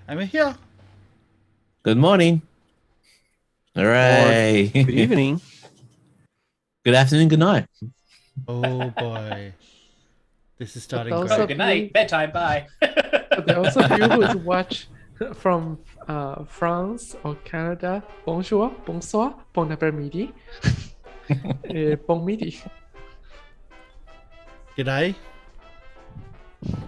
And we're here. Good morning. Hooray. Good evening. Good afternoon, good night. Oh boy. This is starting Those great. of Good night. Bedtime. Bye. For those of you who watch from France or Canada, bonjour, bonsoir, bon après-midi, bon midi. G'day.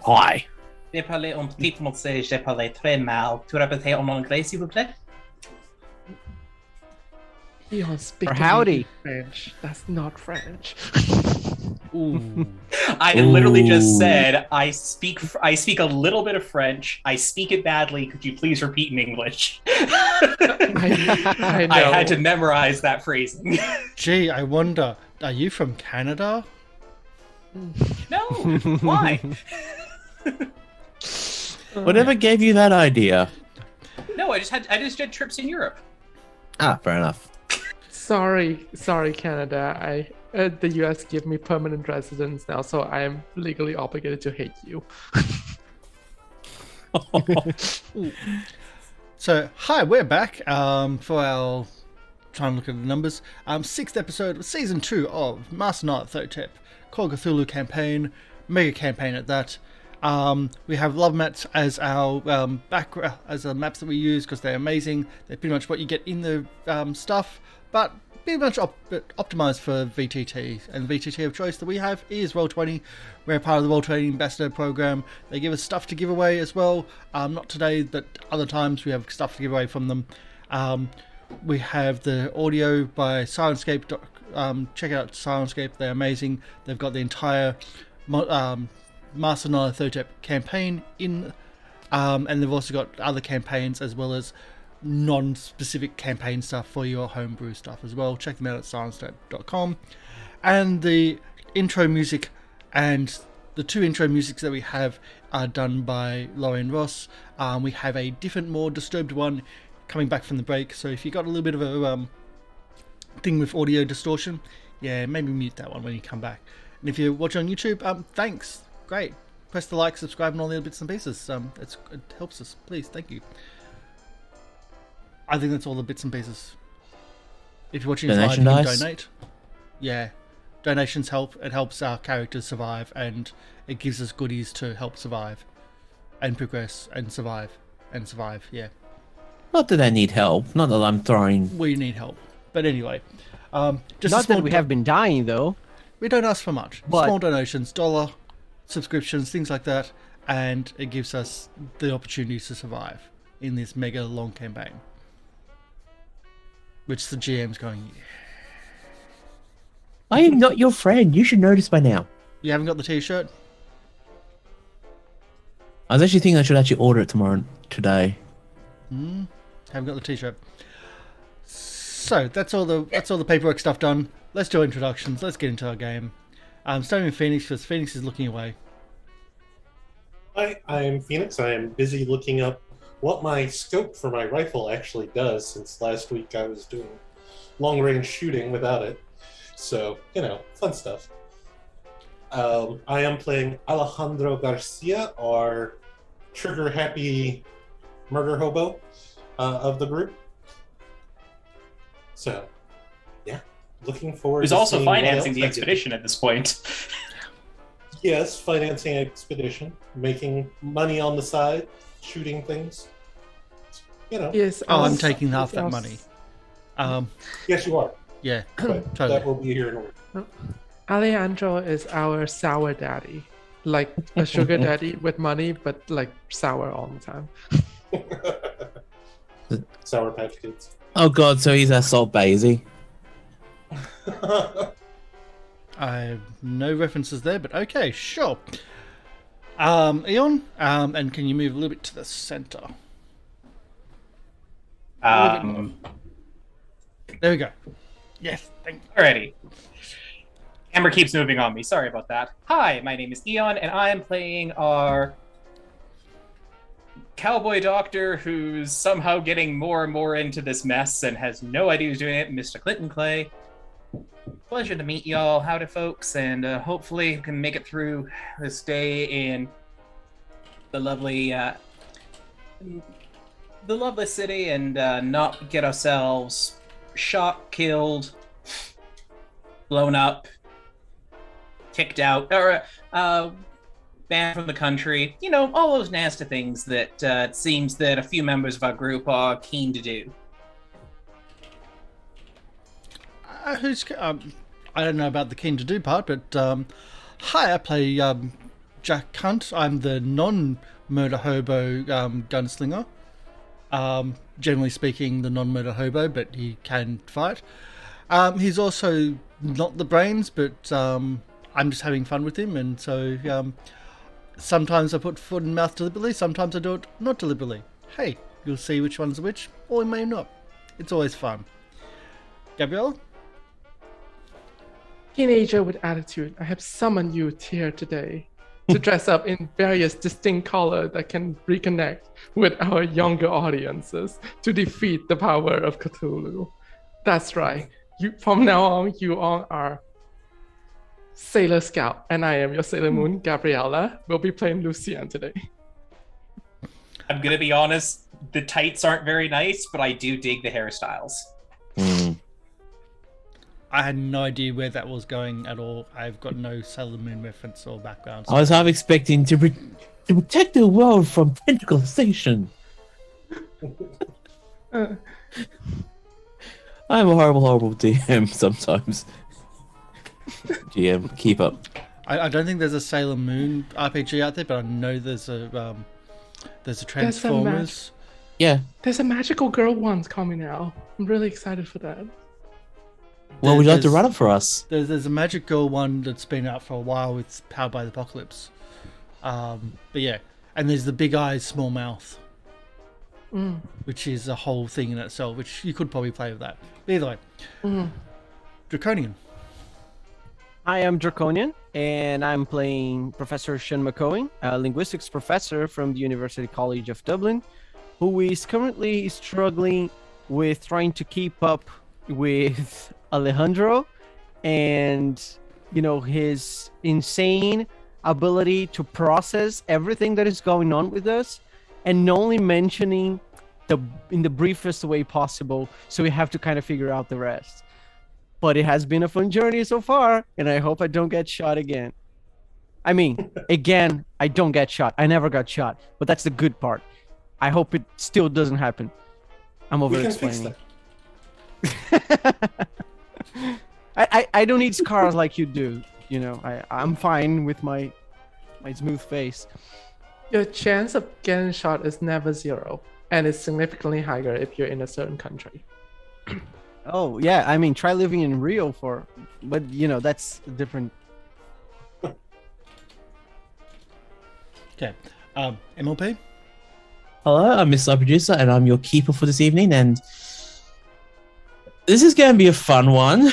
Hi. J'ai parlé un petit français, j'ai parlé très mal. Tu répétais en anglais, s'il vous plaît? You're speaking howdy. French. That's not French. Ooh. I literally just Ooh. said I speak a little bit of French. I speak it badly. Could you please repeat in English? I know. I had to memorize that phrasing. Gee, I wonder, are you from Canada? No, why? Whatever gave you that idea? No, I just did trips in Europe. Ah, fair enough. Sorry, Canada. The US give me permanent residence now, so I am legally obligated to hate you. So, hi, we're back for our, trying to look at the numbers, 6th episode of Season 2 of Master Nyarlathotep, Call Cthulhu campaign, mega campaign at that. We have LoveMaps as our background, as the maps that we use because they're amazing. They're pretty much what you get in the stuff, but pretty much optimized for VTT. And the VTT of choice that we have is Roll20. We're part of the Roll20 Ambassador program. They give us stuff to give away as well. Not today, but other times we have stuff to give away from them. We have the audio by Syrinscape. Check out Syrinscape. They're amazing. They've got the entire Master Nyarlathotep campaign in, and they've also got other campaigns as well as non-specific campaign stuff for your homebrew stuff as well. Check them out at syrinscape.com. And the intro music and the two intro musics that we have are done by Lorian Ross. We have a different, more disturbed one coming back from the break, so if you got a little bit of a thing with audio distortion, yeah, maybe mute that one when you come back. And if you're watching on YouTube, thanks. Great. Press the like, subscribe, and all the other bits and pieces. It helps us. Please, thank you. I think that's all the bits and pieces. If you're watching live, you can donate. Yeah. Donations help. It helps our characters survive, and it gives us goodies to help survive. And progress, and survive. And survive, yeah. Not that I need help. Not that I'm throwing... We need help. But anyway. Just Not that we have been dying, though. We don't ask for much. But... Small donations, $1, subscriptions, things like that, and it gives us the opportunity to survive in this mega long campaign. Which the GM's going, yeah. I am not your friend. You should notice by now. You haven't got the t-shirt? I was actually thinking I should actually order it today. Haven't got the t-shirt. So that's all the paperwork stuff done. Let's do introductions. Let's get into our game. Starting with Phoenix, because Phoenix is looking away. Hi, I'm Phoenix. I am busy looking up what my scope for my rifle actually does, since last week I was doing long-range shooting without it. So, fun stuff. I am playing Alejandro Garcia, our trigger-happy murder hobo of the group. So, yeah, looking forward Who's to also seeing what financing else the I expedition at this point. Yes, financing expedition, making money on the side, shooting things. Yes. I'm taking half that money. Yes, you are. Yeah, But totally. that will be here in a week. Alejandro is our sour daddy. Like a sugar daddy with money, but like sour all the time. Sour Patch Kids. Oh god, so he's our Salt Bay, is he? I have no references there, but okay, sure. Eon, and can you move a little bit to the center? There we go. Yes, thank you. Alrighty. Camera keeps moving on me. Sorry about that. Hi, my name is Eon, and I am playing our cowboy doctor who's somehow getting more and more into this mess and has no idea who's doing it, Mr. Clinton Clay. Pleasure to meet y'all. Howdy, folks, and hopefully we can make it through this day in the lovely the loveless city and not get ourselves shot, killed, blown up, kicked out, or banned from the country. You know, all those nasty things that it seems that a few members of our group are keen to do. I don't know about the keen to do part, but hi, I play Jack Hunt. I'm the non-murder hobo gunslinger. Generally speaking, the non-murder hobo, but he can fight. He's also not the brains, but I'm just having fun with him, and so sometimes I put foot in mouth deliberately, sometimes I do it not deliberately. Hey, you'll see which one's which, or you may not. It's always fun. Gabriela? Teenager with attitude, I have summoned you here today to dress up in various distinct colors that can reconnect with our younger audiences to defeat the power of Cthulhu. That's right. From now on, you all are Sailor Scout, and I am your Sailor Moon, Gabriela. We'll be playing Lucianne today. I'm gonna be honest, the tights aren't very nice, but I do dig the hairstyles. I had no idea where that was going at all. I've got no Sailor Moon reference or background. I was half expecting to protect the world from tentacleization. I'm a horrible DM sometimes. GM, keep up. I don't think there's a Sailor Moon RPG out there, but I know there's a Transformers. Yeah. There's a magical girl one's coming out. I'm really excited for that. Well, would you like to run it for us? There's a Magic Girl one that's been out for a while with Powered by the Apocalypse. But yeah, and there's the Big Eyes, Small Mouth, which is a whole thing in itself, which you could probably play with that. But either way, Drakonyan. I am Drakonyan, and I'm playing Professor Sean McEoghan, a linguistics professor from the University College of Dublin, who is currently struggling with trying to keep up with Alejandro and, you know, his insane ability to process everything that is going on with us and only mentioning in the briefest way possible, so we have to kind of figure out the rest. But it has been a fun journey so far, and I hope I don't get shot again. I mean, again, I don't get shot. I never got shot, but that's the good part. I hope it still doesn't happen. I'm over-explaining. I don't need scars like you do. You know, I'm fine with my smooth face. Your chance of getting shot is never zero, and it's significantly higher if you're in a certain country. Oh yeah, I mean, try living in Rio but you know, that's different. Okay, MLP. Hello, I'm MrLiveProducer, and I'm your keeper for this evening, and this is going to be a fun one.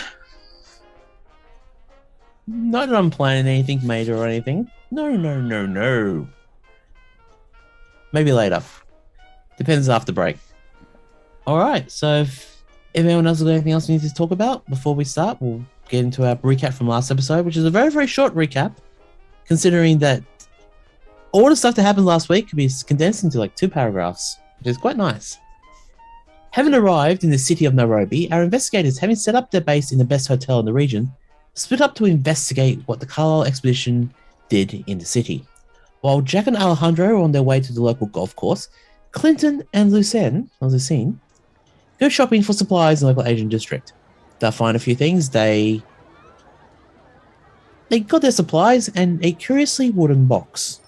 Not that I'm planning anything major or anything. No. Maybe later. Depends after break. Alright, so if anyone else has got anything else we need to talk about before we start, we'll get into our recap from last episode, which is a very, very short recap, considering that all the stuff that happened last week could be condensed into like 2 paragraphs, which is quite nice. Having arrived in the city of Nairobi, our investigators, having set up their base in the best hotel in the region, split up to investigate what the Carlyle Expedition did in the city. While Jack and Alejandro are on their way to the local golf course, Clinton and Lucianne go shopping for supplies in the local Asian district. They'll find a few things. They got their supplies and a curiously wooden box.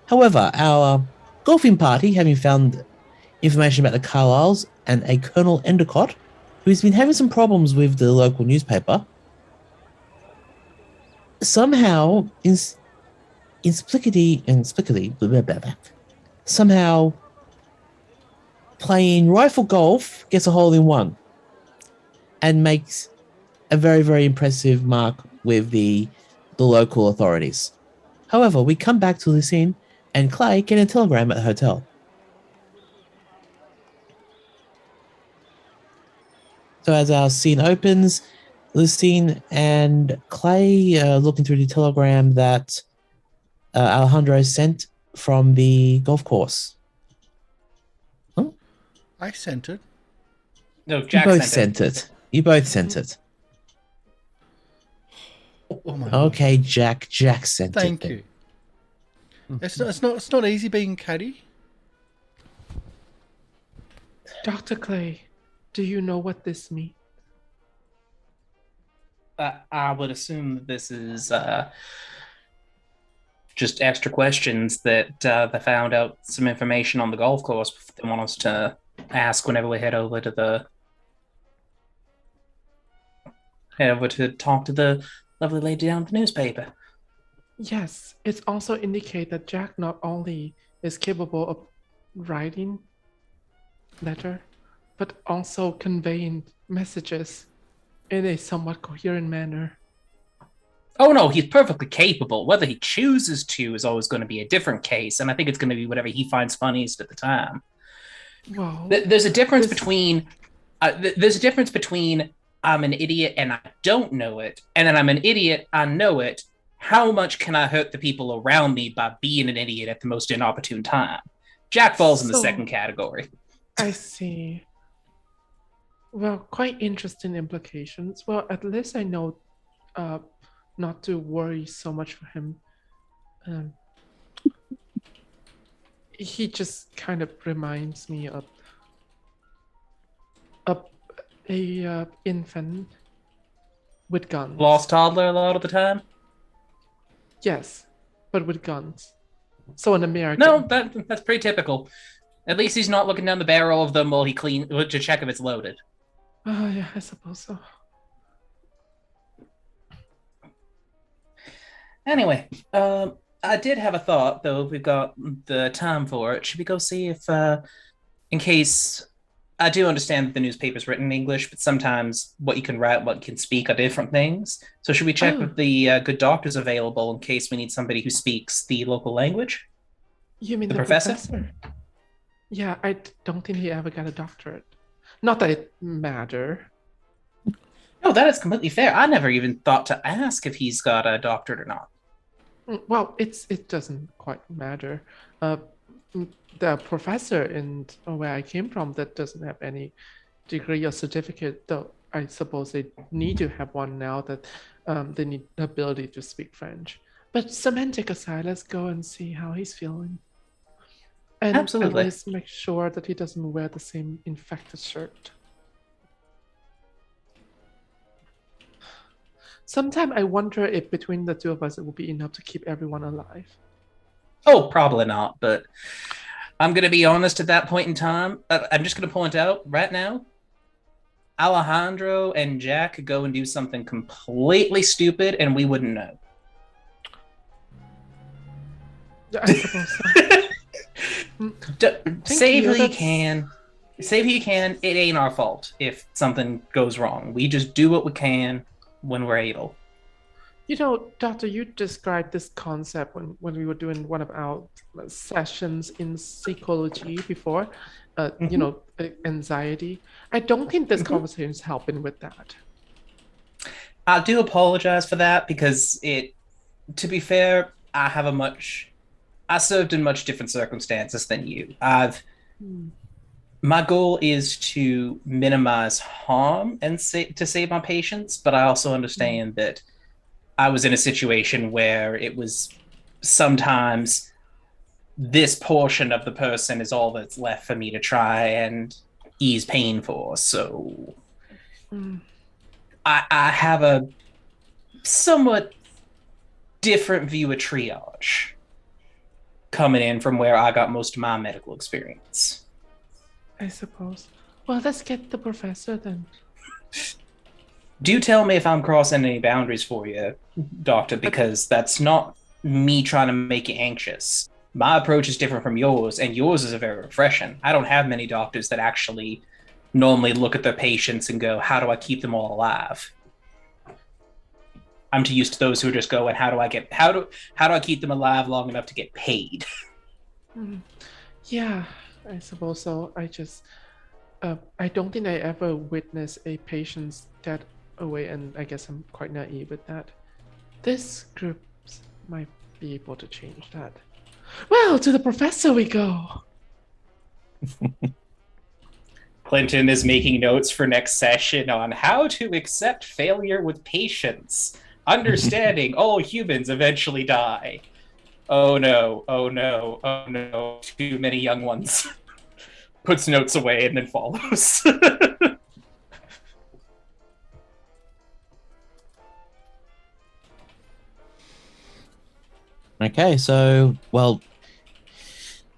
However, our golfing party, having found information about the Carlyles and a Colonel Endicott, who's been having some problems with the local newspaper, somehow somehow playing rifle golf gets a hole in one and makes a very, very impressive mark with the local authorities. However, we come back to Lucianne and Clay get a telegram at the hotel. So as our scene opens, Lucianne and Clay are looking through the telegram that Alejandro sent from the golf course. Huh? I sent it. No, You Jack both sent sent it. You both sent it. Oh my god. Okay, Jack. Jack sent it. Thank then. you. It's not easy being caddy. Dr. Clay, do you know what this means? I would assume that this is just extra questions that they found out some information on the golf course they want us to ask whenever we head over to talk to the lovely lady down at the newspaper. Yes, it also indicates that Jack not only is capable of writing letter, but also conveying messages in a somewhat coherent manner. Oh no, he's perfectly capable. Whether he chooses to is always going to be a different case, and I think it's going to be whatever he finds funniest at the time. Well, There's a difference between I'm an idiot and I don't know it, and then I'm an idiot, I know it. How much can I hurt the people around me by being an idiot at the most inopportune time? Jack falls in the second category. I see. Well, quite interesting implications. Well, at least I know not to worry so much for him. He just kind of reminds me of a infant with guns. Lost toddler a lot of the time? Yes, but with guns. So an American. No, that's pretty typical. At least he's not looking down the barrel of them while to check if it's loaded. Oh, yeah, I suppose so. Anyway, I did have a thought, though, if we've got the time for it. Should we go see if, in case, I do understand that the newspaper's written in English, but sometimes what you can write, what you can speak are different things. So should we check if the good doctor's available in case we need somebody who speaks the local language? You mean the professor? Yeah, I don't think he ever got a doctorate. Not that it matter. No, that is completely fair. I never even thought to ask if he's got a doctorate or not. Well, it doesn't quite matter. The professor in where I came from that doesn't have any degree or certificate, though I suppose they need to have one now that they need the ability to speak French. But semantic aside, let's go and see how he's feeling. And Absolutely. At least make sure that he doesn't wear the same infected shirt. Sometimes I wonder if between the two of us it will be enough to keep everyone alive. Oh, probably not, but I'm going to be honest at that point in time. I'm just going to point out right now, Alejandro and Jack could go and do something completely stupid and we wouldn't know. I suppose so. Save who you can. Save who you can. It ain't our fault if something goes wrong. We just do what we can when we're able. You know, Doctor, you described this concept when we were doing one of our sessions in psychology before, you know, anxiety. I don't think this conversation is helping with that. I do apologize for that because to be fair, I served in much different circumstances than you. My goal is to minimize harm and to save my patients, but I also understand that I was in a situation where it was sometimes this portion of the person is all that's left for me to try and ease pain for. So I have a somewhat different view of triage coming in from where I got most of my medical experience. I suppose. Well, let's get the professor then. Do tell me if I'm crossing any boundaries for you, Doctor, because that's not me trying to make you anxious. My approach is different from yours, and yours is very refreshing. I don't have many doctors that actually normally look at their patients and go, how do I keep them all alive? I'm too used to those who are just going, how do I keep them alive long enough to get paid? Yeah, I suppose so. I don't think I ever witnessed a patient's death away, and I guess I'm quite naive with that. This group might be able to change that. Well, to the professor we go. Clinton is making notes for next session on how to accept failure with patience. Understanding all humans eventually die. Oh no, oh no, oh no, too many young ones. Puts notes away and then follows. Okay, so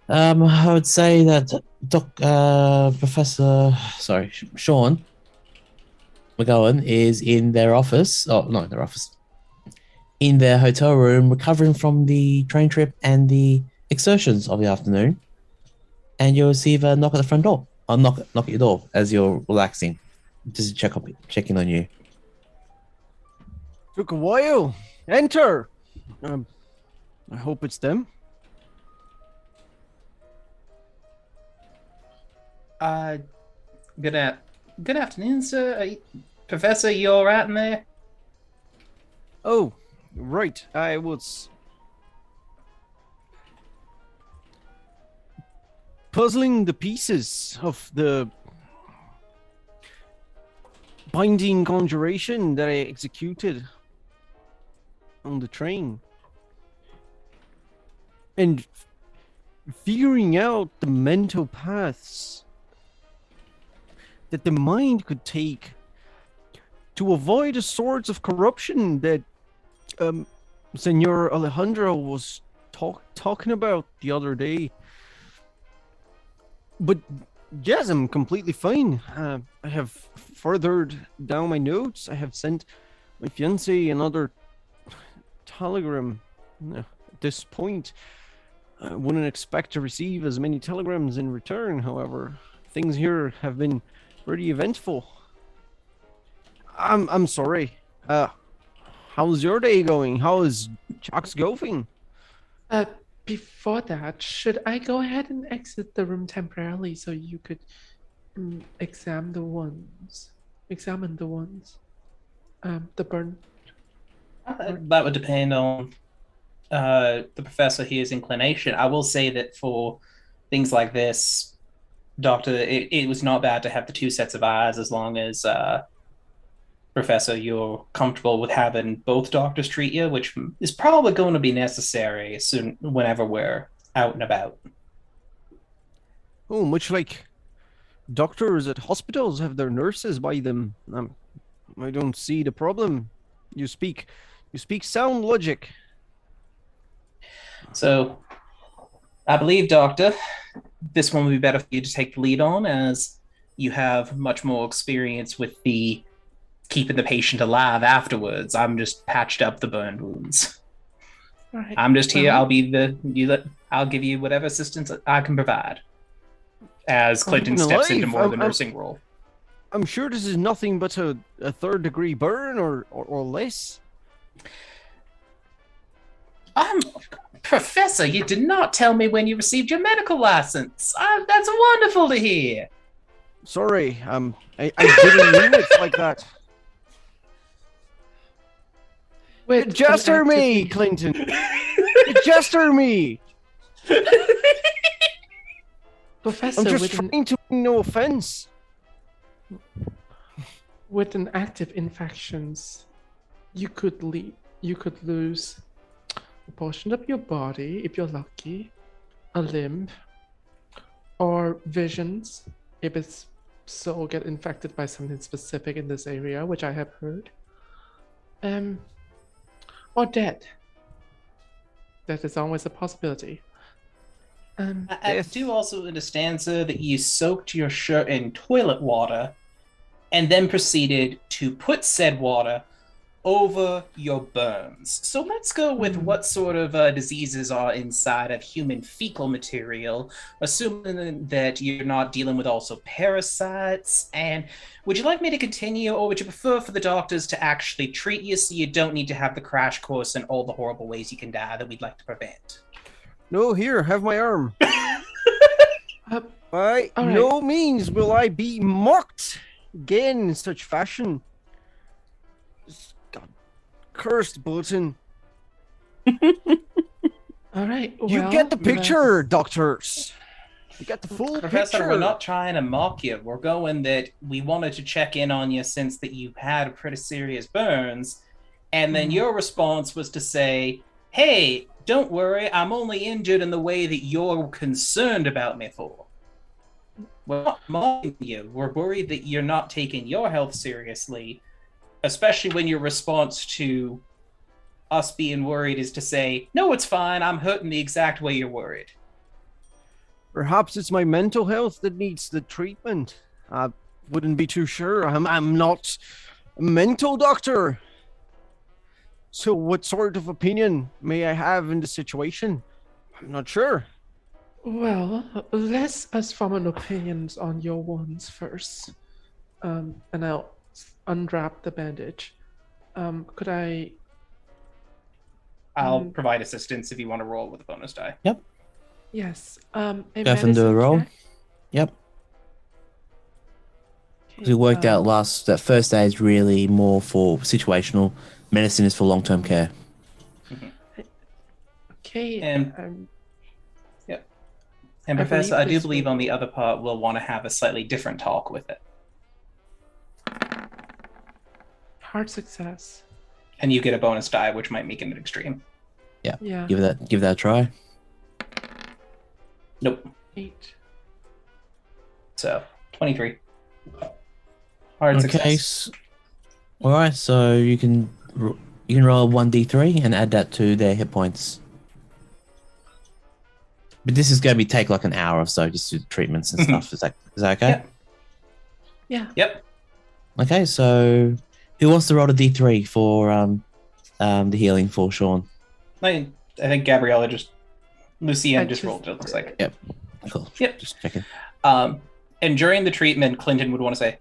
I would say that Sean McEoghan is in their office. Oh, not in their office. In their hotel room, recovering from the train trip and the exertions of the afternoon. And you'll receive a knock at the front door. Or knock at your door as you're relaxing. Just checking on you. Took a while. Enter. I hope it's them. Good afternoon, sir. Professor, you all right in there? Oh, right. I was puzzling the pieces of the binding conjuration that I executed on the train. And figuring out the mental paths that the mind could take to avoid the sorts of corruption that Senor Alejandro was talking about the other day. But yes, I'm completely fine. I have furthered down my notes. I have sent my fiancée another telegram. At this point, I wouldn't expect to receive as many telegrams in return. However, things here have been pretty eventful. I'm sorry. How's your day going? How is Chuck's going? Before that, should I go ahead and exit the room temporarily so you could examine the ones, the burn? That would depend on the professor here's inclination. I will say that for things like this, Doctor, it was not bad to have the two sets of eyes as long as Professor, you're comfortable with having both doctors treat you, which is probably going to be necessary soon whenever we're out and about. Oh, much like doctors at hospitals have their nurses by them. I don't see the problem. You speak sound logic. So, I believe, Doctor, this one would be better for you to take the lead on, as you have much more experience with the keeping the patient alive afterwards. I'm just patched up the burned wounds. Right. I'm just here. I'll give you whatever assistance I can provide. As Clinton steps into more of the nursing role. I'm sure this is nothing but a third-degree burn or less. Professor, you did not tell me when you received your medical license. That's wonderful to hear. Sorry, I didn't mean it like that. Wait, Jester me, Clinton. Jester me. Professor, I'm just trying to mean no offense. With an active infections, you could lose a portion of your body if you're lucky, a limb, or visions if its soul get infected by something specific in this area, which I have heard. Or dead. That is always a possibility. I do also understand, sir, that you soaked your shirt in toilet water and then proceeded to put said water over your burns. So let's go with what sort of diseases are inside of human fecal material, assuming that you're not dealing with also parasites. And would you like me to continue, or would you prefer for the doctors to actually treat you so you don't need to have the crash course in all the horrible ways you can die that we'd like to prevent? No, here, have my arm. By all right. no means will I be mocked again in such fashion. God, cursed bulletin. All right. You get the picture, doctors. You got the full Professor, picture. we're not trying to mock you. We're going that we wanted to check in on you since that you had pretty serious burns. And then your response was to say, hey, don't worry, I'm only injured in the way that you're concerned about me for. We're not mocking you. We're worried that you're not taking your health seriously, especially when your response to us being worried is to say, no, it's fine, I'm hurting the exact way you're worried. Perhaps it's my mental health that needs the treatment. I wouldn't be too sure. I'm not a mental doctor. So what sort of opinion may I have in the situation? I'm not sure. Well, let's us form an opinions on your wounds first. And I'll unwrap the bandage. Could I... I'll provide assistance if you want to roll with a bonus die. Yep. Yes. Go ahead and do a roll. Check? Yep. Okay, We worked out that first aid is really more for situational. Medicine is for long-term care. Okay. And I Professor, I do this believe will- on the other part we'll want to have a slightly different talk with it. Hard success. And you get a bonus die, which might make it an extreme. Yeah. Give that a try. Nope. 8. So 23. Hard Okay. success. All right. So you can roll 1d3 and add that to their hit points. But this is going to take like an hour or so just to do treatments and stuff. Is that okay? Yeah. Yep. Okay. So who wants to roll a d3 for the healing for Sean? I think Gabriela Lucianne I just rolled, it looks like. Yep. Cool. Yep. Just checking. And during the treatment, Clinton would want to say,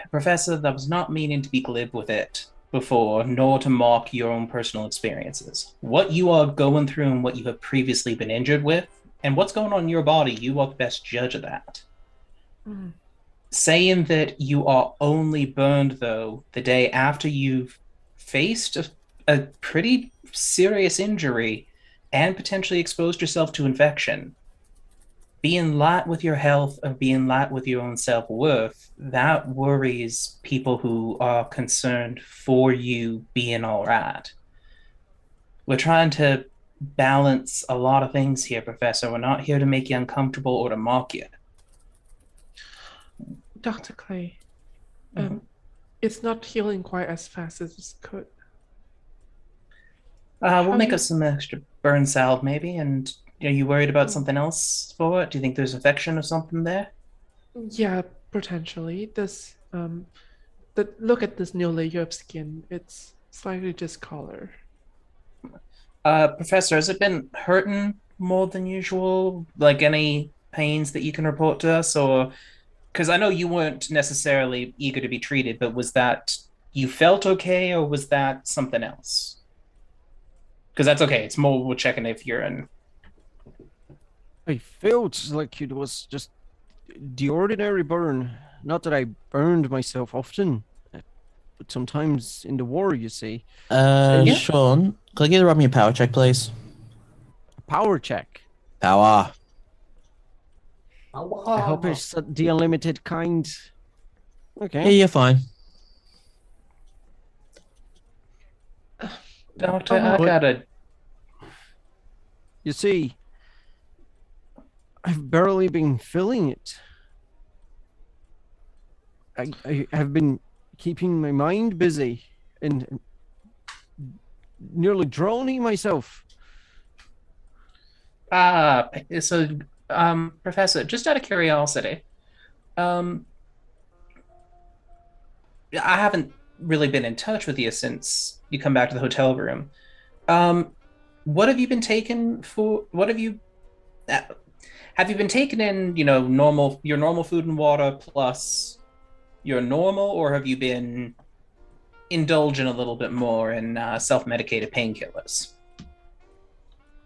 Professor, that was not meaning to be glib with it before, nor to mock your own personal experiences. What you are going through and what you have previously been injured with, and what's going on in your body, you are the best judge of that. Mm. Saying that you are only burned, though, the day after you've faced a pretty serious injury and potentially exposed yourself to infection, being light with your health or being light with your own self-worth, that worries people who are concerned for you being all right. We're trying to balance a lot of things here, Professor. We're not here to make you uncomfortable or to mock you. Dr. Clay, it's not healing quite as fast as it could. We'll make us some extra burn salve, maybe. And are you worried about something else for it? Do you think there's infection or something there? Yeah, potentially. Look at this new layer of skin. It's slightly discolored. Professor, has it been hurting more than usual? Like any pains that you can report to us? Or because I know you weren't necessarily eager to be treated, but was that you felt okay, or was that something else? Because that's okay. It's more we're checking if you're in. I felt like it was just the ordinary burn. Not that I burned myself often, but sometimes in the war, you see. Yeah. Sean, can I get a run me a power check, please? Power check. Power. I hope it's the unlimited kind. Yeah, Okay. you're fine. Doctor, I But- gotta. You see, I've barely been feeling it. I have been keeping my mind busy and nearly drowning myself. Professor, just out of curiosity, I haven't really been in touch with you since you come back to the hotel room. What have you been taking for? What have you been taking in? You know, your normal food and water plus your normal, or have you been indulging a little bit more in self-medicated painkillers?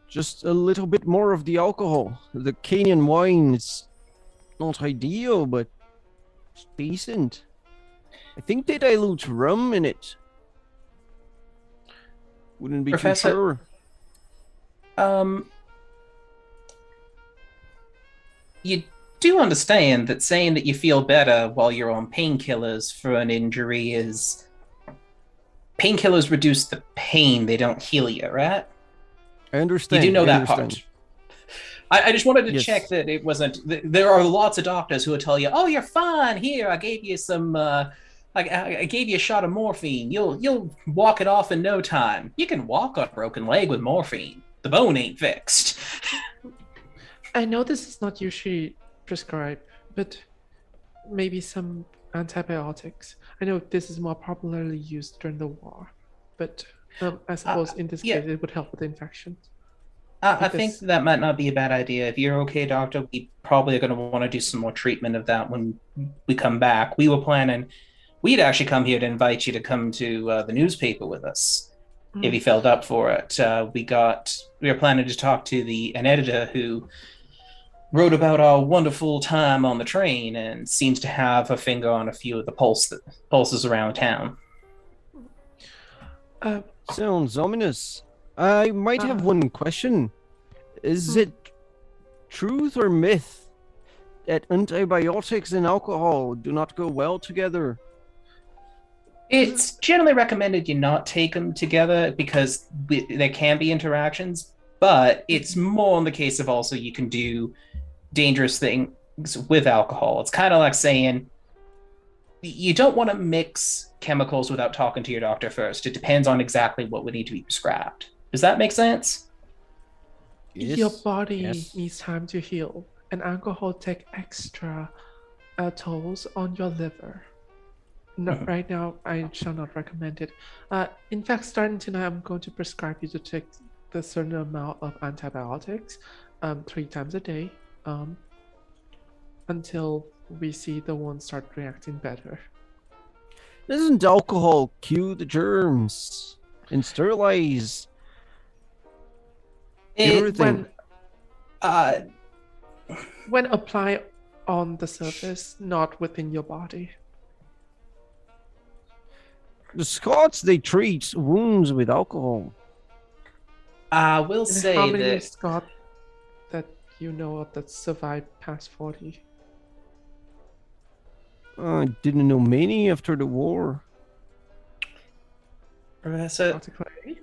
Just a little bit more of the alcohol. The Kenyan wine is not ideal, but it's decent. I think they dilute rum in it. Wouldn't be Professor- too sure. you do understand that saying that you feel better while you're on painkillers for an injury is... Painkillers reduce the pain, they don't heal you, right? I understand. You do know I that understand. part. I just wanted to Yes. check that it wasn't... There are lots of doctors who will tell you, oh, you're fine, here, I gave you some... I gave you a shot of morphine. You'll walk it off in no time. You can walk on a broken leg with morphine. The bone ain't fixed. I know this is not usually prescribed, but maybe some antibiotics. I know this is more popularly used during the war, but I suppose in this yeah. case it would help with the infection. I think that might not be a bad idea. If you're okay, doctor, we probably are going to want to do some more treatment of that when we come back. We were planning... We'd actually come here to invite you to come to the newspaper with us, if you felt up for it. We were planning to talk to an editor who wrote about our wonderful time on the train and seems to have a finger on a few of the pulses around town. Sounds ominous. I might have one question. Is it truth or myth that antibiotics and alcohol do not go well together? It's generally recommended you not take them together because there can be interactions, but it's more in the case of also you can do dangerous things with alcohol. It's kind of like saying you don't want to mix chemicals without talking to your doctor first. It depends on exactly what would need to be prescribed. Does that make sense? Yes. Your body Yes. needs time to heal, and alcohol take extra tolls on your liver. No, right now, I shall not recommend it. In fact, starting tonight, I'm going to prescribe you to take the certain amount of antibiotics 3 times a day until we see the wound start reacting better. Doesn't alcohol kill the germs and sterilize everything? When applied on the surface, not within your body. The Scots, they treat wounds with alcohol. I will And say how many that Scott that you know of that survived past 40? I didn't know many after the war. Professor, Particularly?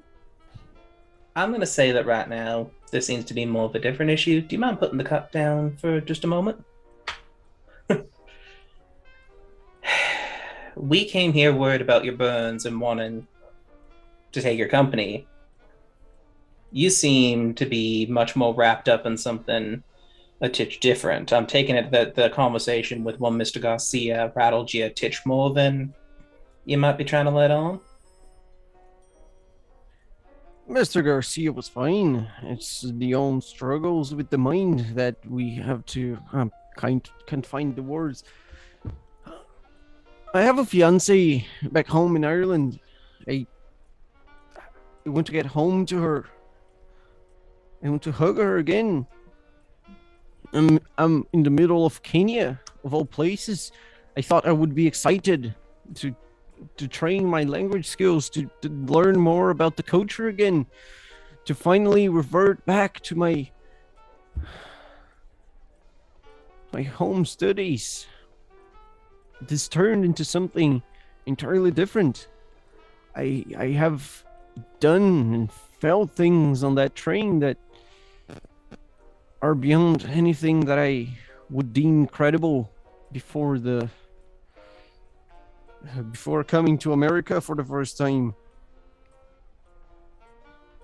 I'm going to say that right now there seems to be more of a different issue. Do you mind putting the cup down for just a moment? We came here worried about your burns and wanting to take your company. You seem to be much more wrapped up in something a titch different. I'm taking it that the conversation with one Mr. Garcia rattled you a titch more than you might be trying to let on. Mr. Garcia was fine. It's the own struggles with the mind that we have to can't find the words. I have a fiance back home in Ireland. I want to get home to her. I want to hug her again. I'm in the middle of Kenya, of all places. I thought I would be excited to train my language skills, to learn more about the culture again, to finally revert back to my home studies. This turned into something entirely different. I have done and felt things on that train that are beyond anything that I would deem credible before coming to America for the first time.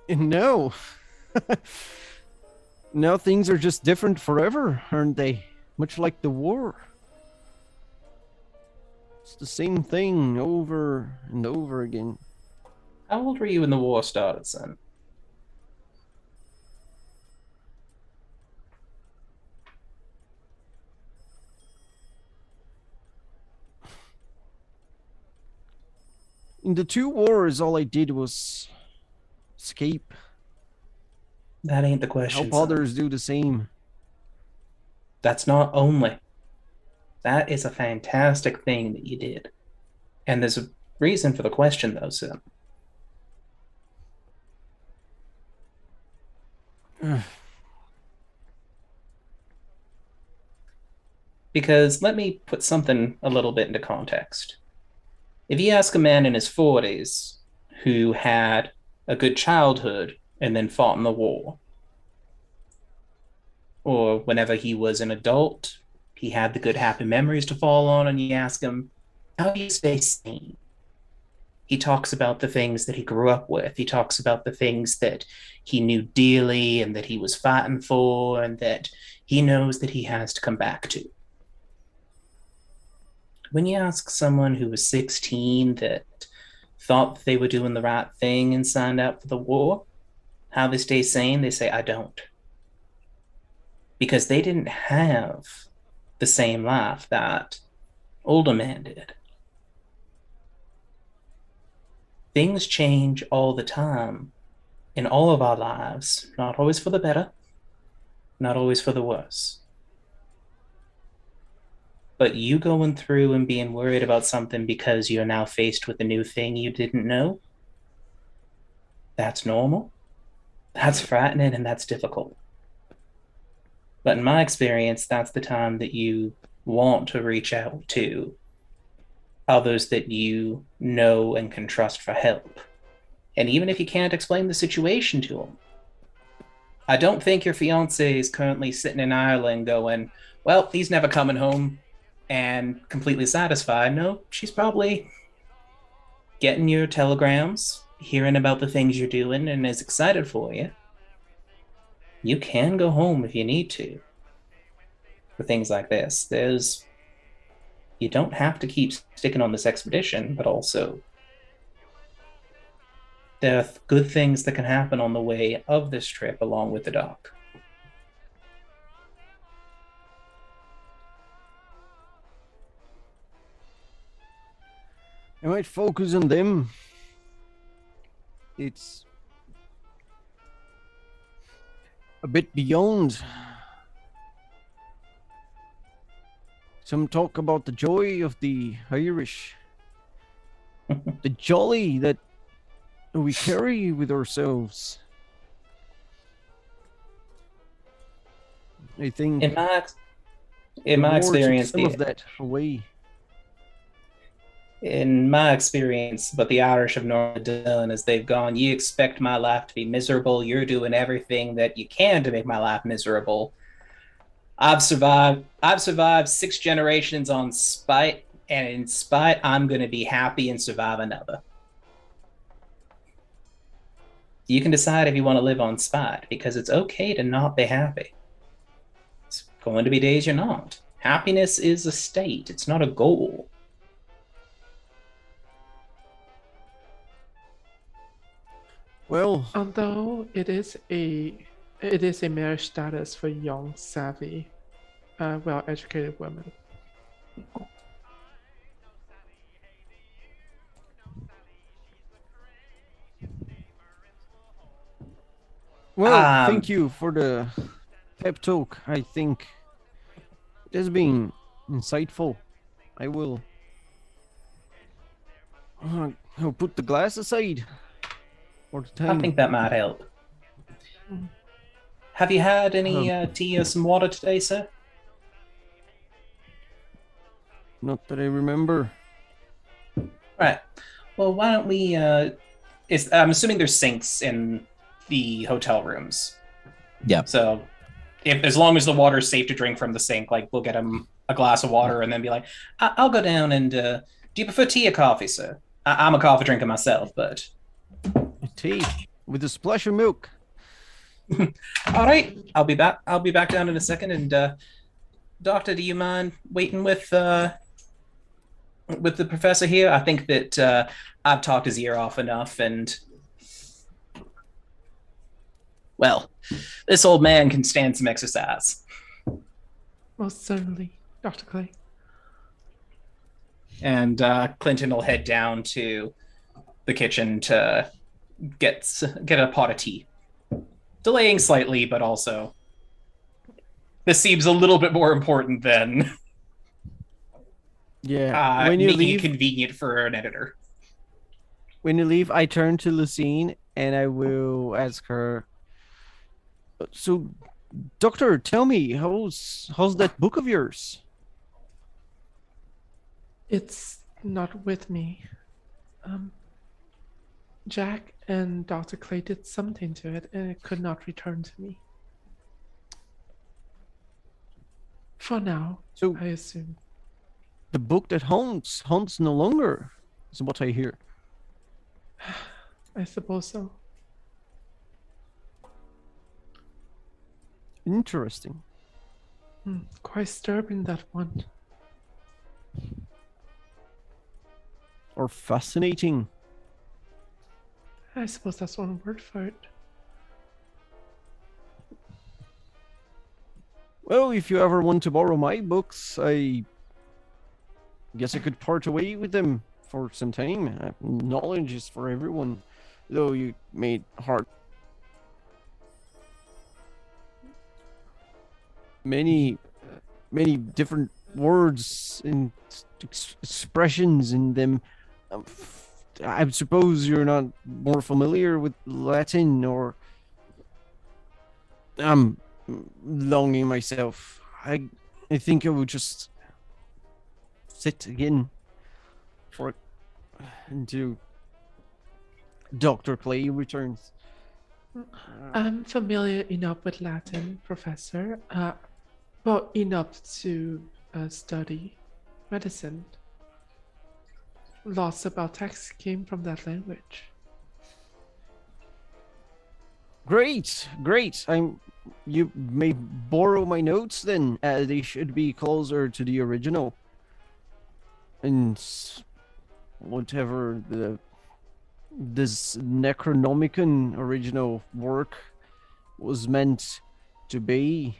And now things are just different forever, aren't they? Much like the war. It's the same thing over and over again. How old were you when the war started, son? In the 2 wars, all I did was escape. That ain't the question. Help son. others do the same. That's not only. That is a fantastic thing that you did. And there's a reason for the question, though, son. Because let me put something a little bit into context. If you ask a man in his 40s who had a good childhood and then fought in the war, or whenever he was an adult, he had the good happy memories to fall on, and you ask him, how do you stay sane? He talks about the things that he grew up with. He talks about the things that he knew dearly and that he was fighting for and that he knows that he has to come back to. When you ask someone who was 16 that thought they were doing the right thing and signed up for the war, how they stay sane, they say, I don't. Because they didn't have the same life that older men did. Things change all the time in all of our lives, not always for the better, not always for the worse. But you going through and being worried about something because you're now faced with a new thing you didn't know, that's normal, that's frightening, and that's difficult. But in my experience, that's the time that you want to reach out to others that you know and can trust for help. And even if you can't explain the situation to them, I don't think your fiance is currently sitting in Ireland going, well, he's never coming home, and completely satisfied. No, she's probably getting your telegrams, hearing about the things you're doing, and is excited for you. You can go home if you need to for things like this. You don't have to keep sticking on this expedition, but also there are good things that can happen on the way of this trip along with the dock. I might focus on them. It's a bit beyond. Some talk about the joy of the Irish, the jolly that we carry with ourselves. I think in my the war took experience, some of that away. In my experience, but the Irish of Northern Ireland, as they've gone, you expect my life to be miserable. You're doing everything that you can to make my life miserable. I've survived 6 generations on spite, and in spite, I'm going to be happy and survive another. You can decide if you want to live on spite, because it's okay to not be happy. It's going to be days you're not. Happiness is a state. It's not a goal. Well, Although it is a marriage status for young, savvy, well-educated women. well, thank you for the pep talk. I think it has been insightful. I will I'll put the glass aside for the time. I think that might help. Have you had any tea or some water today, sir? Not that I remember. Right. Well, why don't we... I'm assuming there's sinks in the hotel rooms. Yeah. So as long as the water is safe to drink from the sink, like we'll get him a glass of water and then be like, I'll go down and... do you prefer tea or coffee, sir? I'm a coffee drinker myself, but... Tea with a splash of milk. All right, I'll be back down in a second. And Doctor, do you mind waiting with the professor here? I think that I've talked his ear off enough, and well, this old man can stand some exercise. Most certainly, Dr. Clay. And Clinton will head down to the kitchen to get a pot of tea. Delaying slightly, but also this seems a little bit more important than when you making leave, it convenient for an editor. When you leave, I turn to Lucianne and I will ask her. So, Doctor, tell me, how's that book of yours? It's not with me. Jack and Dr. Clay did something to it, and it could not return to me. For now, So I assume. the book that haunts no longer, is what I hear. I suppose so. Interesting. Quite disturbing, that one. Or fascinating. I suppose that's one word for it. Well, if you ever want to borrow my books, I guess I could part away with them for some time. Knowledge is for everyone, though you made hard. Many different words and expressions in them. I suppose you're not more familiar with Latin, or I'm longing myself. I think I would just sit again for until Dr. Clay returns. I'm familiar enough with Latin, Professor. Well, enough to study medicine. Lots of our texts came from that language. Great. You may borrow my notes then. They should be closer to the original. And whatever this Necronomicon original work was meant to be.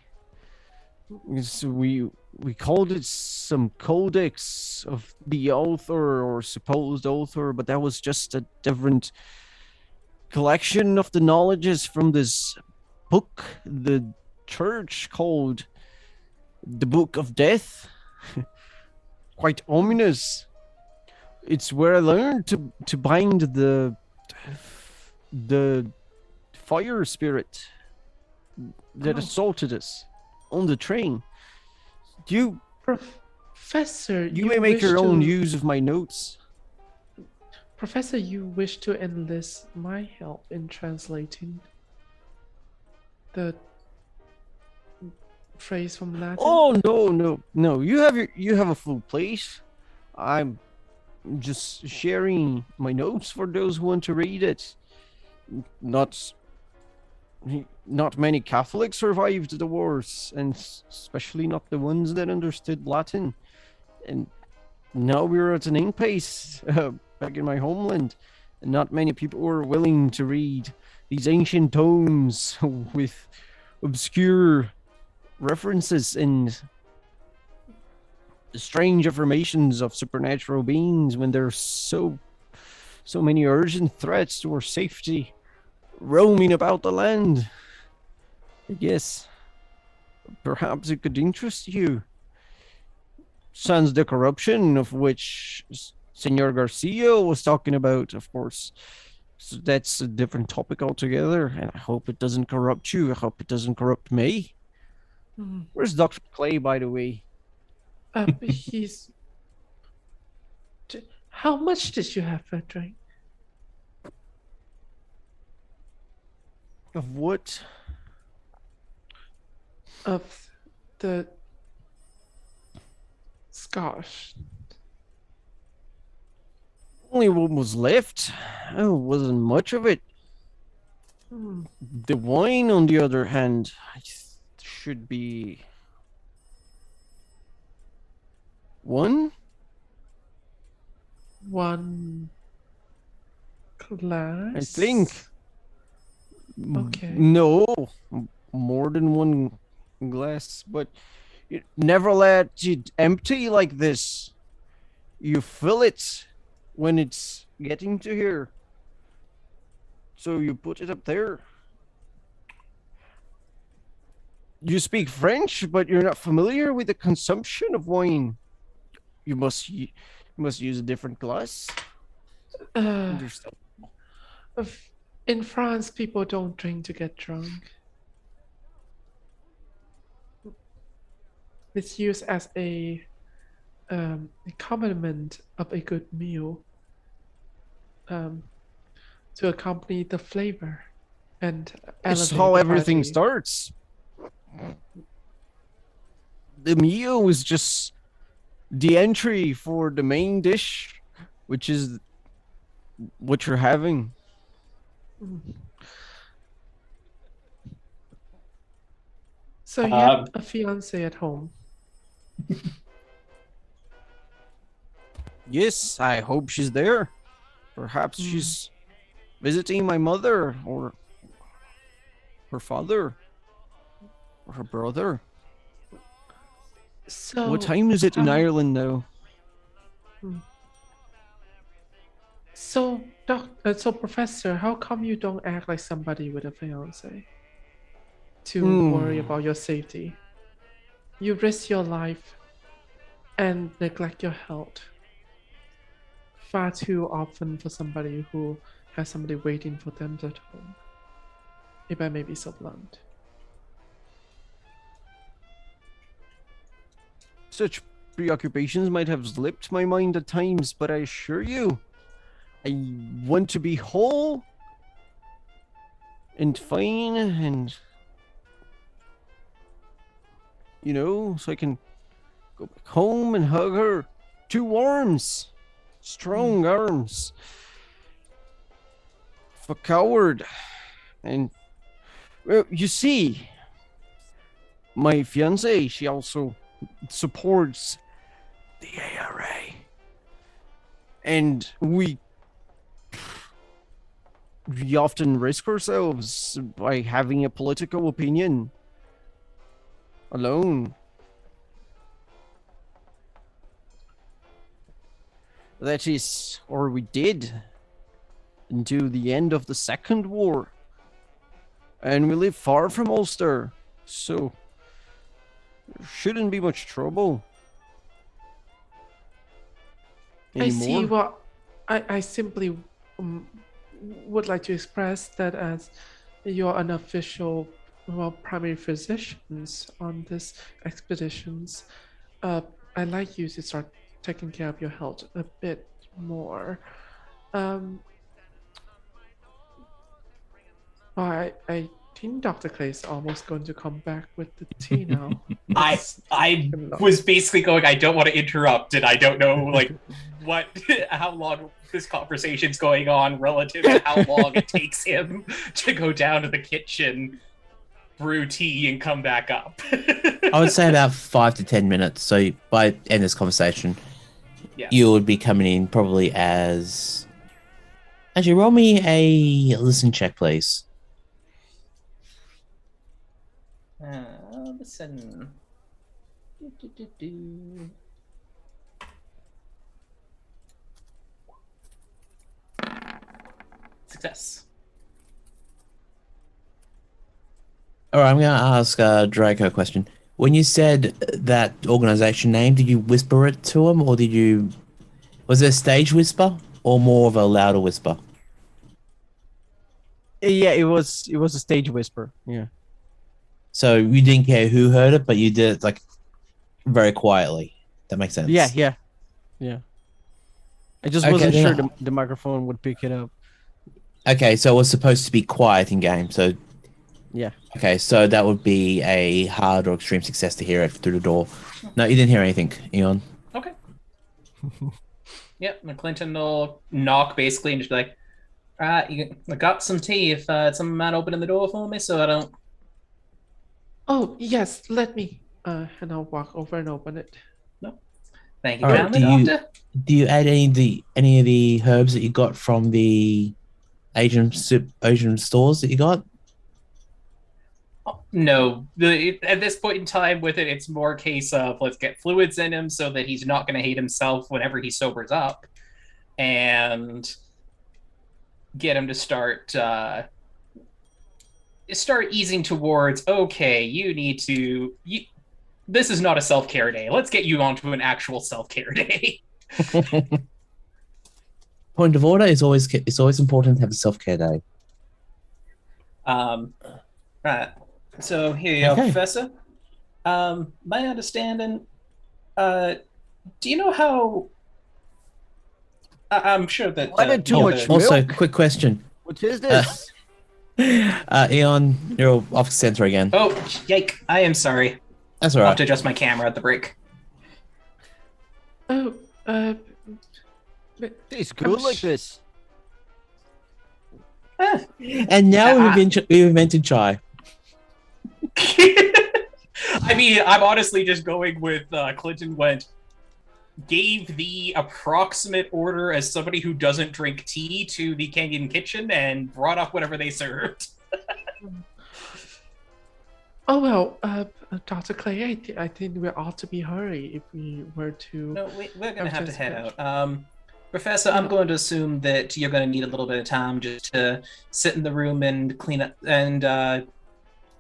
So we called it some codex of the author or supposed author, but that was just a different collection of the knowledges from this book the church called the Book of Death. Quite ominous. It's where I learned to bind the fire spirit that assaulted us on the train. Professor, You may make wish your own to- use of my notes. Professor, you wish to enlist my help in translating the phrase from Latin? Oh no! You have a full plate. I'm just sharing my notes for those who want to read it. Not many Catholics survived the wars, and especially not the ones that understood Latin. And now we're at an impasse back in my homeland, and not many people were willing to read these ancient tomes with obscure references and strange affirmations of supernatural beings when there's so many urgent threats to our safety roaming about the land. I guess perhaps it could interest you. Sans the corruption of which Senor Garcia was talking about, of course. So that's a different topic altogether, and I hope it doesn't corrupt you. I hope it doesn't corrupt me. Where's Dr. Clay, by the way? He's... How much did you have for a drink? Of what? Of the scotch. Only what was left. Oh, wasn't much of it. The wine, on the other hand, should be one glass? I think. Okay. No, more than one glass, but you never let it empty like this. You fill it when it's getting to here. So you put it up there. You speak French, but you're not familiar with the consumption of wine. You must use a different glass. Understand? In France, people don't drink to get drunk. It's used as a accompaniment of a good meal to accompany the flavor and It's elevate how the everything party. starts. The meal is just the entry for the main dish, which is what you're having. So you have a fiance at home. Yes, I hope she's there. Perhaps she's visiting my mother or her father or her brother. So What time is it in how- Ireland now? So, so Professor, how come you don't act like somebody with a fiance to worry about your safety? You risk your life and neglect your health far too often for somebody who has somebody waiting for them at home. If I may be so blunt. Such preoccupations might have slipped my mind at times, but I assure you, I want to be whole and fine and, you know, so I can go back home and hug her. 2 arms. Strong arms. For coward. And, well, you see, my fiance, she also supports the ARA. And we often risk ourselves by having a political opinion alone. That is, or we did, until the end of the Second War. And we live far from Ulster, so there shouldn't be much trouble anymore. I see what I simply would like to express that as your unofficial, primary physicians on this expeditions. I'd like you to start taking care of your health a bit more. I think Dr. Clay is almost going to come back with the tea now. I was basically going, I don't want to interrupt, and I don't know like how long this conversation's going on relative to how long it takes him to go down to the kitchen, brew tea, and come back up. I would say about 5 to 10 minutes. So by end of this conversation, you would be coming in probably as... Actually, roll me a listen check, please. Listen. Success. All right, I'm going to ask Draco a question. When you said that organization name, did you whisper it to him, or did you... Was it a stage whisper, or more of a louder whisper? Yeah, it was a stage whisper. Yeah. So you didn't care who heard it, but you did it like very quietly. That makes sense. Yeah. I just wasn't sure the microphone would pick it up. Okay, so it was supposed to be quiet in game. So yeah. Okay, so that would be a hard or extreme success to hear it through the door. No, you didn't hear anything, Eon. Okay. Yep, McClinton will knock basically and just be like, I got some tea if someone might open the door for me so I don't... Oh, yes, let me. And I'll walk over and open it. No. Thank you, right, Doctor. Do you add any of the herbs that you got from the Asian stores that you got? No. At this point in time with it, it's more a case of let's get fluids in him so that he's not going to hate himself whenever he sobers up. And get him to start easing towards, okay, you need to... this is not a self-care day. Let's get you onto an actual self-care day. Point of order is always important to have a self-care day. Right. So here you are, Professor. My understanding, Do you know how? I'm sure that. Why did too Oh, much also, milk? quick question. What is this? Eon, you're off center again. Oh, yike! I am sorry. That's all I'll have right. to adjust my camera at the break. Oh, It's good like this. And now we've invented chai. I mean, I'm honestly just going with Clinton gave the approximate order as somebody who doesn't drink tea to the Canyon kitchen and brought up whatever they served. Oh well, Dr. Clay, I think we ought to be hurry if we were to. No, we're going to have to head just- out. Professor, I'm going to assume that you're going to need a little bit of time just to sit in the room and clean up and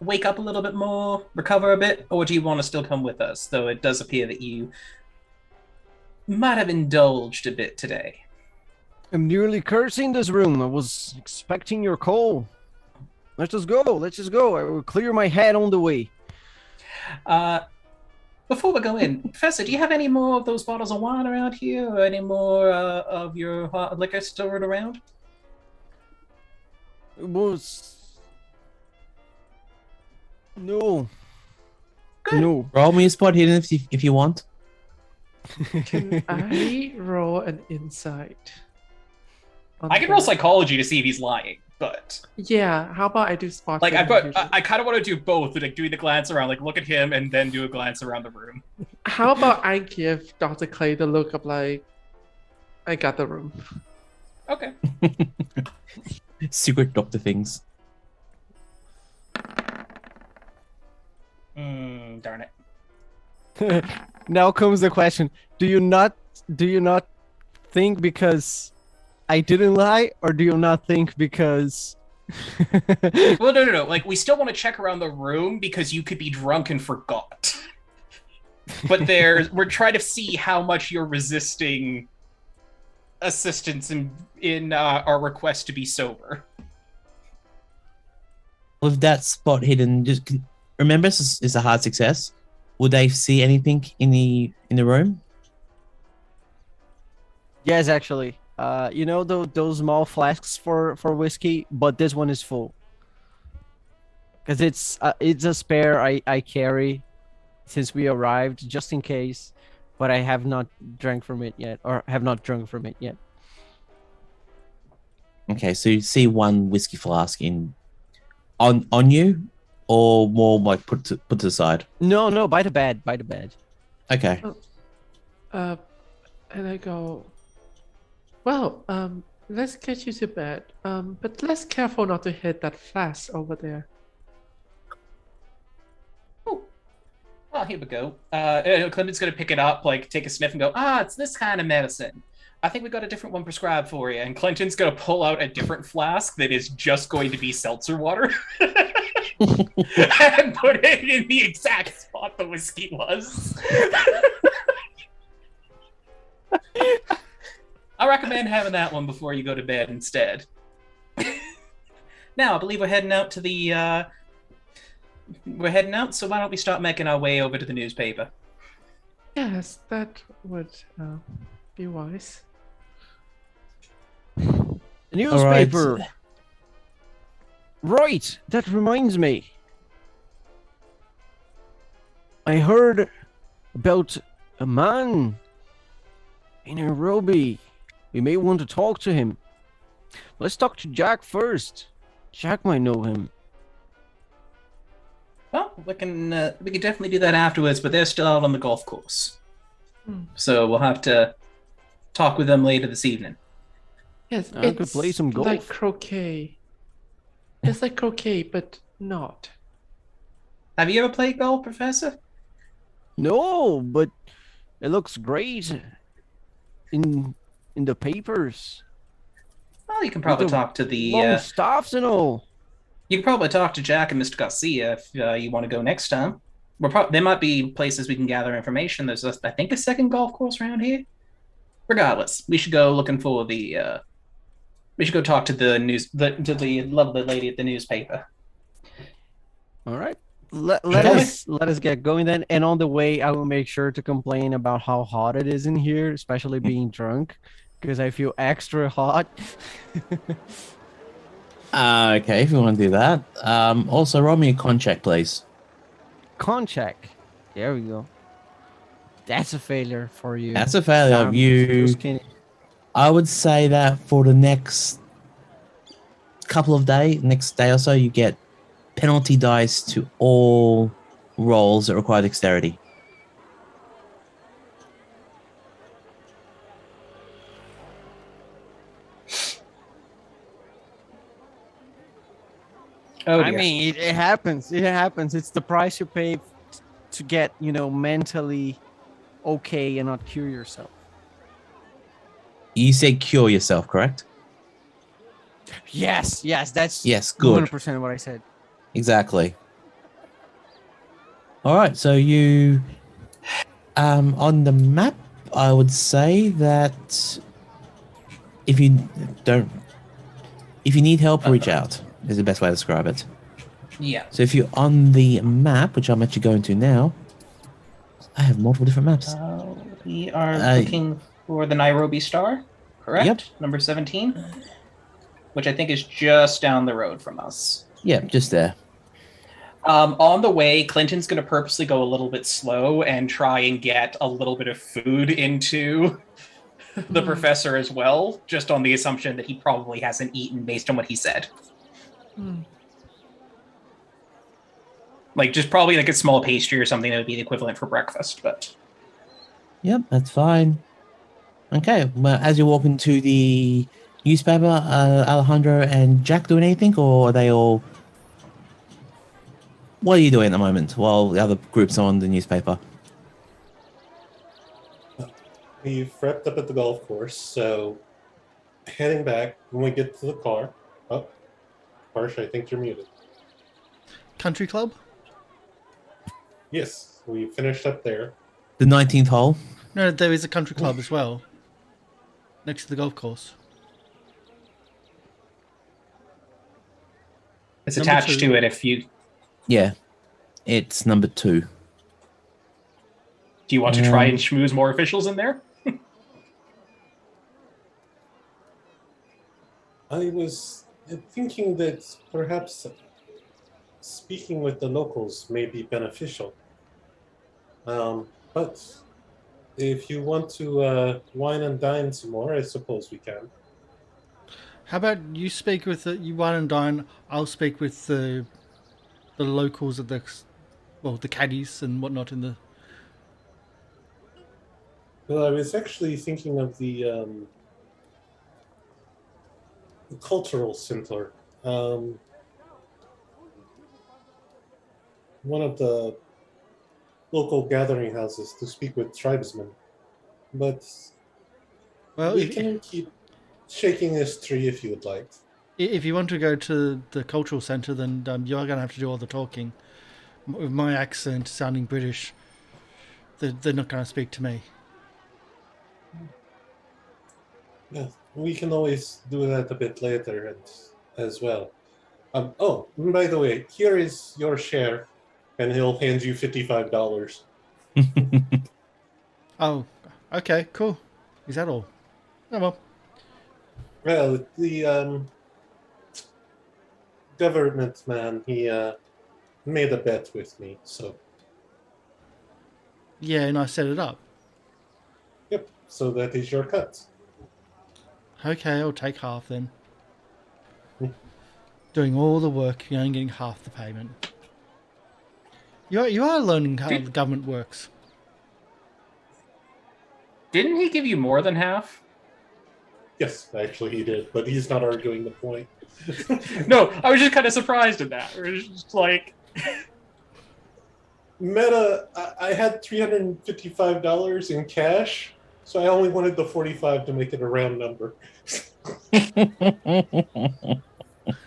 wake up a little bit more, recover a bit, or do you want to still come with us? Though it does appear that you might have indulged a bit today. I'm nearly cursing this room. I was expecting your call. Let's just go. Let's just go. I will clear my head on the way. Before we go in, Professor, do you have any more of those bottles of wine around here, or any more of your hot liquor stored around? It was. No. Good. No. Roll me a spot hidden if you want. Can I roll an insight? I can roll psychology to see if he's lying, but Yeah, how about I do spot? like hidden I kind of want to do both, like doing the glance around, like look at him and then do a glance around the room. How about I give Dr. Clay the look of like, I got the room. Okay. Secret doctor things. Darn it. Now comes the question: Do you not think because I didn't lie, or do you not think because? Well, no. Like, we still want to check around the room because you could be drunk and forgot. But we're trying to see how much you're resisting assistance in our request to be sober. With that spot hidden, just remember it's a hard success. Would they see anything in the room? Yes, actually. You know those small flasks for whiskey, but this one is full. Because it's a spare I carry since we arrived, just in case. But I have not drank from it yet, or have not drunk from it yet. Okay, so you see one whiskey flask on you, or more like put to the side. No, by the bed. Okay. And I go, well, let's get you to bed. But let's careful not to hit that flask over there. Oh, here we go. Clinton's gonna pick it up, like take a sniff and go, it's this kind of medicine. I think we got a different one prescribed for you. And Clinton's gonna pull out a different flask that is just going to be seltzer water. And put it in the exact spot the whiskey was. I recommend having that one before you go to bed instead. Now, I believe we're heading out to the so why don't we start making our way over to the newspaper? Yes, that would be wise. The newspaper. Right, that reminds me. I heard about a man in Nairobi. We may want to talk to him. Let's talk to Jack first. Jack might know him. Well, we can definitely do that afterwards, but they're still out on the golf course. So we'll have to talk with them later this evening. Yes, I could play some golf. like croquet. It's like croquet, but not. Have you ever played golf, Professor? No, but it looks great in the papers. Well, you can probably With the talk to the long staffs and all. you can probably talk to Jack and Mr. Garcia if you want to go next time. There might be places we can gather information. There's, I think, a second golf course around here. Regardless, we should go looking for the. We should go talk to the lovely lady at the newspaper. All right. let Okay. us get going then. And on the way, I will make sure to complain about how hot it is in here, especially being drunk, because I feel extra hot. Okay, if you want to do that. Also, roll me a con check, please. Con check. There we go. That's a failure for you. That's a failure of Damn, you. so skinny. I would say that for the next next day or so, you get penalty dice to all rolls that require dexterity. Oh, I dear. mean, it happens. It happens. It's the price you pay to get, mentally okay and not cure yourself. You said cure yourself, correct? Yes, that's Yes, good. 100% what I said. Exactly. All right, so you on the map, I would say that if you need help, reach out is the best way to describe it. Yeah. So if you're on the map, which I'm actually going to now, I have multiple different maps. We are looking for the Nairobi Star, correct? Yep. Number 17, which I think is just down the road from us. Yeah, just there. On the way, Clinton's going to purposely go a little bit slow and try and get a little bit of food into the professor as well, just on the assumption that he probably hasn't eaten based on what he said. Like, just probably like a small pastry or something that would be the equivalent for breakfast, but... Yep, that's fine. Okay, well, as you walk into the newspaper, Alejandro and Jack doing anything, or are they all... What are you doing at the moment while the other groups are on the newspaper? We've wrapped up at the golf course, so heading back when we get to the car. Oh, Karsh, I think you're muted. Country club? Yes, we finished up there. The 19th hole? No, there is a country club as well. Next to the golf course. It's Number attached 2. to it if you... Yeah, it's number 2. Do you want to try and schmooze more officials in there? I was thinking that perhaps speaking with the locals may be beneficial. But if you want to wine and dine some more, I suppose we can. How about you speak with you wine and dine? I'll speak with the locals at the caddies and whatnot in the. Well, I was actually thinking of the cultural center. One of the local gathering houses to speak with tribesmen. But Well, we can keep shaking this tree if you would like. If you want to go to the cultural centre, then you're going to have to do all the talking. With my accent sounding British, they're not going to speak to me. Yeah, we can always do that a bit later as well. Oh, by the way, here is your share, and he'll hand you $55. Oh, okay, cool. Is that all? Oh well. Well, the government man, he made a bet with me, so Yeah, and I set it up. yep. So that is your cut. Okay, I'll take half then. Doing all the work, you're only getting half the payment. You are learning how the government works. Didn't he give you more than half? Yes, actually he did, but he's not arguing the point. No, I was just kind of surprised at that. It was just like... Meta, I had $355 in cash, so I only wanted the 45 to make it a round number.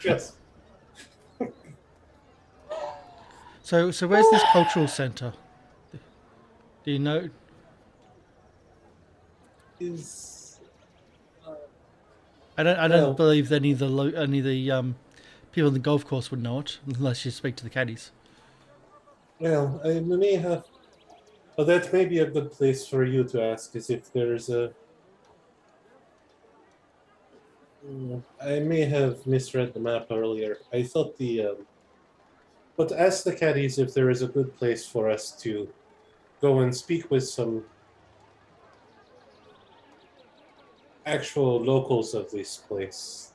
Yes. So where's this cultural centre? Do you know? Is I don't Well- believe any of the people on the golf course would know it unless you speak to the caddies. Well, I may have. Well, that may be a good place for you to ask, is if there's a. I may have misread the map earlier. I thought the. But ask the caddies if there is a good place for us to go and speak with some actual locals of this place,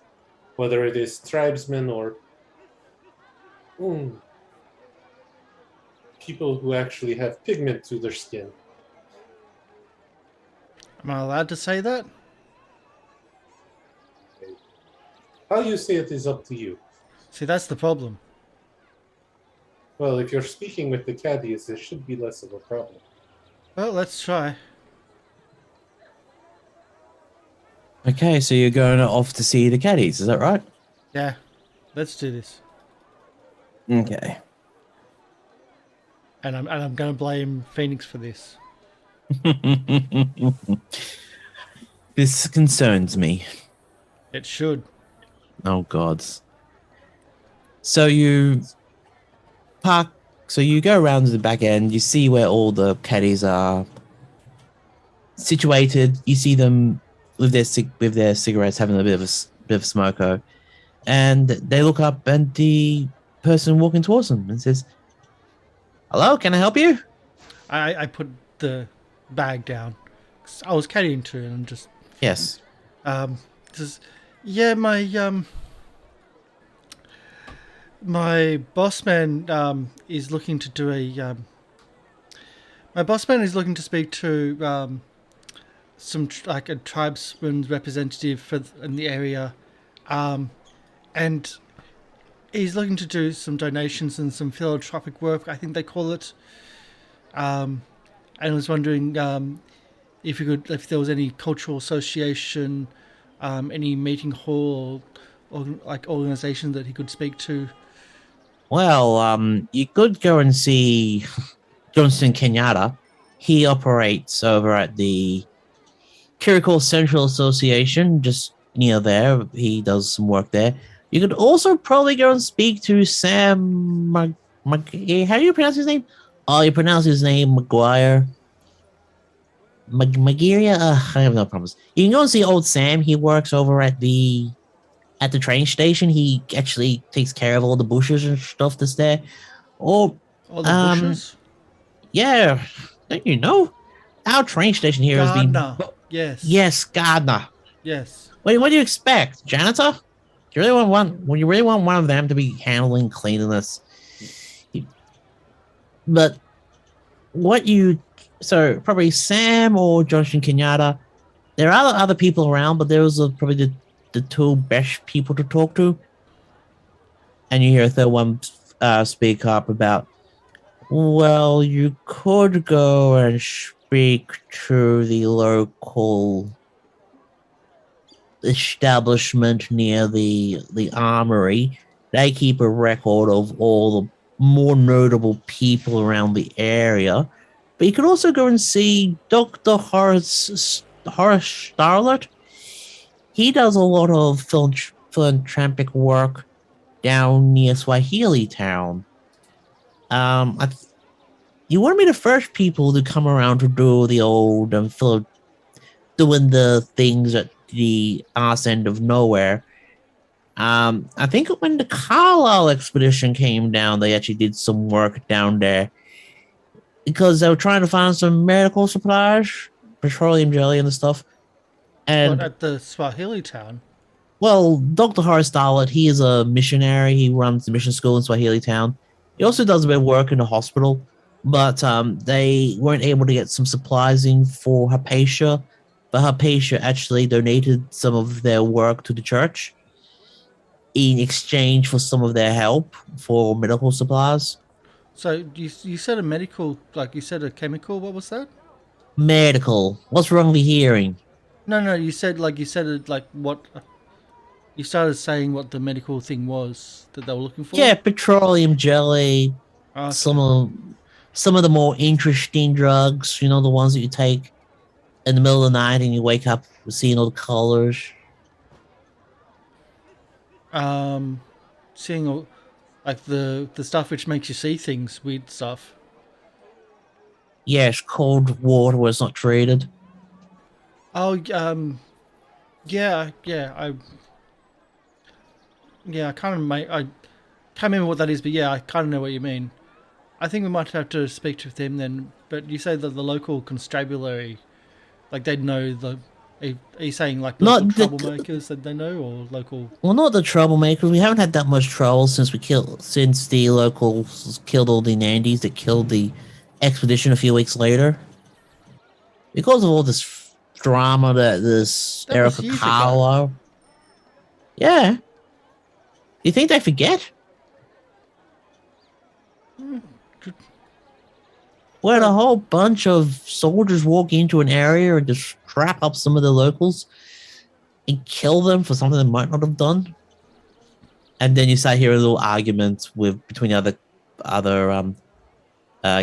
whether it is tribesmen or people who actually have pigment to their skin. Am I allowed to say that? How you say it is up to you. See, that's the problem. Well, if you're speaking with the caddies, there should be less of a problem. Well, let's try. Okay, so you're going off to see the caddies, is that right? Yeah, let's do this. Okay. And I'm going to blame Phoenix for this. This concerns me. It should. Oh, God. So you park. So you go around to the back end. You see where all the caddies are situated. You see them with their cigarettes, having a bit of a smoko, and they look up, and the person walking towards them and says, "Hello, can I help you?" I put the bag down. I was carrying two, and I'm just Yes. just yeah, my boss man is looking to do a my boss man is looking to speak to some like a tribesman's representative in the area, and he's looking to do some donations and some philanthropic work, I think they call it. And I was wondering if there was any cultural association, any meeting hall, or like organization that he could speak to. Well, you could go and see Johnston Kenyatta. He operates over at the Kirikul Central Association, just near there. He does some work there. You could also probably go and speak to Sam how do you pronounce his name? Oh, you pronounce his name McGuire. Magiria? I have no problems. You can go and see old Sam. He works over at the train station. He actually takes care of all the bushes and stuff that's there. Or All the bushes. yeah, don't you know? Our train station here has been Yes. Yes, gardener. Yes. What do you expect? Janitor? Do you really want one of them to be handling cleanliness? But so probably Sam or Johnson Kenyatta. There are other people around, but those are probably the two best people to talk to. And you hear a third one speak up about, well, you could go and speak to the local establishment near the armory. They keep a record of all the more notable people around the area. But you could also go and see Dr. Horace Starlett. He does a lot of philanthropic work down near Swahili Town. You want to be the first people to come around to do the old doing the things at the arse end of nowhere. I think when the Carlyle Expedition came down, they actually did some work down there because they were trying to find some medical supplies, petroleum jelly and stuff. And at the Swahili Town? Well, Dr. Horace Starlett, he is a missionary. He runs the mission school in Swahili Town. He also does a bit of work in the hospital, but they weren't able to get some supplies in for Hypatia. But Hypatia actually donated some of their work to the church in exchange for some of their help for medical supplies. So you said a medical, like you said a chemical. What was that? Medical. What's wrong with hearing? No. You said what? You started saying what the medical thing was that they were looking for. Yeah, petroleum jelly. Okay. Some of the more interesting drugs. You know, the ones that you take in the middle of the night and you wake up seeing all the colors. Seeing all like the stuff which makes you see things, weird stuff. Yes, cold water was not treated. Oh, yeah. I can't remember what that is, but yeah, I kind of know what you mean. I think we might have to speak to them then. But you say that the local constabulary, like they'd know the. Are you saying like local Not the- troublemakers that they know, or local? Well, not the troublemakers. We haven't had that much trouble since the locals killed all the Nandies that killed the expedition a few weeks later. Because of all this drama that this That was Erica years ago. Carlyle. Yeah. You think they forget? When a whole bunch of soldiers walk into an area and just trap up some of the locals and kill them for something they might not have done. And then you start hearing a little argument between other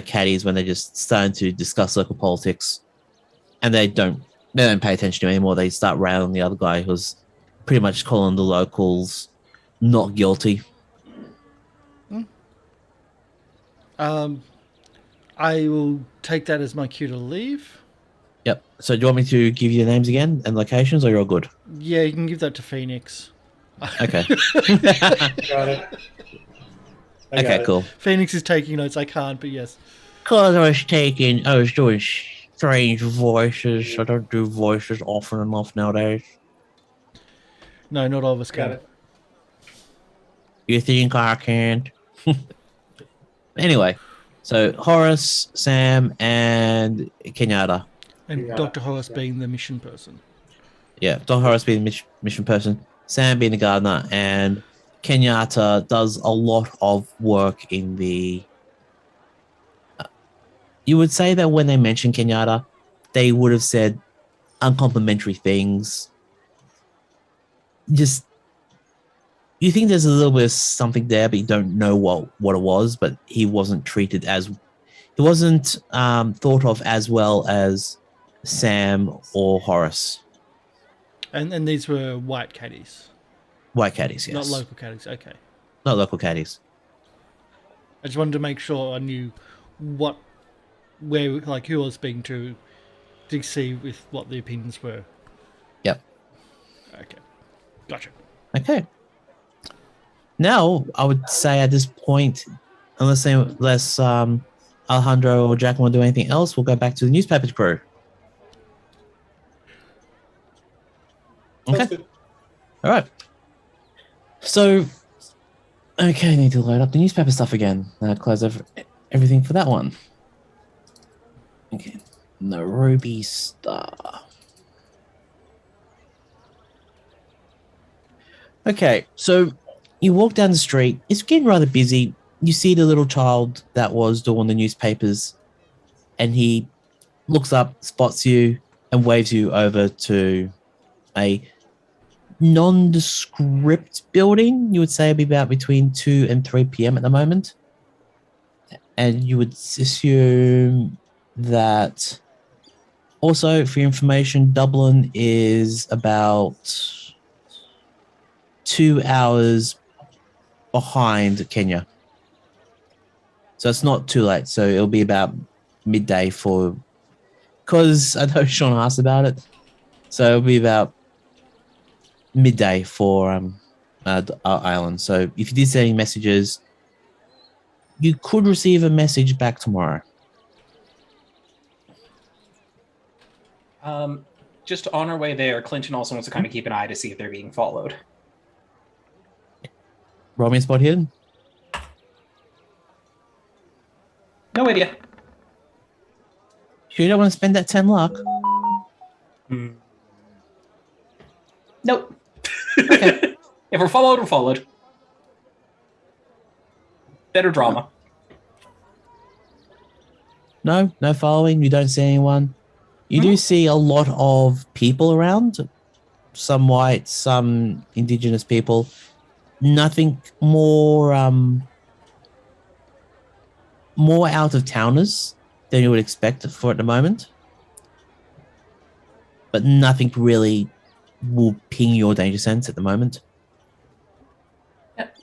caddies when they're just starting to discuss local politics. And they don't pay attention to it anymore. They start railing the other guy who's pretty much calling the locals not guilty. I will take that as my cue to leave. Yep. So do you want me to give you the names again and locations, or you're all good? Yeah, you can give that to Phoenix. Okay. Got it. I got Okay, it. cool. Phoenix is taking notes. I can't, but yes. Because I was doing strange voices. I don't do voices often enough nowadays. No, not all of us Got can. it. You think I can't? Anyway, so Horace, Sam, and Kenyatta. And Yeah. Dr. Horace being the mission person. Yeah, Dr. Horace being the mission person, Sam being the gardener, and Kenyatta does a lot of work in the... You would say that when they mention Kenyatta, they would have said uncomplimentary things. Just... You think there's a little bit of something there, but you don't know what it was, but he wasn't treated as... He wasn't thought of as well as Sam or Horace. And these were white caddies, White caddies, yes. not local caddies. Okay. Not local caddies. I just wanted to make sure I knew who I was speaking to see with what the opinions were. Yep. Okay. Gotcha. Okay. Now, I would say at this point, unless Alejandro or Jack want to do anything else, we'll go back to the newspaper crew. Sounds Okay. good. All right. So, okay, I need to load up the newspaper stuff again. Close everything for that one. Okay. Nairobi Star. Okay, so you walk down the street. It's getting rather busy. You see the little child that was doing the newspapers, and he looks up, spots you, and waves you over to a nondescript building. You would say it'd be about between 2 and 3 p.m. at the moment. And you would assume that also, for your information, Dublin is about 2 hours behind Kenya. So it's not too late. So it'll be about midday because I know Sean asked about it. So it'll be about midday for our island. So if you did send any messages, you could receive a message back tomorrow. Just on our way there, Clinton also wants to kind of keep an eye to see if they're being followed. Roll me a spot hidden. No idea. Sure you don't want to spend that 10 luck? Nope. Okay. If we're followed, we're followed. Better drama. No following. You don't see anyone. You do see a lot of people around. Some white, some indigenous people. Nothing more out of towners than you would expect for at the moment. But nothing really will ping your danger sense at the moment. Yep.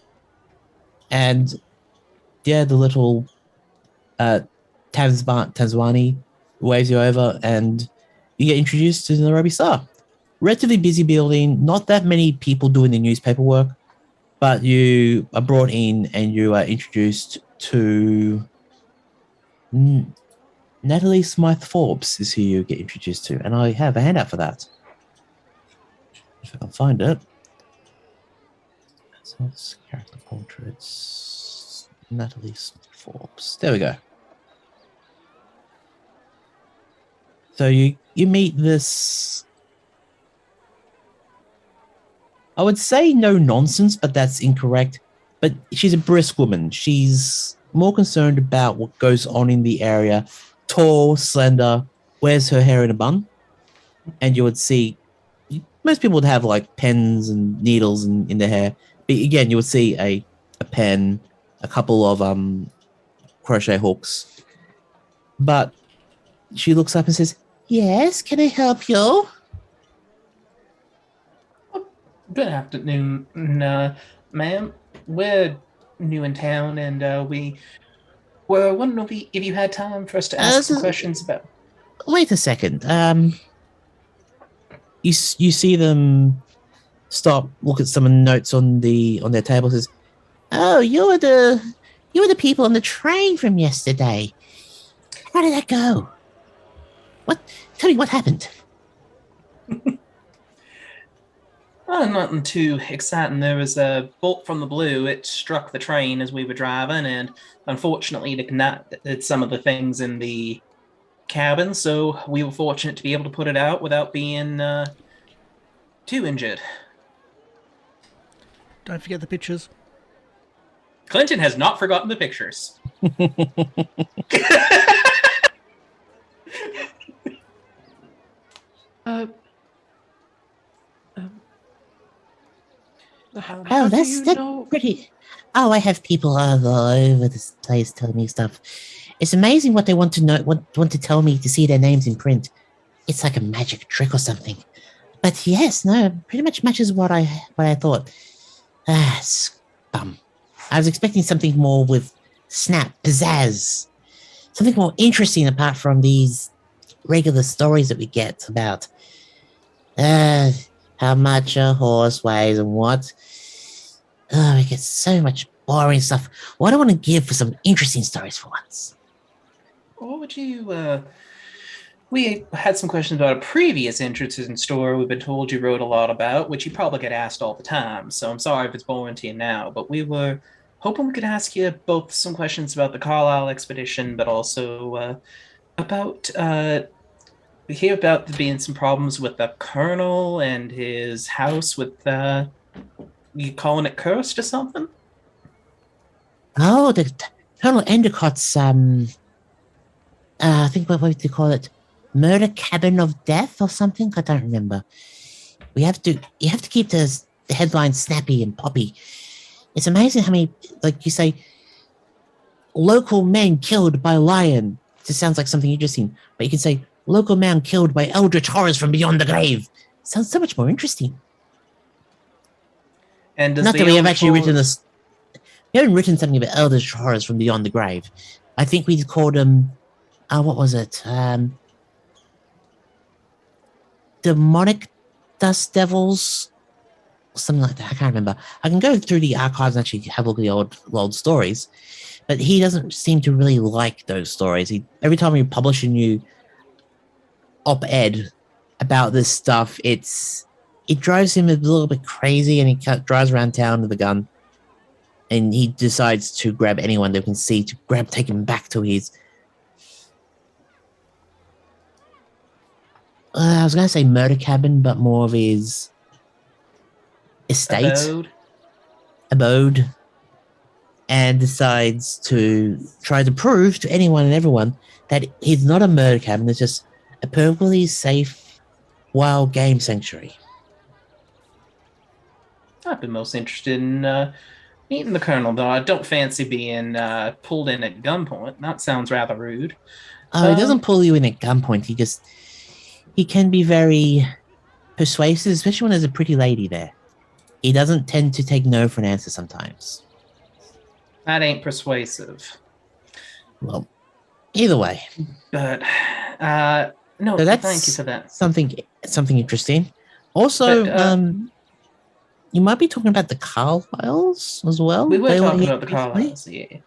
And yeah, the little Tanzwani waves you over, and you get introduced to the Nairobi Star. Relatively busy building, not that many people doing the newspaper work, but you are brought in and you are introduced to Natalie Smythe Forbes is who you get introduced to, and I have a handout for that. If I can find it. So it's character portraits. Natalie Forbes. There we go. So you meet this, I would say no nonsense, but that's incorrect. But she's a brisk woman. She's more concerned about what goes on in the area. Tall, slender, wears her hair in a bun. And you would see, most people would have like pens and needles in their hair. But again, you would see a pen, a couple of crochet hooks. But she looks up and says, "Yes, can I help you?" Good afternoon, ma'am. We're new in town, and we were wondering if you had time for us to ask some questions about. Wait a second. You see them stop, look at some notes on their table. Says, "Oh, you were the people on the train from yesterday. How did that go? What? Tell me what happened." Nothing too exciting. There was a bolt from the blue. It struck the train as we were driving, and unfortunately, it ignited some of the things in the cabin. So we were fortunate to be able to put it out without being too injured. Don't forget the pictures. Clinton has not forgotten the pictures. That's pretty. Oh, I have people all over this place telling me stuff. It's amazing what they want to know, want to tell me to see their names in print. It's like a magic trick or something. But yes, no, pretty much matches what I thought. I was expecting something more with snap, pizzazz, something more interesting apart from these regular stories that we get about how much a horse weighs and what. Oh, we get so much boring stuff. What do I want to give for some interesting stories for once? What would you, we had some questions about a previous interesting story we've been told you wrote a lot about, which you probably get asked all the time, so I'm sorry if it's boring to you now, but we were hoping we could ask you both some questions about the Carlyle Expedition, but also about, we hear about there being some problems with the Colonel and his house with, you calling it cursed or something? Oh, the Colonel Endicott's, I think what do you call it? Murder Cabin of Death or something? I don't remember. You have to keep the headline snappy and poppy. It's amazing how many, like you say, local men killed by lion. It just sounds like something interesting. But you can say, local man killed by eldritch horrors from beyond the grave. It sounds so much more interesting. And does not that we have actually written this. We haven't written something about eldritch horrors from beyond the grave. I think we called them. What was it? Demonic dust devils, something like that. I can't remember. I can go through the archives and actually have a look at the old stories, but he doesn't seem to really like those stories. Every time we publish a new op-ed about this stuff, it drives him a little bit crazy, and he drives around town with a gun, and he decides to grab anyone they can see to take him back to his. I was going to say murder cabin, but more of his estate. Abode. And decides to try to prove to anyone and everyone that he's not a murder cabin, it's just a perfectly safe wild game sanctuary. I've been most interested in meeting the Colonel, though I don't fancy being pulled in at gunpoint. That sounds rather rude. Oh, he doesn't pull you in at gunpoint. He can be very persuasive, especially when there's a pretty lady there. He doesn't tend to take no for an answer sometimes. That ain't persuasive. Well, Either way, But no, so that's thank you for that. something interesting. Also, But, you might be talking about the Carlyles as well. we were They talking here about the recently? Carlyles, yeah.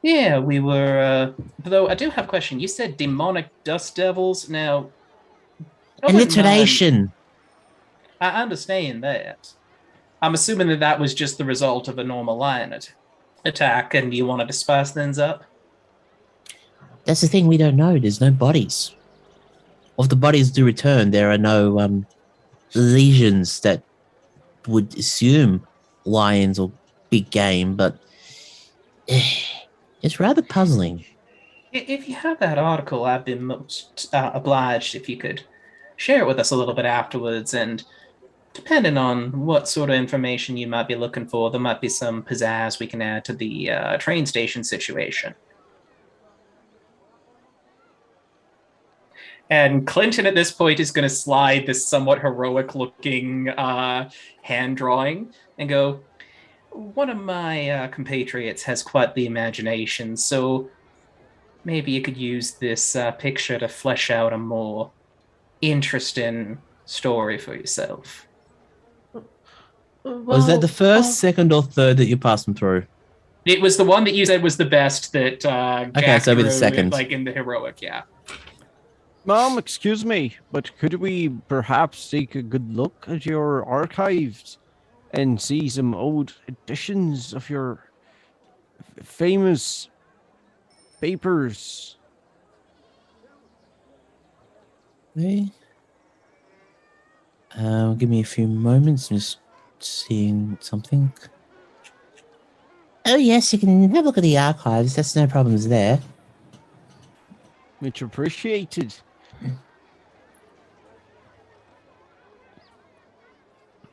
Yeah, we were. Though I do have a question. You said demonic dust devils. Now, I wouldn't mind- Alliteration. I understand that. I'm assuming that was just the result of a normal lion attack, and you wanted to spice things up. That's the thing we don't know. There's no bodies. If the bodies do return, there are no lesions that would assume lions or big game, but it's rather puzzling. If you have that article, I'd be most obliged if you could share it with us a little bit afterwards. And depending on what sort of information you might be looking for, there might be some pizzazz we can add to the train station situation. And Clinton at this point is going to slide this somewhat heroic looking hand drawing and go, one of my compatriots has quite the imagination, so maybe you could use this picture to flesh out a more interesting story for yourself. Was that the first, second, or third that you passed them through? It was the one that you said was the best that Jack so it'll be the drew, second. like in the heroic, yeah. Mom, excuse me, but could we perhaps take a good look at your archives and see some old editions of your famous papers? Okay. Give me a few moments. I'm just seeing something. Oh, yes, you can have a look at the archives. That's no problems there. Much appreciated.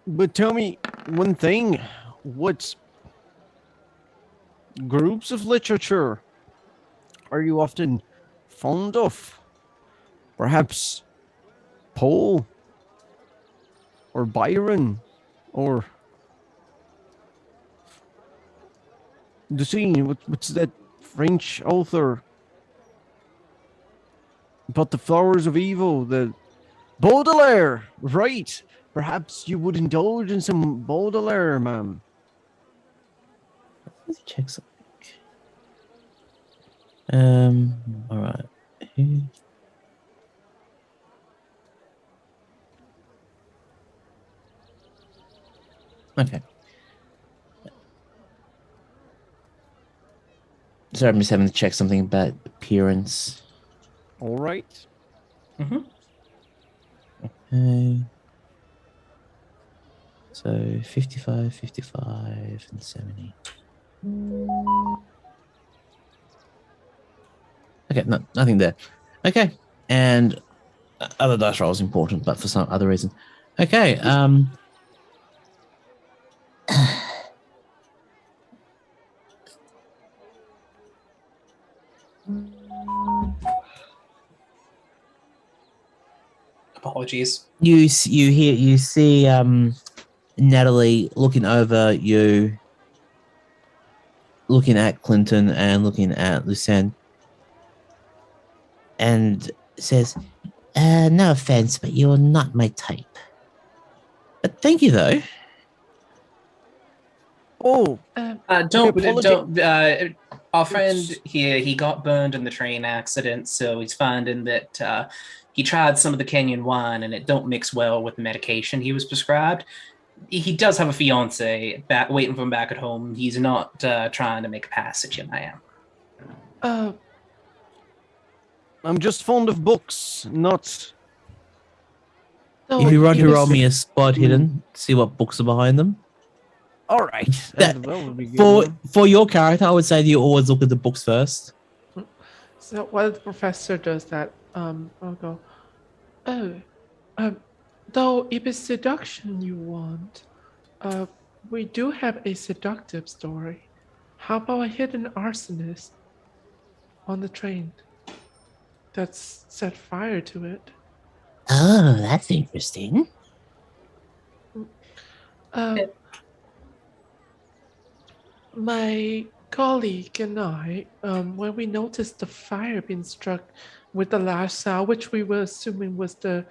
But tell me one thing, what groups of literature are you often fond of? Perhaps Poe or Byron or what's that French author about the flowers of evil, the Baudelaire, right? Perhaps you would indulge in some Baudelaire, ma'am. Let's check something. All right. Okay. Sorry, I'm just having to check something about appearance. All right. Mm-hmm. Okay. So 55, 55, and 70. Okay, no, nothing there. Okay, and other dice roll is important, but for some other reason. Okay, Apologies. you see Natalie looking over you, looking at Clinton and looking at Lucianne, and says, no offense, but you're not my type. But thank you, though. Oh, Don't. Our friend here, he got burned in the train accident, so he's finding that he tried some of the Kenyan wine and it don't mix well with the medication he was prescribed. He does have a fiance waiting for him back at home. He's not trying to make a passage, and I am. I'm just fond of books, not. If you want to roll me a spot hidden, see what books are behind them. All right. That would be good. for your character, I would say that you always look at the books first. So while the professor does that, I'll go, though if it's seduction you want, we do have a seductive story. How about a hidden arsonist on the train that's set fire to it? Oh, that's interesting. My colleague and I, when we noticed the fire being struck with the last sound, which we were assuming was the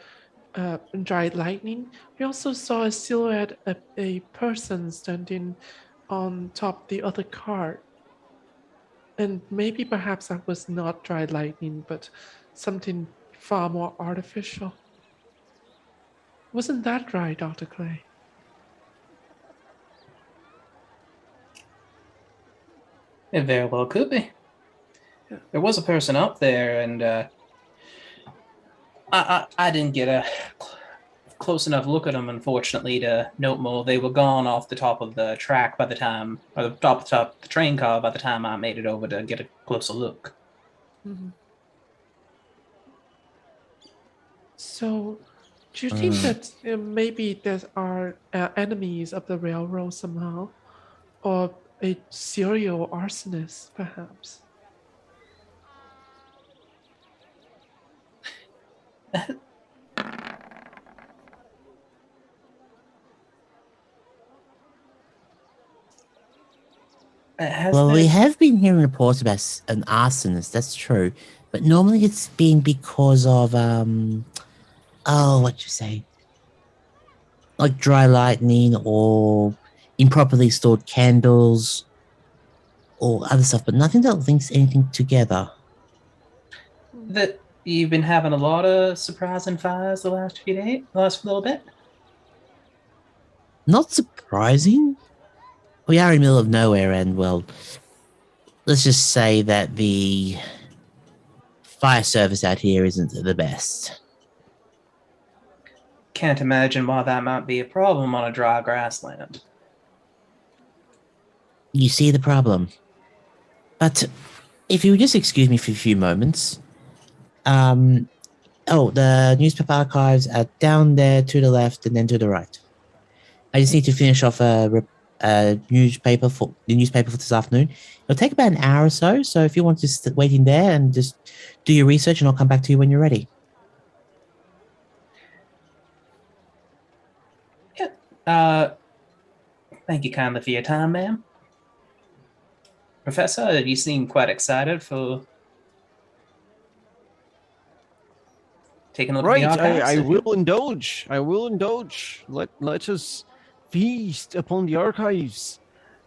dried lightning, we also saw a silhouette of a person standing on top of the other cart. And maybe perhaps that was not dried lightning, but something far more artificial. Wasn't that right, Dr. Clay? It very well could be. Yeah. There was a person up there, and I didn't get a close enough look at them, unfortunately, to note more. They were gone off the top of the track by the time, or the top of the train car by the time I made it over to get a closer look. Mm-hmm. So, do you think that maybe there are enemies of the railroad somehow? Or a serial arsonist, perhaps? Well, we have been hearing reports about an arsonist, that's true. But normally it's been because of, what you say? Like dry lightning or improperly stored candles or other stuff, but nothing that links anything together. That you've been having a lot of surprising fires the last little bit? Not surprising. We are in the middle of nowhere, and well, let's just say that the fire service out here isn't the best. Can't imagine why that might be a problem on a dry grassland. You see the problem. But if you would just excuse me for a few moments. The newspaper archives are down there to the left and then to the right. I just need to finish off a newspaper for this afternoon. It'll take about an hour or so. So if you want to just wait in there and just do your research, and I'll come back to you when you're ready. Yeah. Thank you kindly for your time, ma'am. Professor, you seem quite excited for taking a look at the archives. I will indulge. I will indulge. Let us feast upon the archives.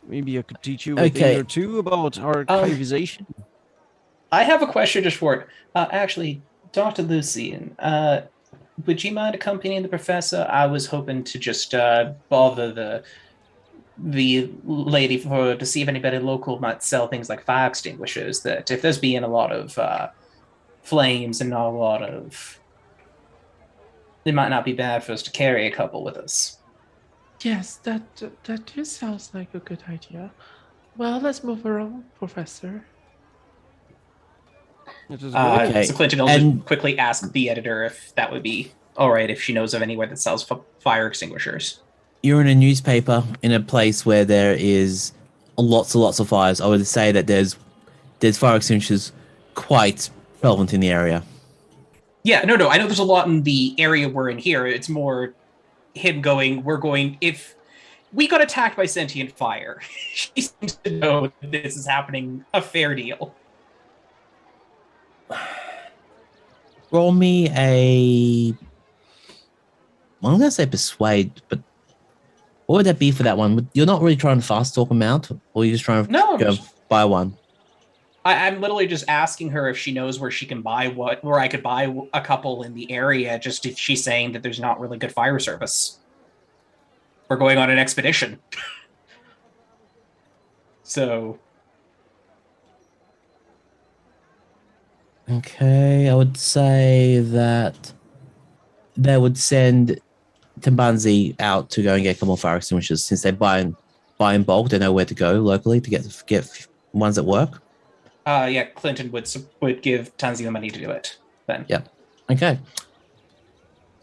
Maybe I could teach you a thing or two about archivization. I have a question just for it. Actually, Dr. Lucian, would you mind accompanying the professor? I was hoping to just bother the lady to see if anybody local might sell things like fire extinguishers, that if there's being a lot of flames and not a lot of... It might not be bad for us to carry a couple with us. Yes, that just sounds like a good idea. Well, let's move around, Professor. So Clinton will just quickly ask the editor if that would be all right if she knows of anywhere that sells fire extinguishers. You're in a newspaper in a place where there is lots and lots of fires. I would say that there's fire extinguishers quite prevalent in the area. Yeah, no, I know there's a lot in the area we're in here. It's more him if we got attacked by sentient fire, she seems to know that this is happening a fair deal. Roll me I'm going to say persuade, but what would that be for that one? You're not really trying to fast talk them out, or you're just trying to go buy one? I'm literally just asking her if she knows where she can buy where I could buy a couple in the area, just if she's saying that there's not really good fire service. We're going on an expedition. So. Okay, I would say that they would send Timbanzi out to go and get a couple more fire extinguishers. Since they buy in bulk, they know where to go locally to get ones that work. Yeah, Clinton would give Tanzi the money to do it then. Yeah. Okay.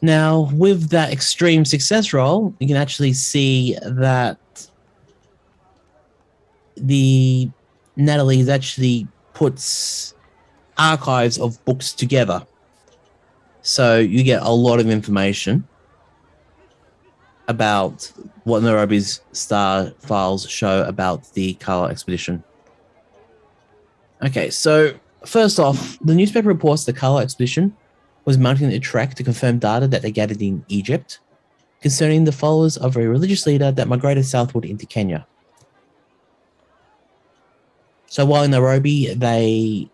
Now, with that extreme success roll, you can actually see that the Natalie's actually puts archives of books together. So you get a lot of information about what Nairobi's star files show about the Carlyle Expedition. Okay, so first off, the newspaper reports the Carlyle Expedition was mounting a track to confirm data that they gathered in Egypt concerning the followers of a religious leader that migrated southward into Kenya. So while in Nairobi, they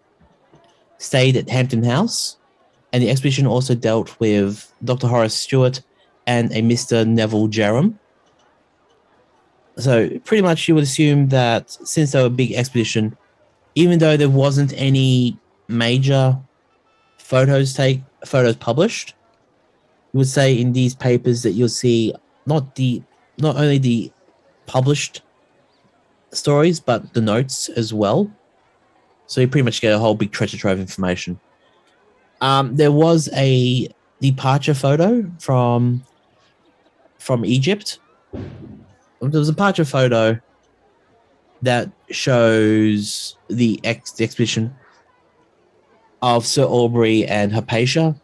stayed at Hampton House, and the expedition also dealt with Dr. Horace Stewart and a Mr. Neville Jerram. So pretty much you would assume that since they were a big expedition, even though there wasn't any major photos published, you would say in these papers that you'll see not only the published stories but the notes as well. So you pretty much get a whole big treasure trove of information. There was a departure photo from Egypt. There was a departure photo that shows the expedition of Sir Aubrey and Hypatia.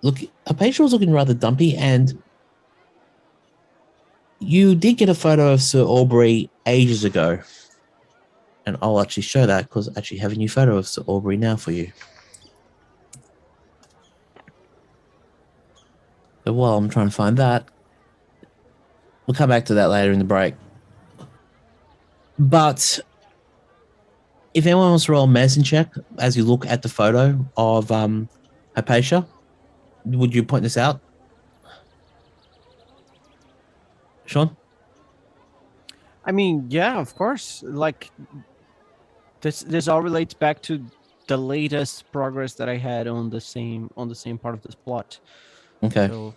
Look, Hypatia was looking rather dumpy, and you did get a photo of Sir Aubrey ages ago. And I'll actually show that because I actually have a new photo of Sir Aubrey now for you. But while I'm trying to find that, we'll come back to that later in the break. But if anyone wants to roll a medicine check as you look at the photo of Hypatia, would you point this out? Sean? I mean, yeah, of course. Like this all relates back to the latest progress that I had on the same part of this plot. Okay. So,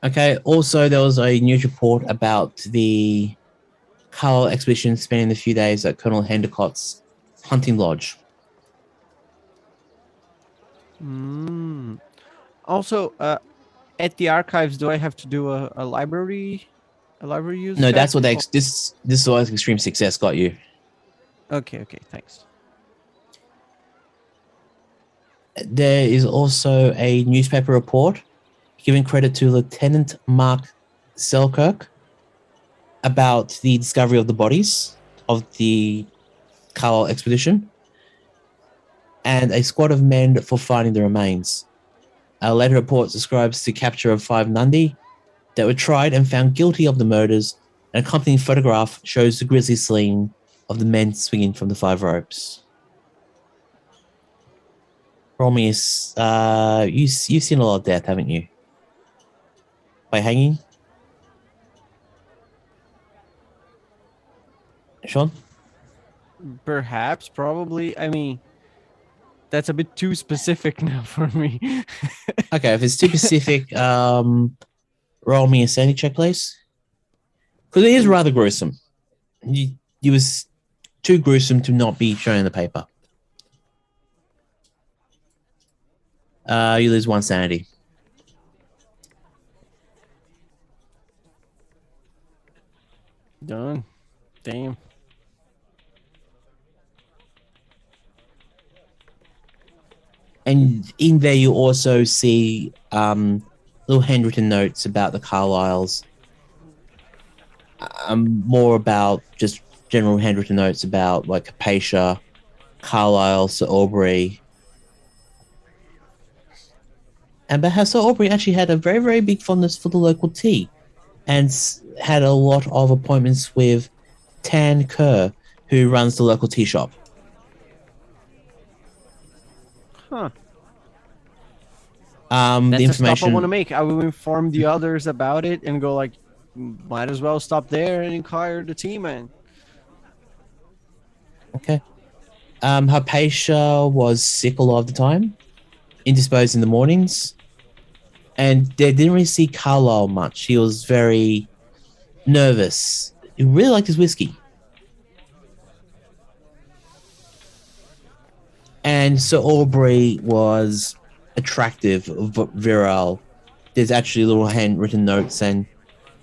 okay. Also, there was a news report about the Carlyle Expedition spending a few days at Colonel Hendicott's hunting lodge. Also, at the archives, do I have to do a library use? No, check? that's what this is what extreme success got you. Okay, thanks. There is also a newspaper report giving credit to Lieutenant Mark Selkirk about the discovery of the bodies of the Carlyle Expedition and a squad of men for finding the remains. A later report describes the capture of 5 Nandi that were tried and found guilty of the murders. An accompanying photograph shows the grisly sling of the men swinging from the 5 ropes. Romius, you've seen a lot of death, haven't you? By hanging? Sean? Perhaps, probably. I mean, that's a bit too specific now for me. Okay, if it's too specific, roll me a sanity check, please. Because it is rather gruesome. It was too gruesome to not be shown in the paper. You lose 1 sanity. Done. Damn. And in there, you also see little handwritten notes about the Carlyles. More about just general handwritten notes about like Hypatia, Carlyle, Sir Aubrey. And about how Sir Aubrey actually had a very, very big fondness for the local tea and had a lot of appointments with Tan Kerr, who runs the local tea shop. Huh. The That's a stop I information. want to make. I will inform the others about it and go like, might as well stop there and inquire the team, man. Okay. Hypatia was sick a lot of the time, indisposed in the mornings, and they didn't really see Carlyle much. He was very nervous. He really liked his whiskey. And Sir Aubrey was attractive, virile. There's actually little handwritten notes saying,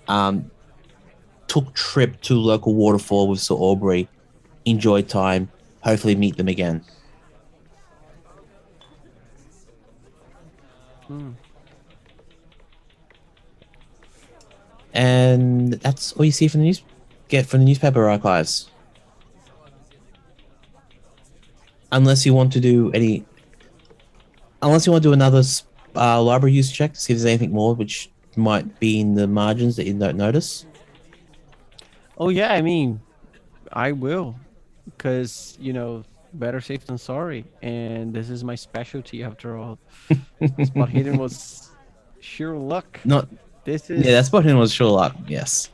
took trip to local waterfall with Sir Aubrey, enjoyed time, hopefully meet them again. And that's all you see from the news. get from the newspaper archives. Unless you want to do another library use check to see if there's anything more which might be in the margins that you don't notice. Oh yeah, I mean, I will, because better safe than sorry, and this is my specialty after all. Spot hidden was sheer luck. Not. This is. Yeah, that spot hidden was sure luck. Yes.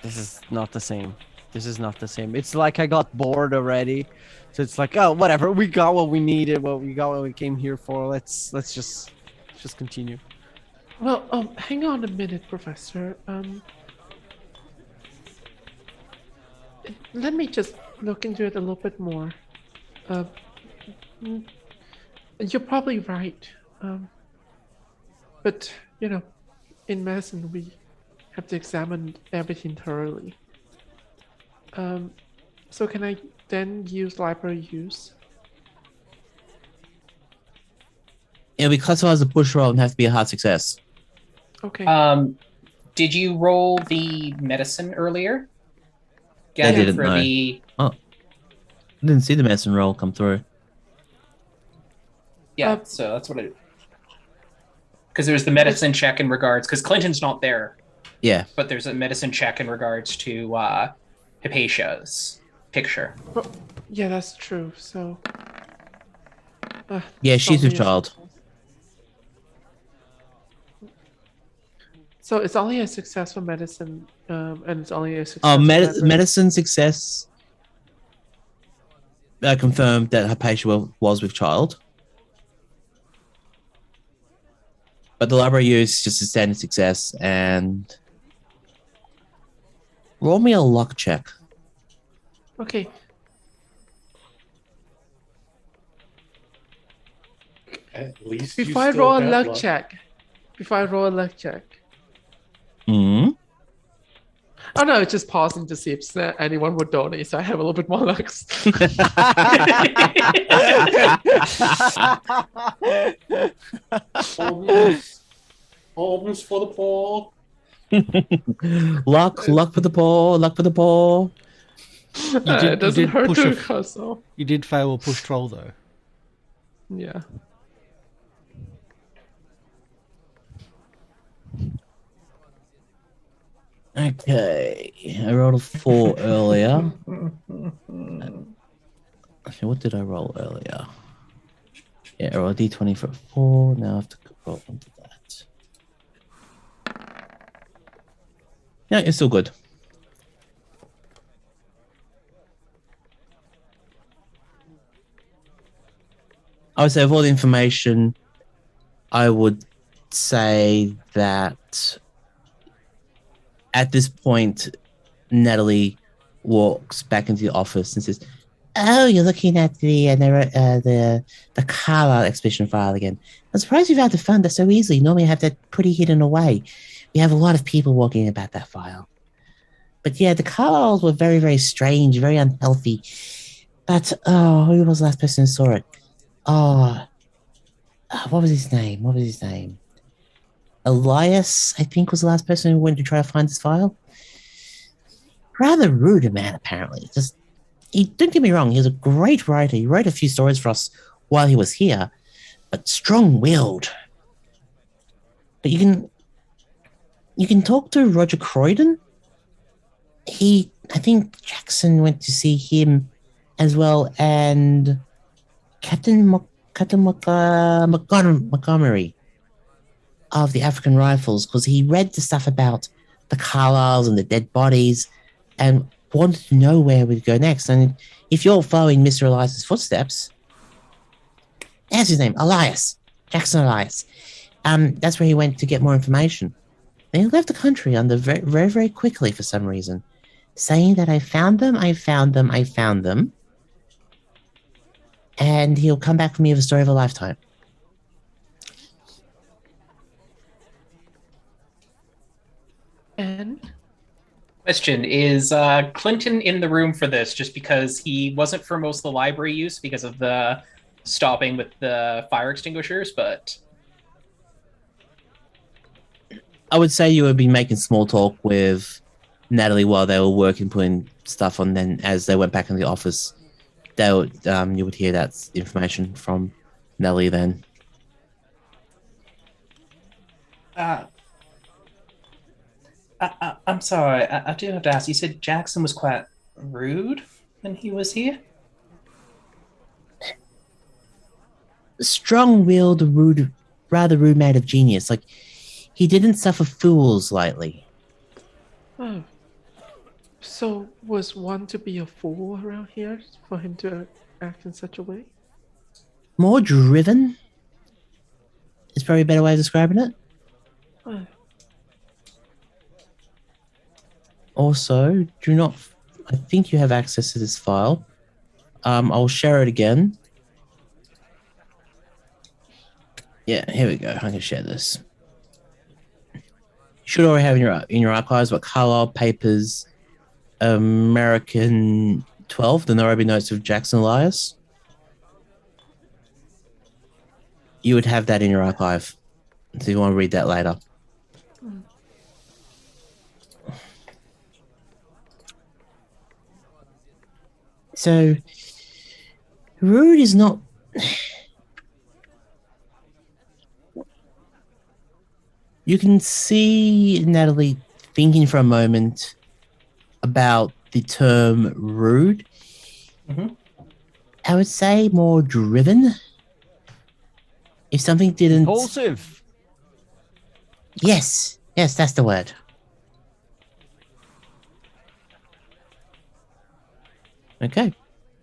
This is not the same. This is not the same. It's like I got bored already, so it's like, oh, whatever. We got what we needed. We got what we came here for. Let's just continue. Well, hang on a minute, Professor. Let me just look into it a little bit more. You're probably right. But, in medicine, we have to examine everything thoroughly. So can I then use library use? It'll be classified as a push roll and have to be a hard success. Okay. Did you roll the medicine earlier? I didn't for know. The... Oh, I didn't see the medicine roll come through. Yeah, so that's what it. Because there's the medicine check in regards, because Clinton's not there. Yeah. But there's a medicine check in regards to Hypatia's picture. Yeah, that's true. So. Yeah, she's with only a child. success. So it's only a success for medicine, and it's only a success. Oh, for library. medicine success. Confirmed that Hypatia was with child. But the library use just a standard success, and roll me a luck check. Okay. At least Before I roll a luck check. Hmm. Oh no, it's just pausing to see if anyone would donate, so I have a little bit more luck. Alms for the poor. luck for the poor, luck for the poor. It doesn't hurt to hustle. You did fail a push troll though. Yeah. Okay, I rolled a 4 earlier. Okay, what did I roll earlier? Yeah, I rolled a d20 for 4. Now I have to roll into that. Yeah, it's still good. I would say of all the information, I would say that at this point, Natalie walks back into the office and says, "Oh, you're looking at the Carlyle Expedition file again. I'm surprised you've had to find that so easily. Normally I have that pretty hidden away. We have a lot of people walking about that file. But yeah, the Carlyles were very, very strange, very unhealthy. But, who was the last person who saw it? What was his name? Elias, I think, was the last person who went to try to find this file. Rather rude a man, apparently. Don't get me wrong, he was a great writer. He wrote a few stories for us while he was here, but strong-willed. But you can talk to Roger Croydon. I think Jackson went to see him as well, and Captain Montgomery of the African Rifles, because he read the stuff about the Carlyles and the dead bodies and wanted to know where we'd go next. And if you're following Mr. Elias's footsteps, that's his name, Elias, Jackson Elias. That's where he went to get more information. Then he left the country very, very, very quickly for some reason, saying that I found them, and he'll come back for me with a story of a lifetime. And Question, is Clinton in the room for this just because he wasn't for most of the library use because of the stopping with the fire extinguishers, but... I would say you would be making small talk with Natalie while they were working, putting stuff on. Then as they went back in the office, they would, you would hear that information from Natalie then. I'm sorry. I do have to ask. You said Jackson was quite rude when he was here? Strong-willed, rude, rather rude man of genius. Like, he didn't suffer fools lightly. Oh. So was one to be a fool around here for him to act in such a way? More driven is probably a better way of describing it. Oh. Also, do not... I think you have access to this file. I'll share it again. Yeah, here we go. I can share this. You should already have in your archives what Carlyle Papers American 12, the Nairobi Notes of Jackson Elias. You would have that in your archive. So you want to read that later. So, rude is not... You can see Natalie thinking for a moment about the term rude. Mm-hmm. I would say more driven. If something didn't... Impulsive. Yes, that's the word. Okay.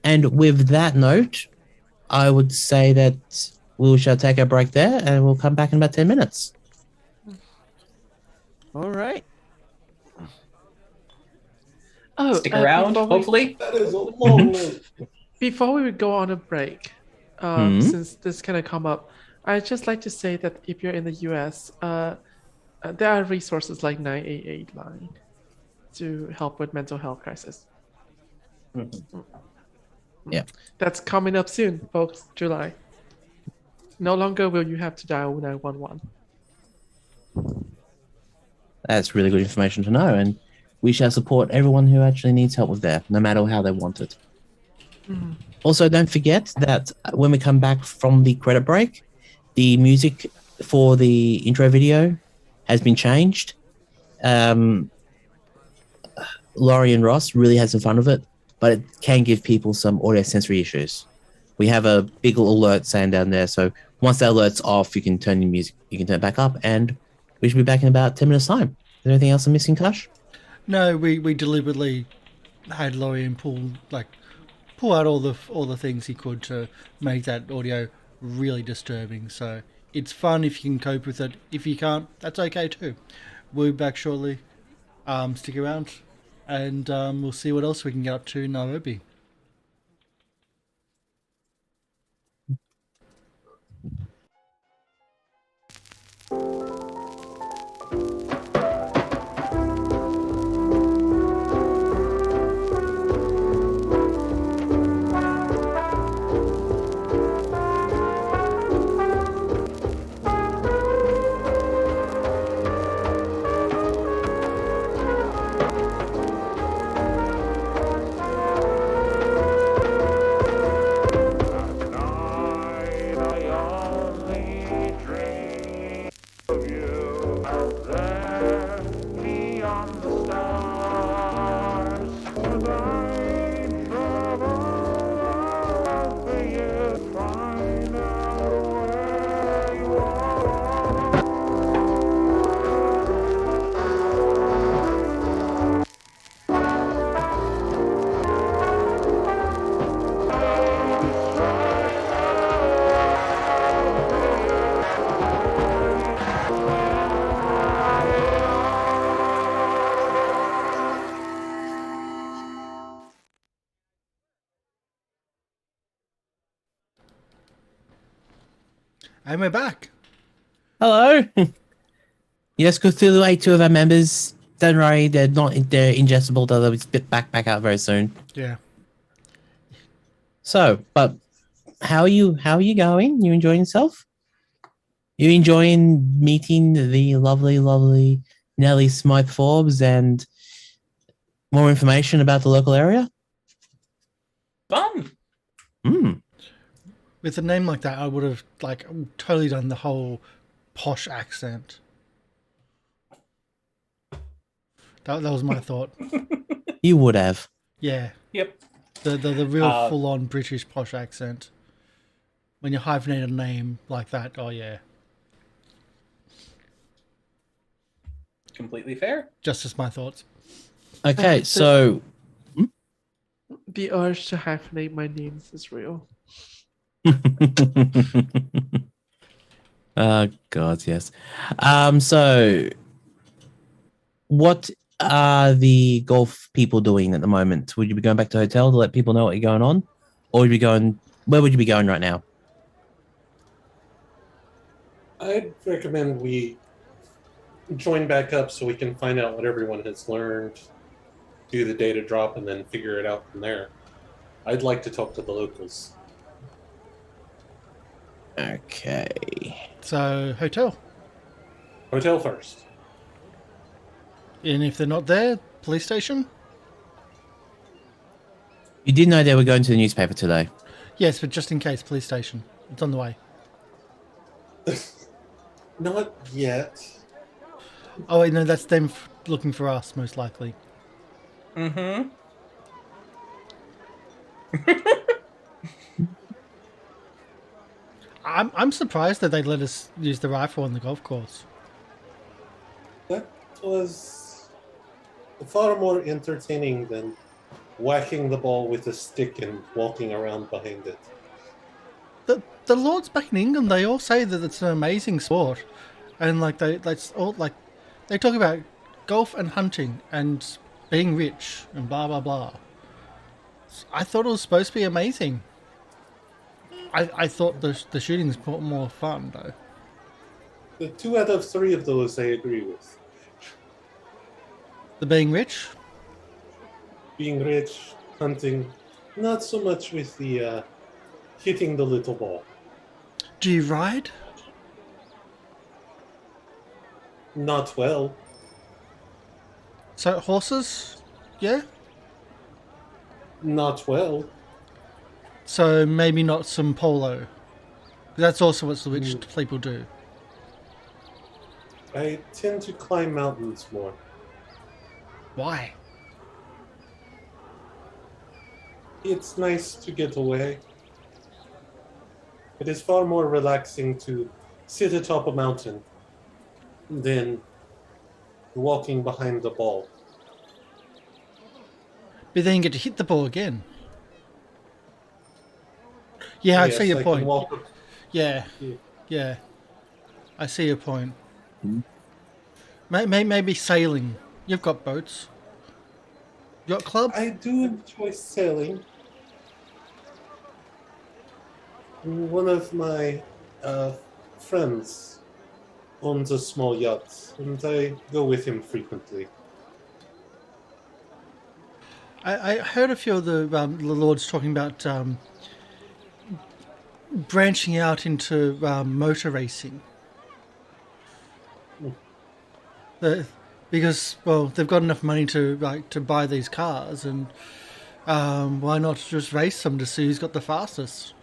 And with that note, I would say that we shall take a break there and we'll come back in about 10 minutes. All right. Oh, Stick around, hopefully. That is a long note. Before we go on a break, since this kind of come up, I'd just like to say that if you're in the US, there are resources like 988 line to help with mental health crisis. Yeah. That's coming up soon, folks, July. No longer will you have to dial 911. That's really good information to know, and we shall support everyone who actually needs help with that, no matter how they want it. Also, don't forget that when we come back from the credit break, the music for the intro video has been changed. Lorian Ross really has some fun with it, but it can give people some audio sensory issues. We have a big alert saying down there, so once that alert's off, you can turn your music, you can turn it back up, and we should be back in about 10 minutes' time. Is there anything else I'm missing, Karsh? No, we deliberately had Lorian pull out all the things he could to make that audio really disturbing. So it's fun if you can cope with it. If you can't, that's okay too. We'll be back shortly. Stick around, and we'll see what else we can get up to in Nairobi. And we're back. Hello. Yes, Cthulhu ate two of our members. Don't worry, they're ingestible. They'll be spit back out very soon. Yeah. So, but how are you going? You enjoying yourself? You enjoying meeting the lovely Nellie Smythe Forbes and More information about the local area? Fun. With a name like that, I would have like totally done the whole posh accent. That was my thought. You would have. Yeah, Yep. the real Uh, full-on British posh accent. When you hyphenate a name like that, oh yeah, Completely fair. just as my thoughts. Okay, so The urge to hyphenate my names is real. God, yes. So what are the golf people doing at the moment? Would you be going back to the hotel to let people know what you're going on? Or would you be going, where would you be going right now? I'd recommend we join back up so we can find out what everyone has learned, do the data drop, and then figure it out from there. I'd like to talk to the locals. Okay. So hotel, Hotel first. and if they're not there, police station. You did know they were going to the newspaper today. Yes, but just in case, police station. It's on the way. Not yet. Oh wait, no, that's them looking for us, most likely. Mm-hmm. I'm surprised that they let us use the rifle on the golf course. That was far more entertaining than whacking the ball with a stick and walking around behind it. The lords back in England, they all say that it's an amazing sport, and like they talk about golf and hunting and being rich and blah blah blah. I thought it was supposed to be amazing. I thought the shootings were more fun though. The 2 out of 3 of those I agree with. The being rich. Being rich, hunting, not so much with the hitting the little ball. Do you ride? Not well. So horses, yeah. Not well. So maybe not some polo. That's also what the rich people do. I tend to climb mountains more. Why? It's nice to get away. It is far more relaxing to sit atop a mountain than walking behind the ball. But then you get to hit the ball again. Yeah, I Yes, see your I point. can walk up- Yeah, Yeah. yeah. I see your point. Maybe sailing. You've got boats. Yacht club? I do enjoy sailing. One of my friends owns a small yacht, and I go with him frequently. I heard a few of the lords talking about branching out into motor racing. Because they've got enough money to buy these cars, and why not just race them to see who's got the fastest?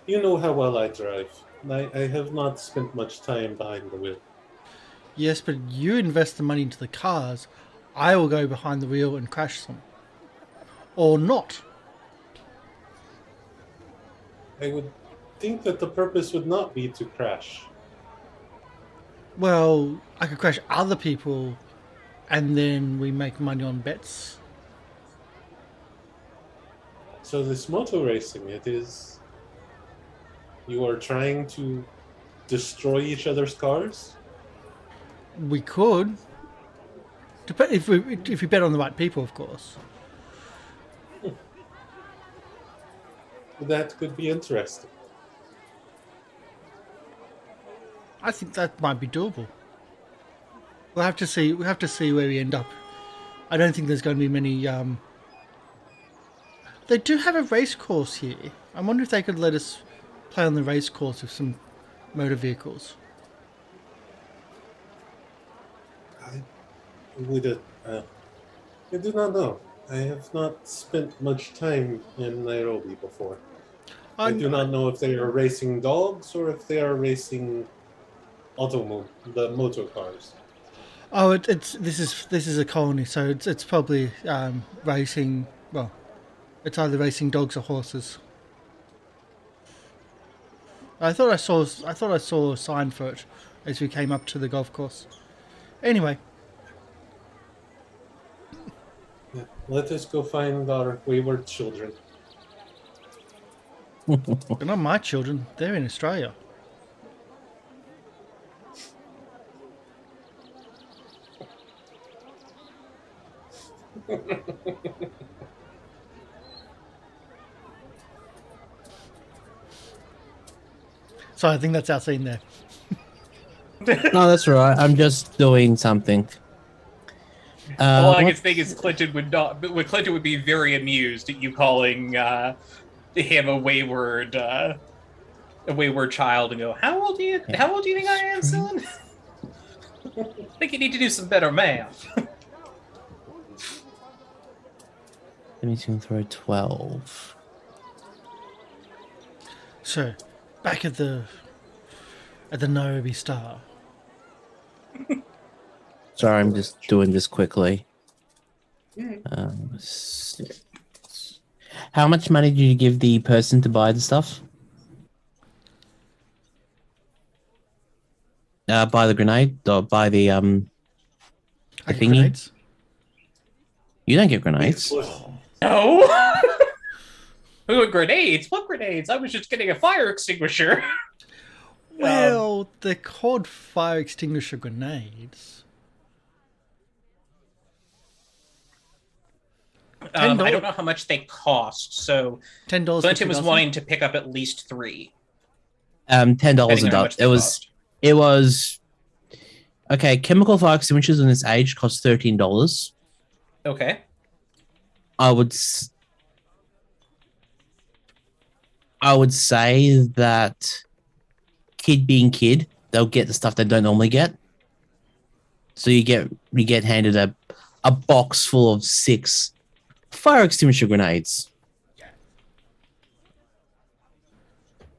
You know how well I drive. I have not spent much time behind the wheel. Yes, but you invest the money into the cars. I will go behind the wheel and crash them, or not. I would think that the purpose would not be to crash. Well, I could crash other people, and then we make money on bets. So this motor racing, it is... You are trying to destroy each other's cars? We could, if we bet on the right people, of course. That could be interesting. I think that might be doable. We'll have to see. We have to see where we end up. I don't think there's going to be many. They do have a race course here. I wonder if they could let us play on the race course with some motor vehicles. I do not know. I have not spent much time in Nairobi before. I do not know if they are racing dogs or if they are racing the motor cars. Oh, this is a colony, so it's probably racing. Well, it's either racing dogs or horses. I thought I saw a sign for it as we came up to the golf course. Anyway, Let us go find our wayward children. they're not my children. They're in Australia. So I think that's our scene there. No, that's all right. I'm just doing something. All I can think is Clinton would be very amused at you calling him a wayward child and go, How old do you think I am, son? I think you need to do some better math. Let me throw 12. So, back at the Nairobi Star. Sorry, I'm just doing this quickly. How much money did you give the person to buy the stuff? Buy the grenade or buy the thingy? Grenades? You don't get grenades. No. Grenades? What grenades? I was just getting a fire extinguisher. Well, they're called fire extinguisher grenades. I don't know how much they cost, so $10. Clinton was wanting to pick up at least 3. $10 a dot. It was okay. Chemical fire extinguishers in this age cost $13. Okay. I would say that kid being kid, they'll get the stuff they don't normally get. So you get handed a box full of 6 fire extinguisher grenades.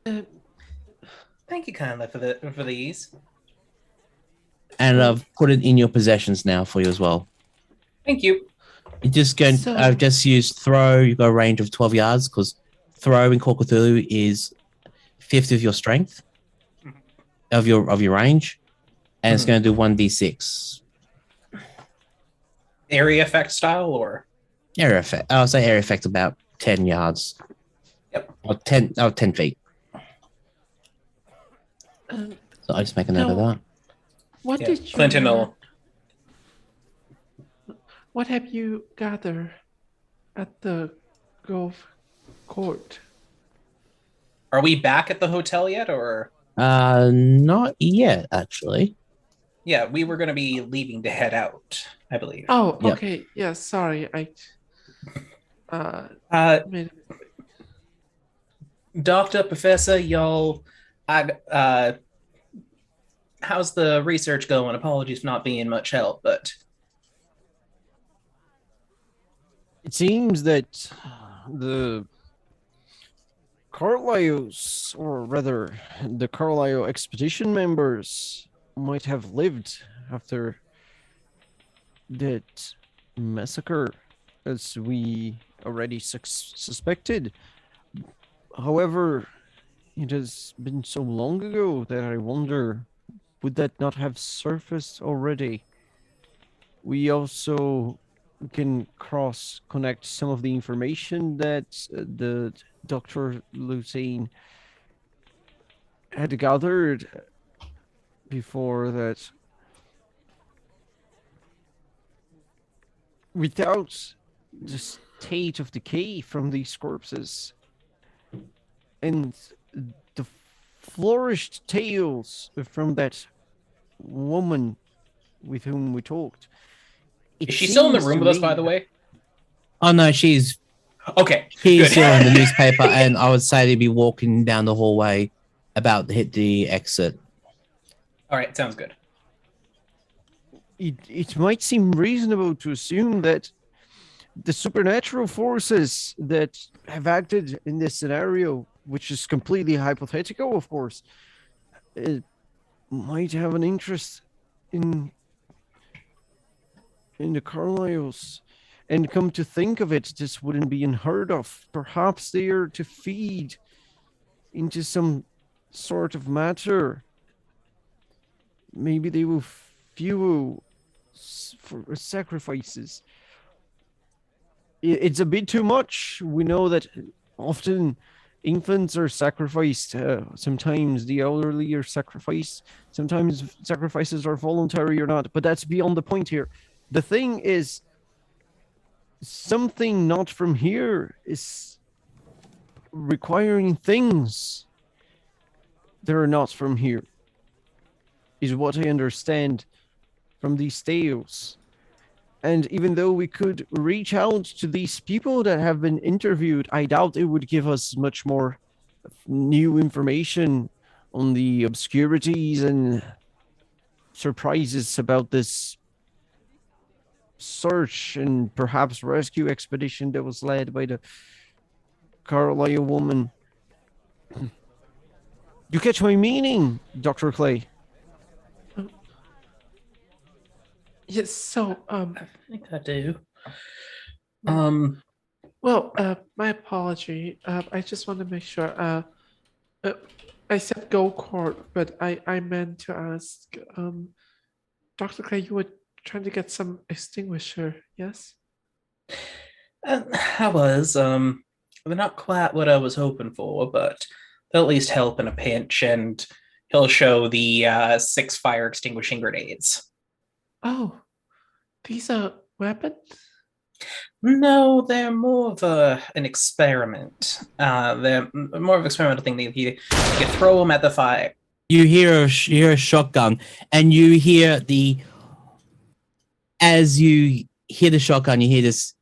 Thank you kindly for these. And I've put it in your possessions now for you as well. Thank you. I've just used throw. You've got a range of 12 yards because throw in Call Cthulhu is 50 of your strength of your range, and it's going to do 1d6. Area effect style or area effect? I'll say area effect about 10 yards. Yep. Or 10 feet. So I just make a note of that. What did you? Clinton will. What have you gathered at the golf court? Are we back at the hotel yet, or? Not yet, actually. Yeah, we were going to be leaving to head out, I believe. Oh, Yep. okay. Yeah, sorry. Doctor, Professor, y'all, how's the research going? Apologies for not being much help, but It seems that the Carlyle's, or rather, the Carlyle Expedition members might have lived after that massacre, as we already suspected. However, it has been so long ago that I wonder, would that not have surfaced already? We also can cross-connect some of the information that the Dr. Lucianne had gathered before that. Without the state of decay from these corpses and the flourished tales from that woman with whom we talked. is she still in the room with us, by the way? Oh no, she's Okay. He's good. here in the newspaper, and I would say they'd be walking down the hallway about to hit the exit. All right, sounds good. it might seem reasonable to assume that the supernatural forces that have acted in this scenario, which is completely hypothetical, of course, might have an interest in the Carlyles. And come to think of it, this wouldn't be unheard of. Perhaps they are to feed into some sort of matter. Maybe they will fuel for sacrifices. It's a bit too much. We know that often infants are sacrificed. Sometimes the elderly are sacrificed. Sometimes sacrifices are voluntary or not. But that's beyond the point here. The thing is, something not from here is requiring things that are not from here, is what I understand from these tales. And even though we could reach out to these people that have been interviewed, I doubt it would give us much more new information on the obscurities and surprises about this search and perhaps rescue expedition that was led by the Carlyle woman. You catch my meaning, Dr. Clay? Yes, so I think I do. well, my apology. I just want to make sure. I said go court, but I meant to ask. Dr. Clay, you were trying to get some extinguisher, yes? I was. They're not quite what I was hoping for, but they'll at least help in a pinch, and he'll show the 6 fire extinguishing grenades. Oh, these are weapons? No, they're more of an experiment. They're more of an experimental thing. You throw them at the fire. You hear a shotgun, and you hear as you hear the shotgun, you hear this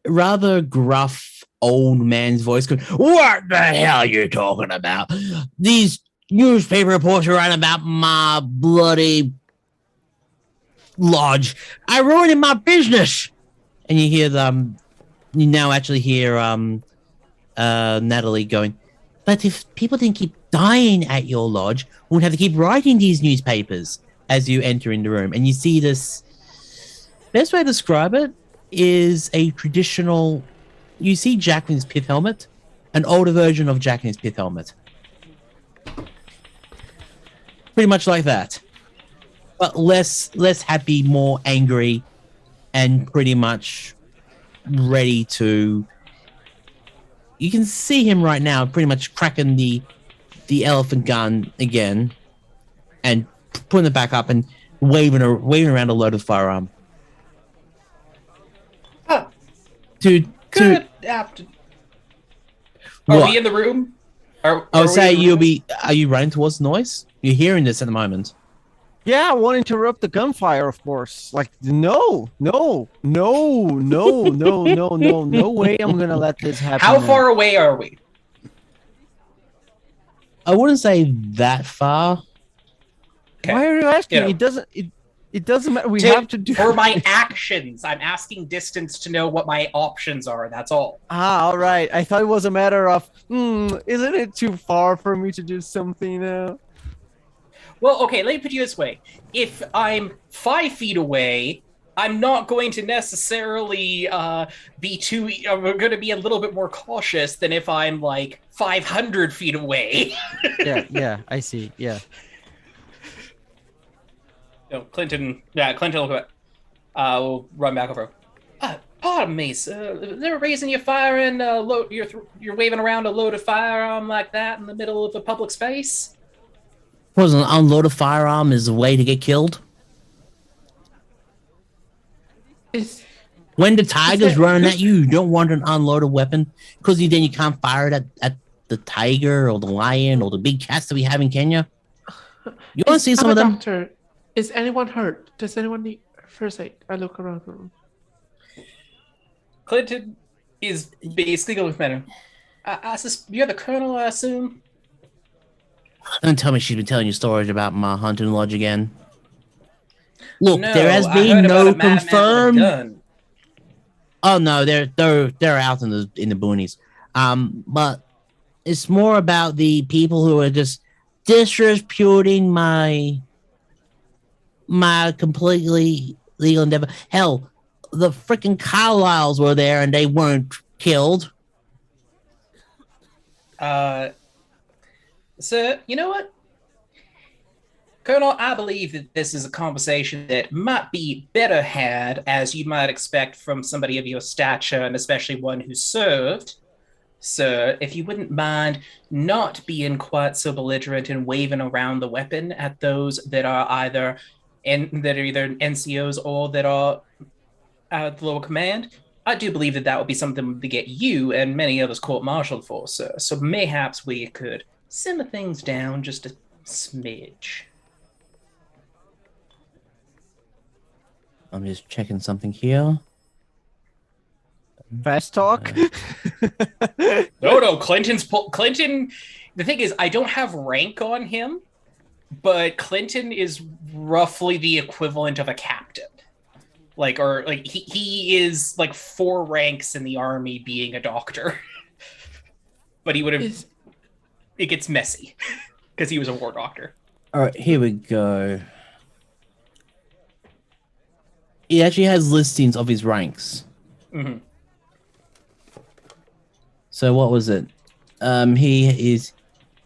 rather gruff old man's voice going, "What the hell are you talking about? These newspaper reports are on about my bloody lodge. I ruined my business." And you hear you now actually hear Natalie going, "But if people didn't keep dying at your lodge, we would have to keep writing these newspapers." As you enter in the room, and you see this, best way to describe it is a traditional, you see Jacqueline's pith helmet, an older version of Jacqueline's pith helmet. Pretty much like that. But less happy, more angry, and pretty much ready to... You can see him right now pretty much cracking the elephant gun again and putting it back up and waving around a loaded firearm. Oh, Good afternoon. Are we in the room? I would say are you running towards the noise? You're hearing this at the moment. Yeah, I won't interrupt the gunfire, of course. Like, no way I'm gonna let this happen. How far away are we? I wouldn't say that far. Okay. Why are you asking? Yeah. It doesn't matter. We have to do for my actions. I'm asking distance to know what my options are. That's all. all right. I thought it was a matter of, isn't it too far for me to do something now? Well, okay, let me put it this way. If I'm 5 feet away, I'm not going to necessarily I'm going to be a little bit more cautious than if I'm like 500 feet away. yeah, I see. Yeah. No, Clinton will go. We'll run back over. Pardon me, sir. Is there a reason you're firing you're waving around a loaded firearm like that in the middle of a public space? Was an unloaded firearm is a way to get killed? When the tiger's running at you, you don't want an unloaded weapon because then you can't fire it at the tiger or the lion or the big cats that we have in Kenya. You want to see some of them? Doctor, is anyone hurt? Does anyone need first aid? I look around the room. Clinton is basically going with Madam. You're the colonel, I assume? Don't tell me she's been telling you stories about my hunting lodge again. Look, No, there has I been heard about no a madman with a confirmed. gun. Oh no, they're out in the boonies. But it's more about the people who are just disreputing my completely legal endeavor. Hell, the freaking Carlyles were there and they weren't killed. So, you know what? Colonel, I believe that this is a conversation that might be better had, as you might expect from somebody of your stature, and especially one who served. Sir, if you wouldn't mind not being quite so belligerent and waving around the weapon at those that are either NCOs or that are at the lower command, I do believe that that would be something to get you and many others court-martialed for, sir. So mayhaps we could simmer things down just a smidge. I'm just checking something here. Fast talk. No, Clinton. The thing is, I don't have rank on him, but Clinton is roughly the equivalent of a captain. He is like 4 ranks in the army being a doctor. But he would have. It gets messy because he was a war doctor. All right, here we go. He actually has listings of his ranks. Mm-hmm. So what was it? He is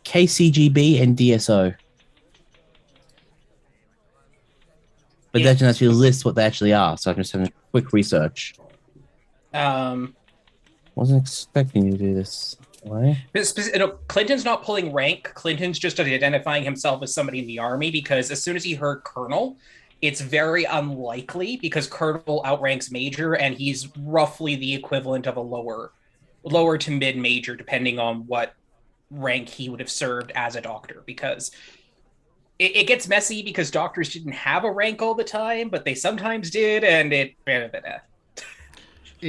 KCGB and DSO. But that doesn't actually list what they actually are, so I'm just having a quick research. Wasn't expecting you to do this way. Clinton's not pulling rank. Clinton's just identifying himself as somebody in the army because as soon as he heard colonel, it's very unlikely because colonel outranks major and he's roughly the equivalent of a lower to mid major, depending on what rank he would have served as a doctor, because it gets messy because doctors didn't have a rank all the time, but they sometimes did, and it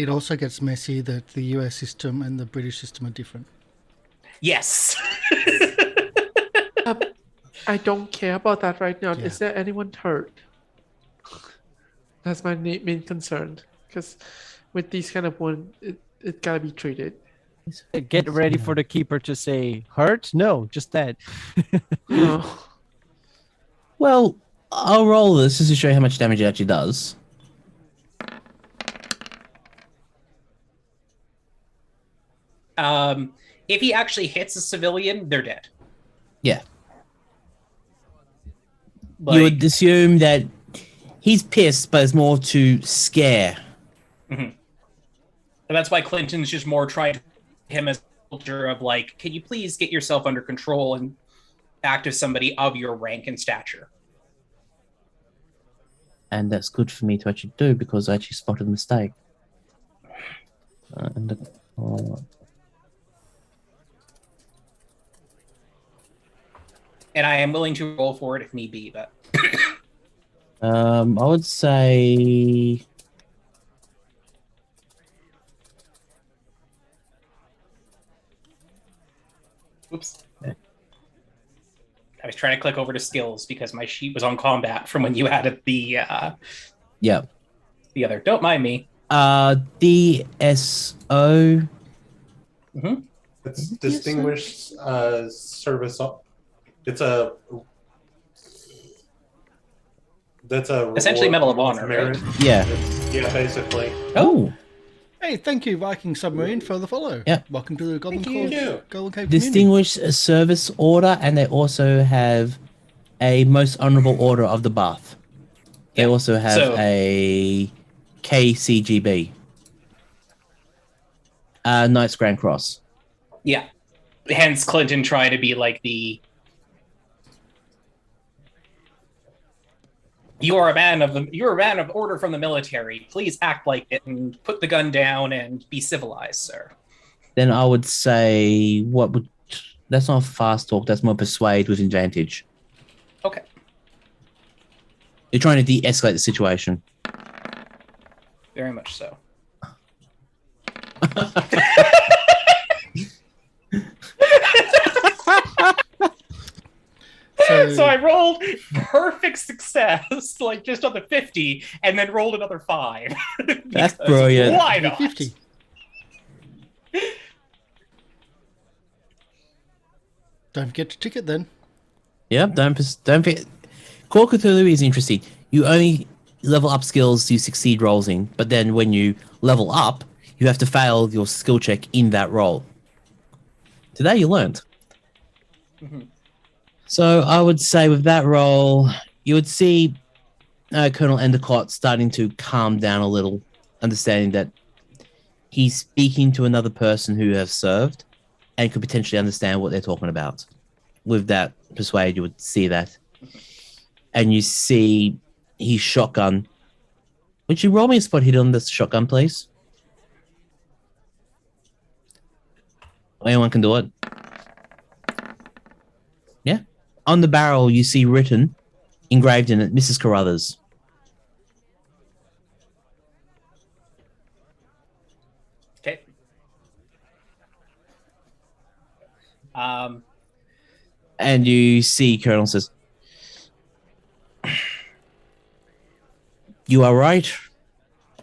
also gets messy that the US system and the British system are different. Yes. I don't care about that right now. Yeah. Is there anyone hurt? That's my main concern. Because with these kind of wounds, it gotta be treated. Get ready for the keeper to say, hurt? No, just that. Oh. Well, I'll roll this just to show you how much damage it actually does. If he actually hits a civilian, they're dead. Yeah. You would assume that he's pissed, but it's more to scare. Mm-hmm. And that's why Clinton's just more trying to him as a soldier of like, can you please get yourself under control and act as somebody of your rank and stature? And that's good for me to actually do because I actually spotted a mistake. And I am willing to roll for it if need be, but I would say oops. I was trying to click over to skills because my sheet was on combat from when you added the yeah. The other. Don't mind me. DSO. Mm-hmm. It's distinguished service. It's a. That's a essentially Medal of Honor, merit. right? Yeah. Yeah, basically. Oh. Hey, thank you, Viking Submarine, for the follow. Yeah. Welcome to the Goblin Thank you. Goblin Cave Distinguished Service Order, and they also have a Most Honorable Order of the Bath. They also have a KCGB. Knights Grand Cross. Yeah. Hence Clinton trying to be like the You're a man of order from the military. Please act like it and put the gun down and be civilized, sir. Then I would say that's not fast talk, that's more persuade with advantage. Okay. You're trying to de-escalate the situation. Very much so. So So I rolled perfect success, like just on the 50, and then rolled another 5. That's brilliant. Why not? 50. Don't forget to ticket then. Yep, don't forget. Core Cthulhu is interesting. You only level up skills you succeed rolls in, but then when you level up, you have to fail your skill check in that roll. Today you learned. Mm-hmm. So I would say with that roll, you would see Colonel Endicott starting to calm down a little, understanding that he's speaking to another person who has served and could potentially understand what they're talking about. With that persuade, you would see that. And you see his shotgun. Would you roll me a spot hit on this shotgun, please? Anyone can do it. Yeah. On the barrel, you see written, engraved in it, Mrs. Carruthers. Okay. And you see Colonel says, "You are right.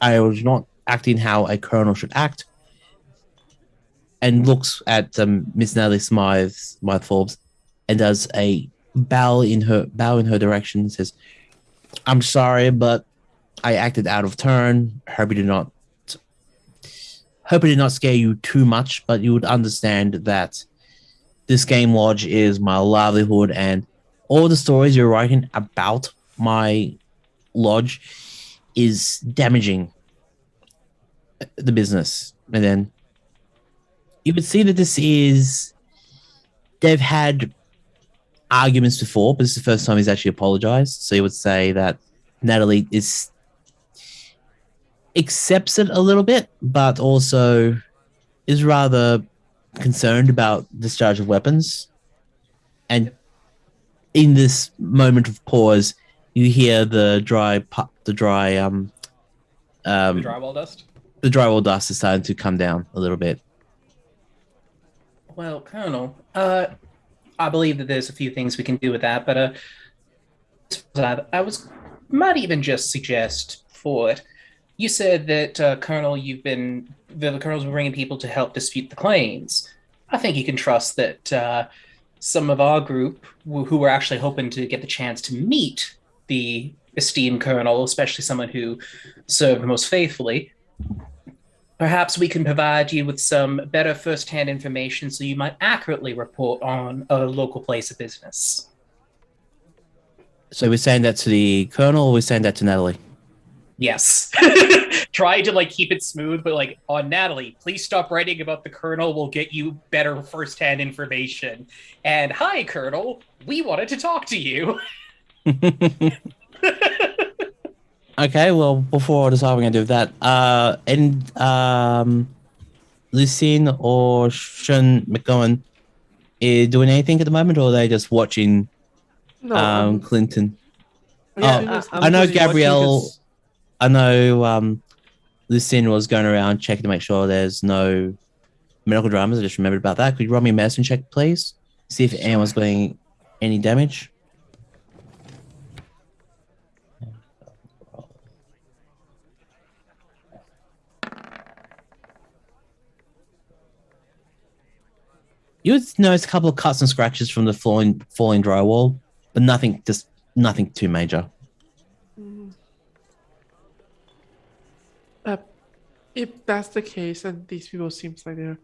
I was not acting how a colonel should act." And looks at Miss Natalie Smythe Forbes and does a bow in her direction and says, "I'm sorry, but I acted out of turn. Hope it did not scare you too much, but you would understand that this game lodge is my livelihood, and all the stories you're writing about my lodge is damaging the business." And then you would see that they've had arguments before, but this is the first time he's actually apologized. So you would say that Natalie accepts it a little bit, but also is rather concerned about discharge of weapons. And in this moment of pause, you hear the drywall dust? The drywall dust is starting to come down a little bit. Well, Colonel, I believe that there's a few things we can do with that, but might even just suggest for it. You said that, Colonel, the Colonel's been bringing people to help dispute the claims. I think you can trust that some of our group, who were actually hoping to get the chance to meet the esteemed Colonel, especially someone who served most faithfully, perhaps we can provide you with some better first-hand information so you might accurately report on a local place of business. So we're saying that to the Colonel, or we're saying that to Natalie? Yes. Try to keep it smooth, but on Natalie, please stop writing about the Colonel. We'll get you better first-hand information. And hi, Colonel, we wanted to talk to you. Okay, well, before I decide what we're going to do with that, Lucianne or Sean McEoghan doing anything at the moment, or are they just watching Clinton? Yeah, I know busy watching Gabrielle. 'cause- I know Lucianne was going around checking to make sure there's no medical dramas. I just remembered about that. Could you run me a medicine check, please? See if anyone's getting any damage. You would notice a couple of cuts and scratches from the falling drywall, but nothing too major. If that's the case, and these people seems like they're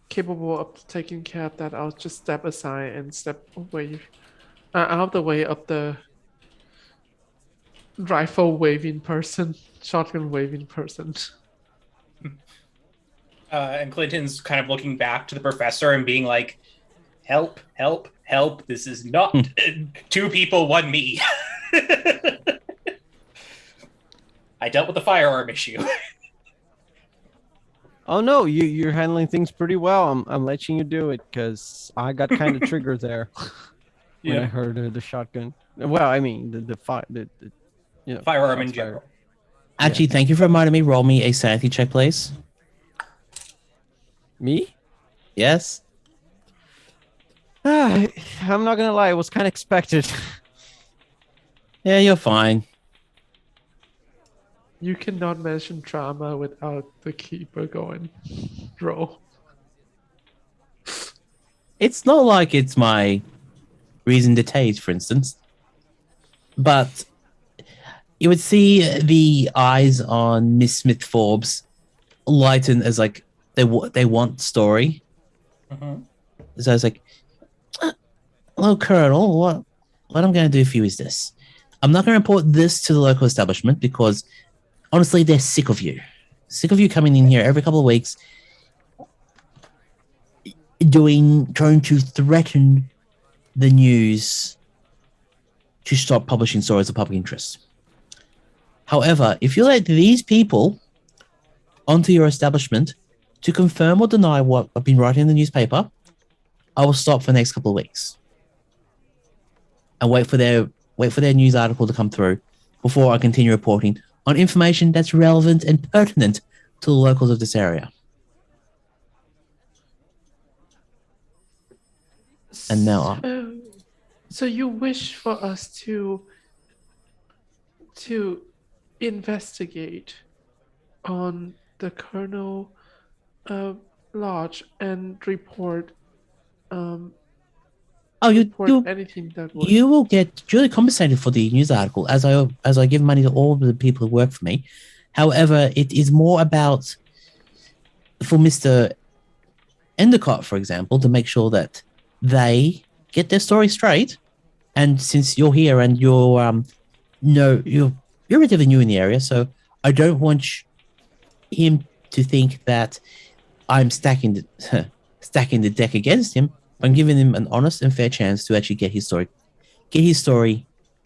capable of taking care of that, I'll just step aside and step away, out of the way of the rifle waving person, shotgun waving person. And Clinton's kind of looking back to the professor and being like, help, help, help. This is not 2 people, 1 me. I dealt with the firearm issue. Oh no, you're handling things pretty well. I'm letting you do it because I got kind of triggered there when I heard the shotgun. Well, I mean the Firearm in general. Actually, thank you for reminding me. Roll me a sanity check, please. Me? Yes. I'm not gonna lie, it was kind of expected. Yeah, you're fine. You cannot mention drama without the keeper going, roll. It's not like it's my reason to taste, for instance. But you would see the eyes on Miss Smith Forbes lighten as like they want story. So it's like, hello, Colonel. What I'm going to do for you is this. I'm not going to report this to the local establishment because honestly, they're sick of you. Sick of you coming in here every couple of weeks, trying to threaten the news to stop publishing stories of public interest. However, if you let these people onto your establishment to confirm or deny what I've been writing in the newspaper, I will stop for the next couple of weeks and wait for their news article to come through before I continue reporting on information that's relevant and pertinent to the locals of this area. And now, So you wish for us to investigate on the Colonel Lodge and report anything that would... You will get duly compensated for the news article as I give money to all the people who work for me. However, it is more about for Mr. Endicott, for example, to make sure that they get their story straight. And since you're here and you're relatively new in the area, so I don't want him to think that I'm stacking the deck against him. I'm giving him an honest and fair chance to actually get his story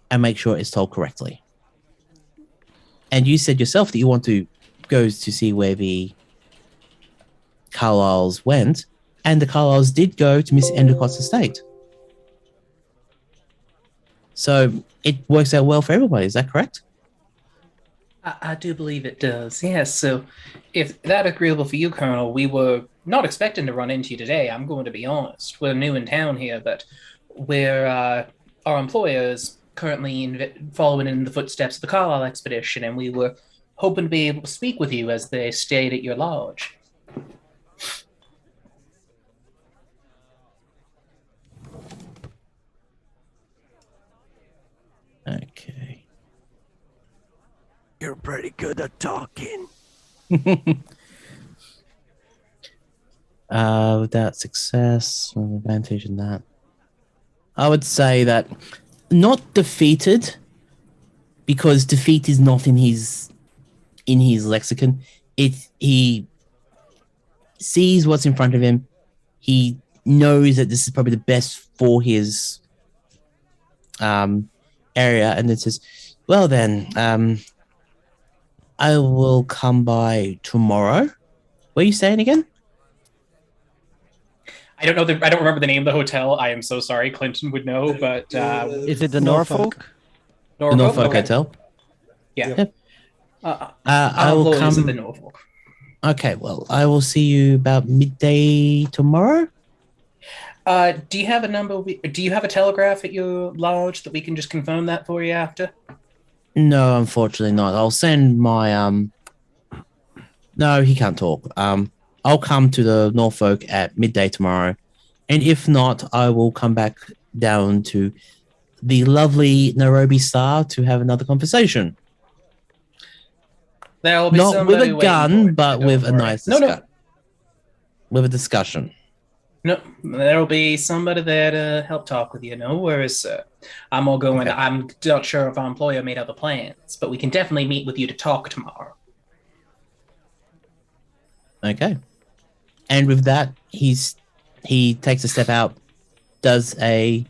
and make sure it's told correctly. And you said yourself that you want to go to see where the Carlyles went, and the Carlyles did go to Miss Endicott's estate. So it works out well for everybody, is that correct? I do believe it does, yes. So if that's agreeable for you, Colonel, we were not expecting to run into you today. I'm going to be honest. We're new in town here, but our employer is currently following in the footsteps of the Carlyle Expedition, and we were hoping to be able to speak with you as they stayed at your lodge. Okay. You're pretty good at talking. Without success, an advantage in that. I would say that not defeated, because defeat is not in his lexicon. He sees what's in front of him. He knows that this is probably the best for his area, and it says, well then, I will come by tomorrow. Where are you staying again? I don't know. I don't remember the name of the hotel. I am so sorry. Clinton would know, but Is it the Norfolk? The Norfolk Okay. Hotel. Yeah. Yep. I will come. The Norfolk. Okay. Well, I will see you about midday tomorrow. Do you have a number? Do you have a telegraph at your lodge that we can just confirm that for you after? No, unfortunately not. I'll send my No, he can't talk. I'll come to the Norfolk at midday tomorrow, and if not, I will come back down to the lovely Nairobi Star to have another conversation. There will be not with somebody a waiting gun, for it, but so don't with a worry. nice with a discussion. No, there will be somebody there to help talk with you. No worries, sir. I'm all going. Okay. I'm not sure if our employer made other plans, but we can definitely meet with you to talk tomorrow. Okay. And with that, he takes a step out, does a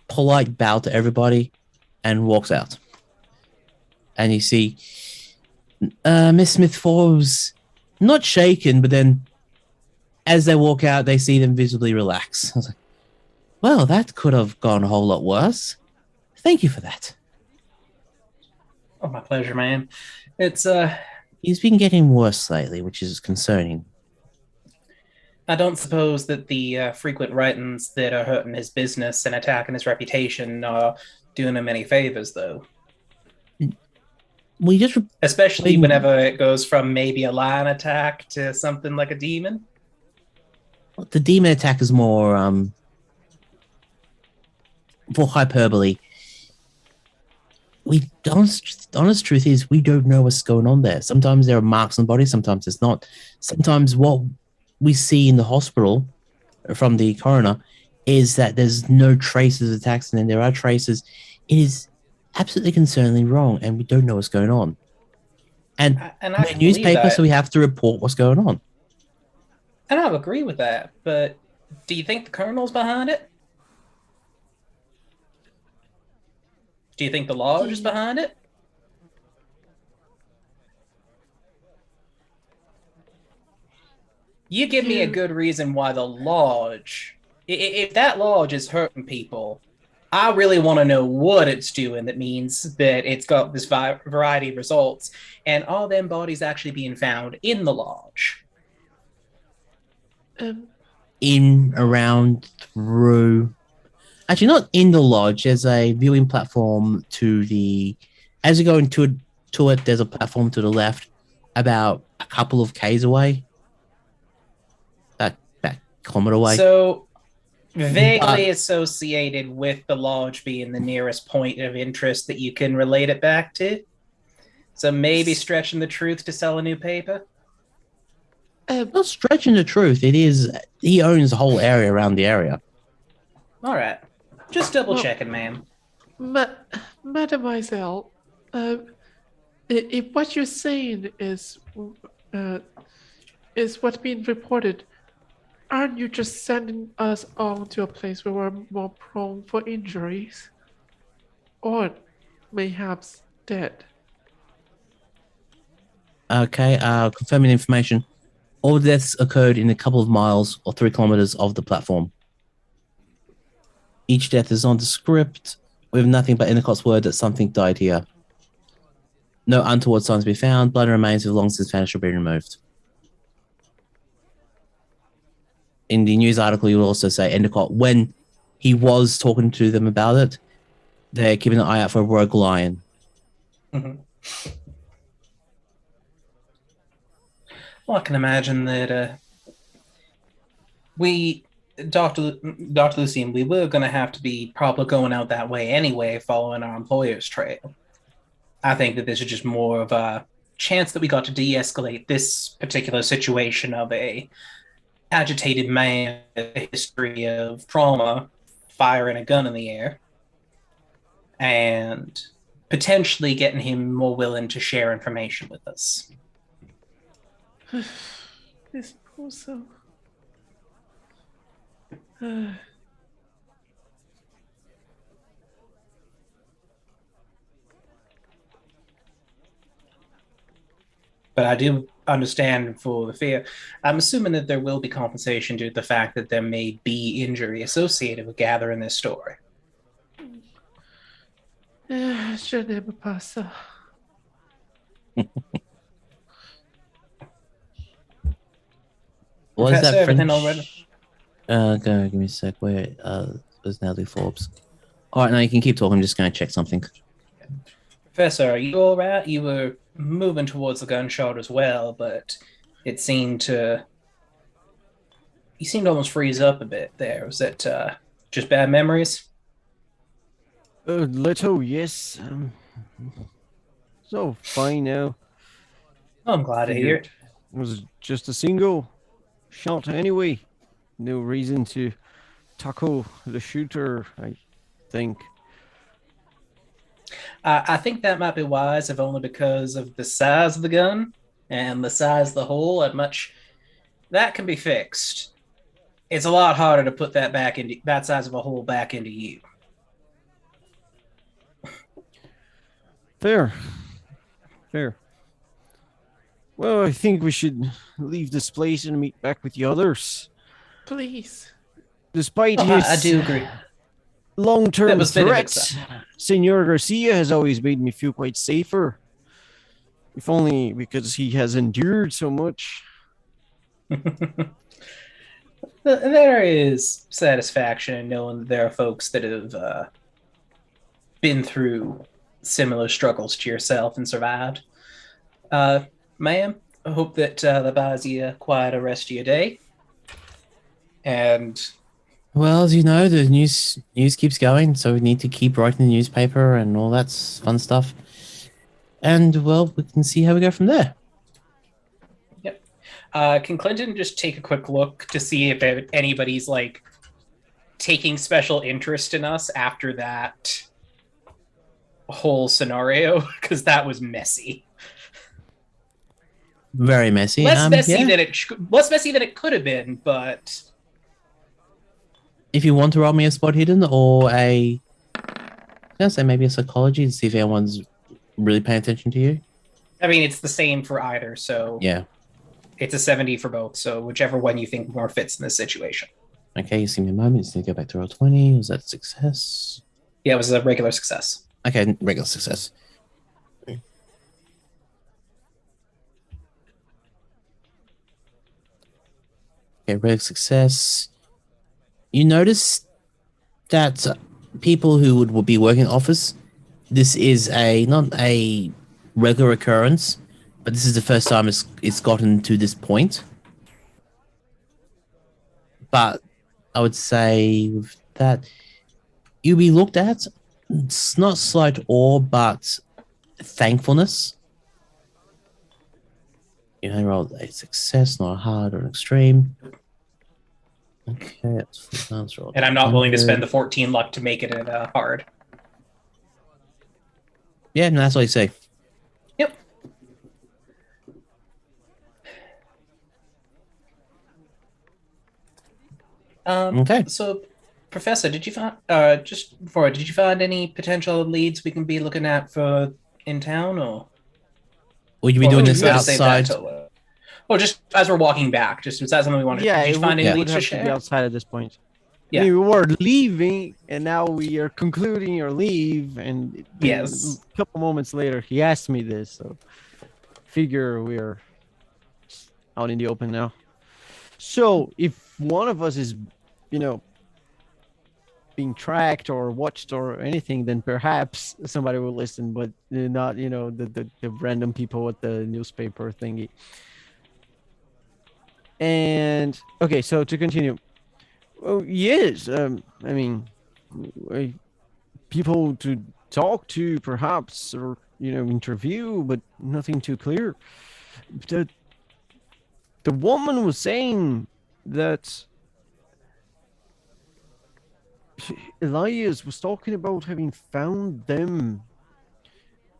polite bow to everybody, and walks out. And you see Miss Smith Forbes not shaken, but then as they walk out, they see them visibly relax. I was like, well, that could have gone a whole lot worse. Thank you for that. Oh, my pleasure, man. It's He's been getting worse lately, which is concerning. I don't suppose that the frequent writings that are hurting his business and attacking his reputation are doing him any favors, though. We just Especially whenever it goes from maybe a lion attack to something like a demon. the demon attack is more for hyperbole. We don't. Honest truth is, we don't know what's going on there. Sometimes there are marks on the body, sometimes there's not. Sometimes what we see in the hospital from the coroner is that there's no traces of attacks, and then there are traces. It is absolutely concerningly wrong, and we don't know what's going on. And we're newspaper, so we have to report what's going on. And I agree with that, but do you think the colonel's behind it? Do you think the lodge is behind it? You give me a good reason why the lodge, if that lodge is hurting people, I really want to know what it's doing that means that it's got this variety of results, and all them bodies actually being found in the lodge. In, around, through. Actually, not in the lodge. There's a viewing platform to the. As you go into it, there's a platform to the left, about a couple of k's away. That kilometer away. So vaguely associated with the lodge being the nearest point of interest that you can relate it back to. So maybe stretching the truth to sell a new paper. Not stretching the truth. It is he owns the whole area around the area. All right, just double checking, ma'am. Mademoiselle, if what you're saying is what's being reported, aren't you just sending us on to a place where we're more prone for injuries, or mayhaps dead? Okay, confirming information. All deaths occurred in a couple of miles or 3 kilometers of the platform. Each death is nondescript, with nothing but Endicott's word that something died here. No untoward signs to be found. Blood remains with long since vanished or been removed. In the news article, you will also say Endicott, when he was talking to them about it, they're keeping an eye out for a rogue lion. Mm-hmm. Well, I can imagine that Dr. Lucianne, we were going to have to be probably going out that way anyway, following our employer's trail. I think that this is just more of a chance that we got to de-escalate this particular situation of a agitated man with a history of trauma, firing a gun in the air, and potentially getting him more willing to share information with us. I suppose so. But I do understand for the fear. I'm assuming that there will be compensation due to the fact that there may be injury associated with gathering this story. Je n'aime pas ça. What is that everything French? already? Give me a sec. Where was Natalie Forbes? All right, now you can keep talking. I'm just going to check something. Professor, are you all right? You were moving towards the gunshot as well, but it seemed to... You seemed to almost freeze up a bit there. Was that just bad memories? Little, yes. So fine now. I'm glad to hear it. It was just a single shot anyway. No reason to tackle the shooter, I think. I think that might be wise, if only because of the size of the gun and the size of the hole. That can be fixed. It's a lot harder to put that back into that size of a hole back into you. Fair. Well, I think we should leave this place and meet back with the others. Please. Despite his I do agree. long-term threats, Senor Garcia has always made me feel quite safer. If only because he has endured so much. There is satisfaction in knowing that there are folks that have been through similar struggles to yourself and survived. Ma'am, I hope that that buys you quite a rest of your day. And Well, as you know, the news keeps going, so we need to keep writing the newspaper and all that fun stuff. And well, we can see how we go from there. yep. Can Clinton just take a quick look to see if anybody's like taking special interest in us after that whole scenario? Because that was messy. Very messy. Less messy yeah. than it could have been, but If you want to roll me a spot hidden or I'm gonna say maybe a psychology to see if anyone's really paying attention to you. I mean it's the same for either, so Yeah. it's a 70 for both. So whichever one you think more fits in this situation. Okay, you see me a moment. Just need to go back to roll 20. Was that success? Yeah, it was a regular success. Okay, regular success. Okay, regular success. You notice that people who would be working in office, this is not a regular occurrence, but this is the first time it's gotten to this point. But I would say with that, you'll be looked at. It's not slight awe, but thankfulness. You know, rolled a success, not a hard or an extreme. Okay, that's roll. And I'm not willing to spend the 14 luck to make it a hard. Yeah, no, that's what you say. Yep. Okay. So, Professor, did you find did you find any potential leads we can be looking at for in town, or Will you be doing this we're gonna save that outside? till, just as we're walking back? Just is that something we want to? Yeah, did it you find would, any it would leads to have to be share? outside at this point. Yeah. I mean, we were leaving, and now we are concluding your leave. And Yes. a couple moments later, he asked me this, so figure we're out in the open now. So if one of us is, being tracked or watched or anything, then perhaps somebody will listen, but not, the random people at the newspaper thingy. And okay, so to continue. Oh, yes. I mean, people to talk to, perhaps, or interview, but nothing too clear. The woman was saying that Elias was talking about having found them.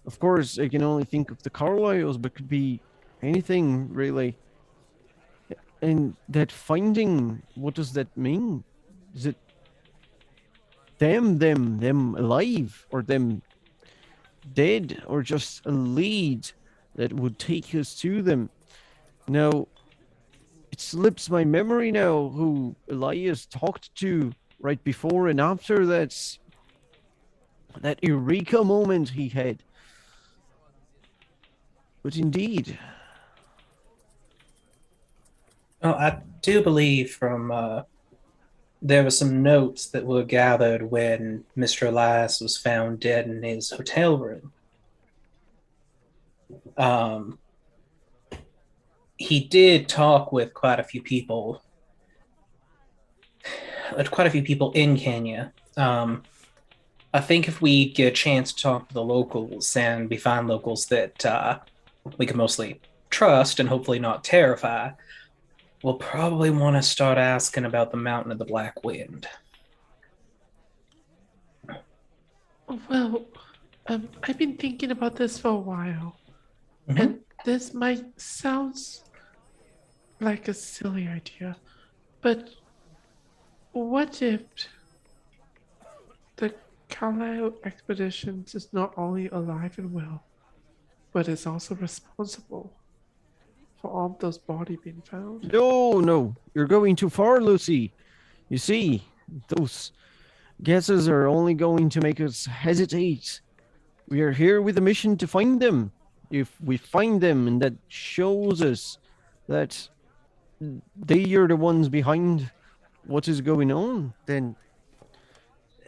Of course, I can only think of the Carlyles, but could be anything really. And that finding, what does that mean? Is it them alive, or them dead, or just a lead that would take us to them? Now, it slips my memory now who Elias talked to right before and after that eureka moment he had. But indeed. Oh, I do believe from there were some notes that were gathered when Mr. Elias was found dead in his hotel room. He did talk with quite a few people in Kenya. I think if we get a chance to talk to the locals and we find locals that we can mostly trust and hopefully not terrify, we'll probably want to start asking about the Mountain of the Black Wind. Well, I've been thinking about this for a while, Mhm. and this might sound like a silly idea, but what if the Carlyle Expedition is not only alive and well, but is also responsible for all of those bodies being found? No, you're going too far, Lucy. You see, those guesses are only going to make us hesitate. We are here with a mission to find them. If we find them and that shows us that they are the ones behind what is going on, then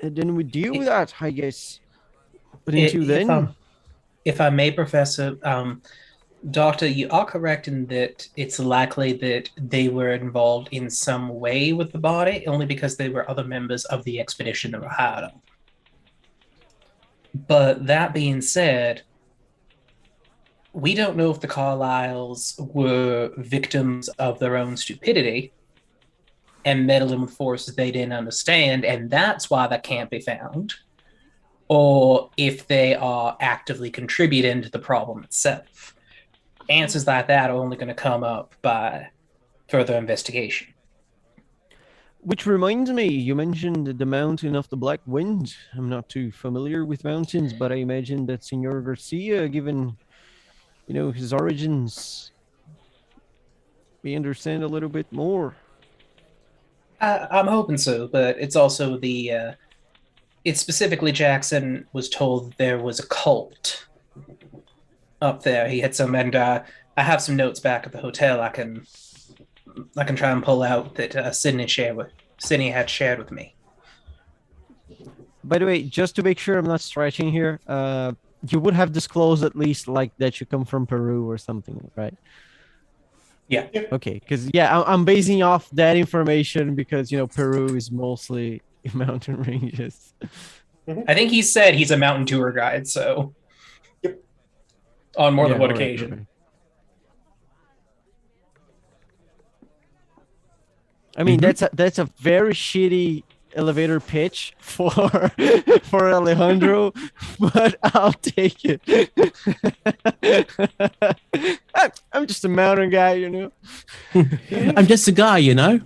we deal with that, I guess. But until then, If I may, Professor, Doctor, you are correct in that it's likely that they were involved in some way with the body, only because they were other members of the expedition that were hired on. But that being said, we don't know if the Carlyles were victims of their own stupidity and meddling with forces they didn't understand, and that's why that can't be found, or if they are actively contributing to the problem itself. Answers like that are only going to come up by further investigation. which reminds me, you mentioned the Mountain of the Black Wind. I'm not too familiar with mountains, but I imagine that Senor Garcia, given his origins, we understand a little bit more. I'm hoping so, but it's also it's specifically Jackson was told there was a cult up there. He had some, and I have some notes back at the hotel. I can try and pull out that Sidney had shared with me. By the way, just to make sure I'm not stretching here, you would have disclosed at least like that you come from Peru or something, right? Yeah. Okay, because I'm basing off that information because Peru is mostly mountain ranges. I think he said he's a mountain tour guide, so on more than one occasion. Okay. I mean, that's a very shitty elevator pitch for Alejandro, but I'll take it. I'm just a mountain guy, I'm just a guy, Yeah.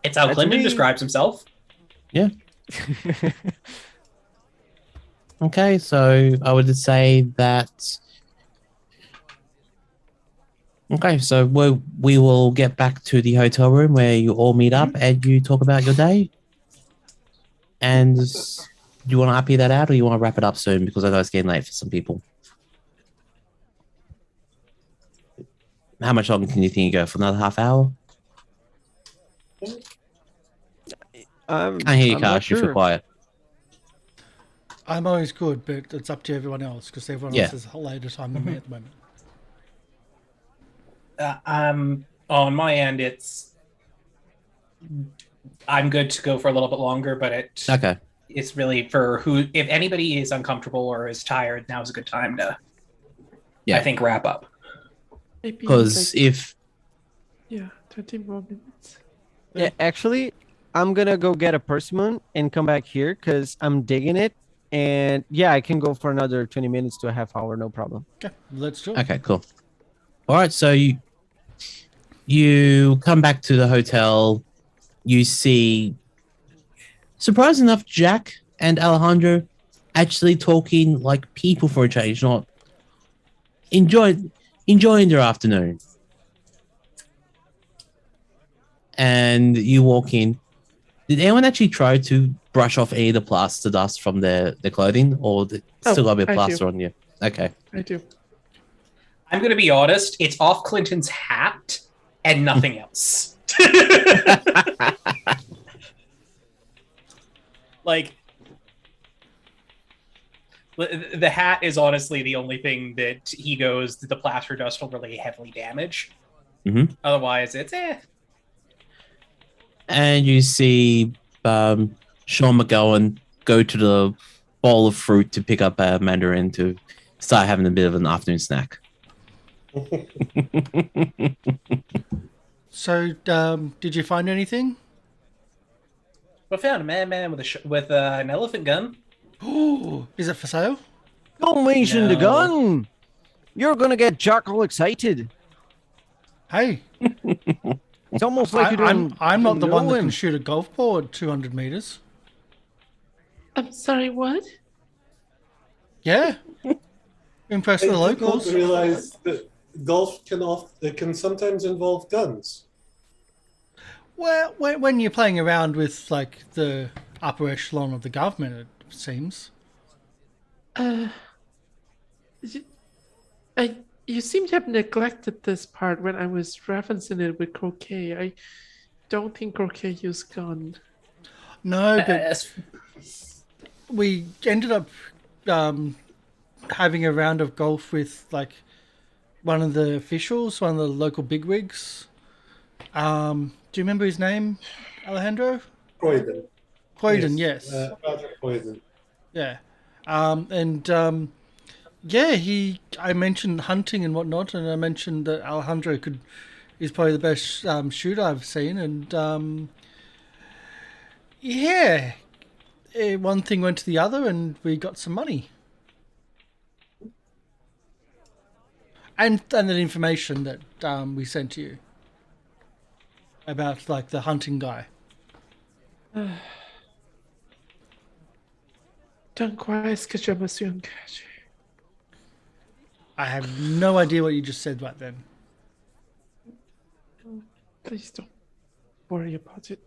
It's how Clinton describes himself. Yeah. Okay, so I would say that. Okay, so we will get back to the hotel room where you all meet up and you talk about your day. And do you want to happy that out, or you want to wrap it up soon? Because I know it's getting late for some people. How much longer can you think you go for? Another half hour? I hear you, Karsh. You feel quiet. I'm always good, but it's up to everyone else because everyone else has a later time than me at the moment. On my end, I'm good to go for a little bit longer, but it's really for if anybody is uncomfortable or is tired, now's a good time to, I think, wrap up. Because 20 more minutes. Yeah, actually, I'm gonna go get a persimmon and come back here because I'm digging it. And I can go for another 20 minutes to a half hour, no problem. Okay, let's do it. Okay, cool. All right, so you come back to the hotel. You see, surprising enough, Jack and Alejandro actually talking like people for a change, not enjoying their afternoon. And you walk in. Did anyone actually try to brush off any of the plaster dust from their clothing, or still got a bit of plaster on you? Okay. I do. I'm going to be honest. It's off Clinton's hat and nothing else. Like, the hat is honestly the only thing that he goes, the plaster dust will really heavily damage. Mm-hmm. Otherwise, it's And you see Sean McEoghan go to the bowl of fruit to pick up a mandarin to start having a bit of an afternoon snack. So, did you find anything? We found a madman with an elephant gun. Oh, is it for sale? Don't mention the gun. You're gonna get Jack all excited. Hey, It's almost like you don't. I'm not the one that him. can shoot a golf ball at 200 meters. I'm sorry, what? Yeah, impress the I did not locals. realize that golf can sometimes involve guns. Well, when you're playing around with like the upper echelon of the government, it seems. I You seem to have neglected this part when I was referencing it with Croquet. I don't think Croquet used gun. No, but As- we ended up having a round of golf with like one of the officials, one of the local bigwigs. Do you remember his name, Alejandro? Croydon. Croydon, yes. Roger Croydon. Yeah. I mentioned hunting and whatnot, and I mentioned that Alejandro is probably the best shooter I've seen, and one thing went to the other, and we got some money. And the information that we sent to you about like the hunting guy. Don't cry, ce que je me suis engagé. I have no idea what you just said right then. Please don't worry about it.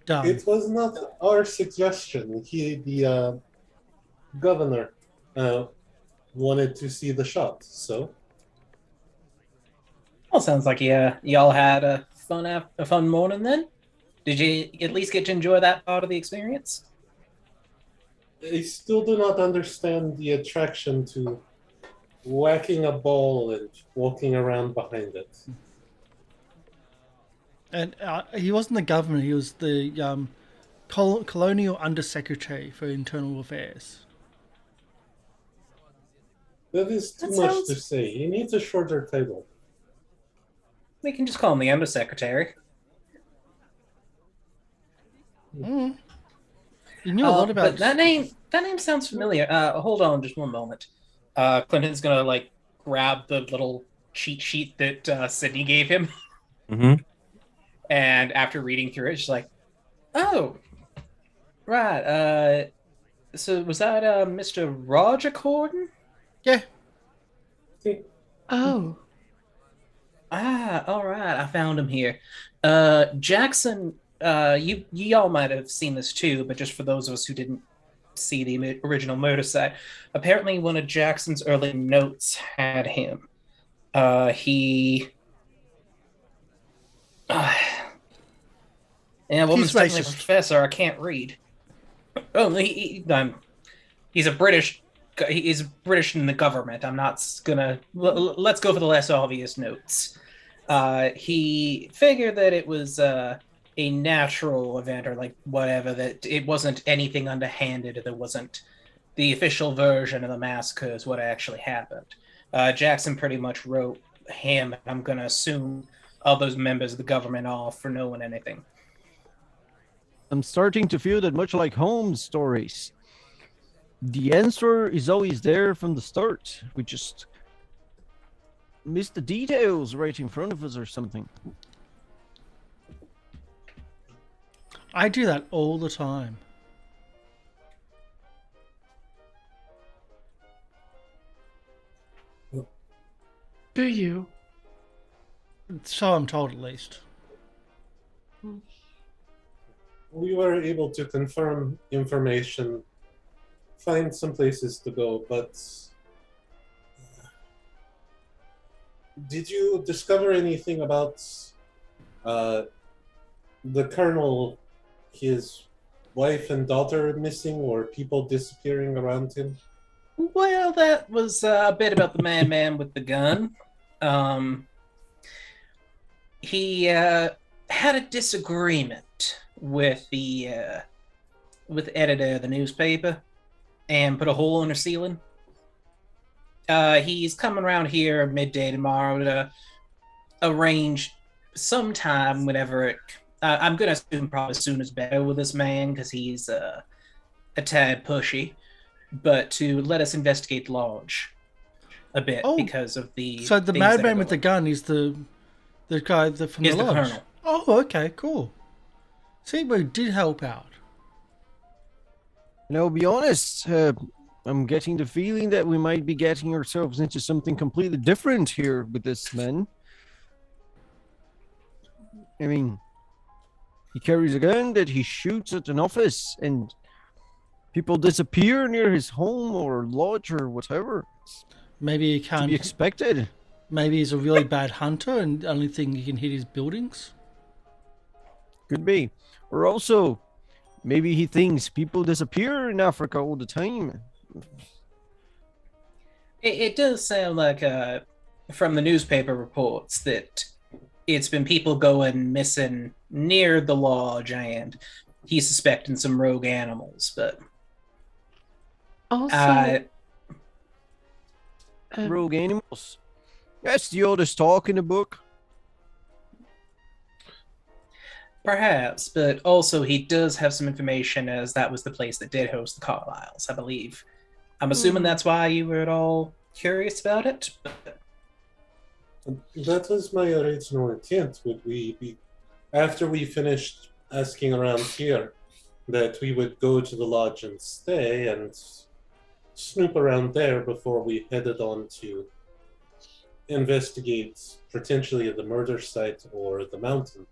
Done. It was not our suggestion. The governor, wanted to see the shot, so. Well, sounds like y'all had a fun morning then. Did you at least get to enjoy that part of the experience? I still do not understand the attraction to whacking a ball and walking around behind it. And he wasn't the governor, he was the colonial undersecretary for internal affairs. That is too much to say. He needs a shorter title. We can just call him the undersecretary. Mm. You knew a lot about but that name sounds familiar. Hold on just one moment. Clinton's gonna like grab the little cheat sheet that Sidney gave him. Mm-hmm. And after reading through it, she's like, oh, right. So was that Mr. Roger Corden? Yeah. Oh. All right. I found him here. Jackson, y'all might have seen this too, but just for those of us who didn't see the original murder site, apparently one of Jackson's early notes had him. Yeah, woman's technically a professor. I can't read. Oh, he's a British. He's British in the government. I'm not gonna. Let's go for the less obvious notes. He figured that it was a natural event or like whatever. That it wasn't anything underhanded. That wasn't the official version of the massacre is what actually happened. Jackson pretty much wrote him. I'm gonna assume all those members of the government off for knowing anything. I'm starting to feel that much like Holmes stories. The answer is always there from the start. We just miss the details right in front of us or something. I do that all the time. Do you? So I'm told, at least. We were able to confirm information, find some places to go, but did you discover anything about the colonel, his wife and daughter missing, or people disappearing around him? Well, that was a bit about the man with the gun. He had a disagreement with the editor of the newspaper and put a hole in her ceiling. He's coming around here midday tomorrow to arrange sometime whenever I'm gonna assume probably soon is better with this man because he's a tad pushy, but to let us investigate the lodge a bit because of the. So the madman with the gun is the guy from the lodge. Colonel. Oh, okay, cool. See, we did help out. And I'll be honest, I'm getting the feeling that we might be getting ourselves into something completely different here with this man. I mean, he carries a gun that he shoots at an office and people disappear near his home or lodge or whatever. Maybe he To can't. be expected. Maybe he's a really bad hunter, and the only thing he can hit is buildings. Could be. Or also, maybe he thinks people disappear in Africa all the time. It does sound like from the newspaper reports that it's been people going missing near the lodge, and he's suspecting some rogue animals. But Also, Rogue animals. That's the oldest talk in the book. perhaps, but also he does have some information as that was the place that did host the Carlyles, I believe. I'm assuming that's why you were at all curious about it. But That was my original intent. Would we be, after we finished asking around here, that we would go to the lodge and stay and snoop around there before we headed on to investigate potentially the murder site or the mountain.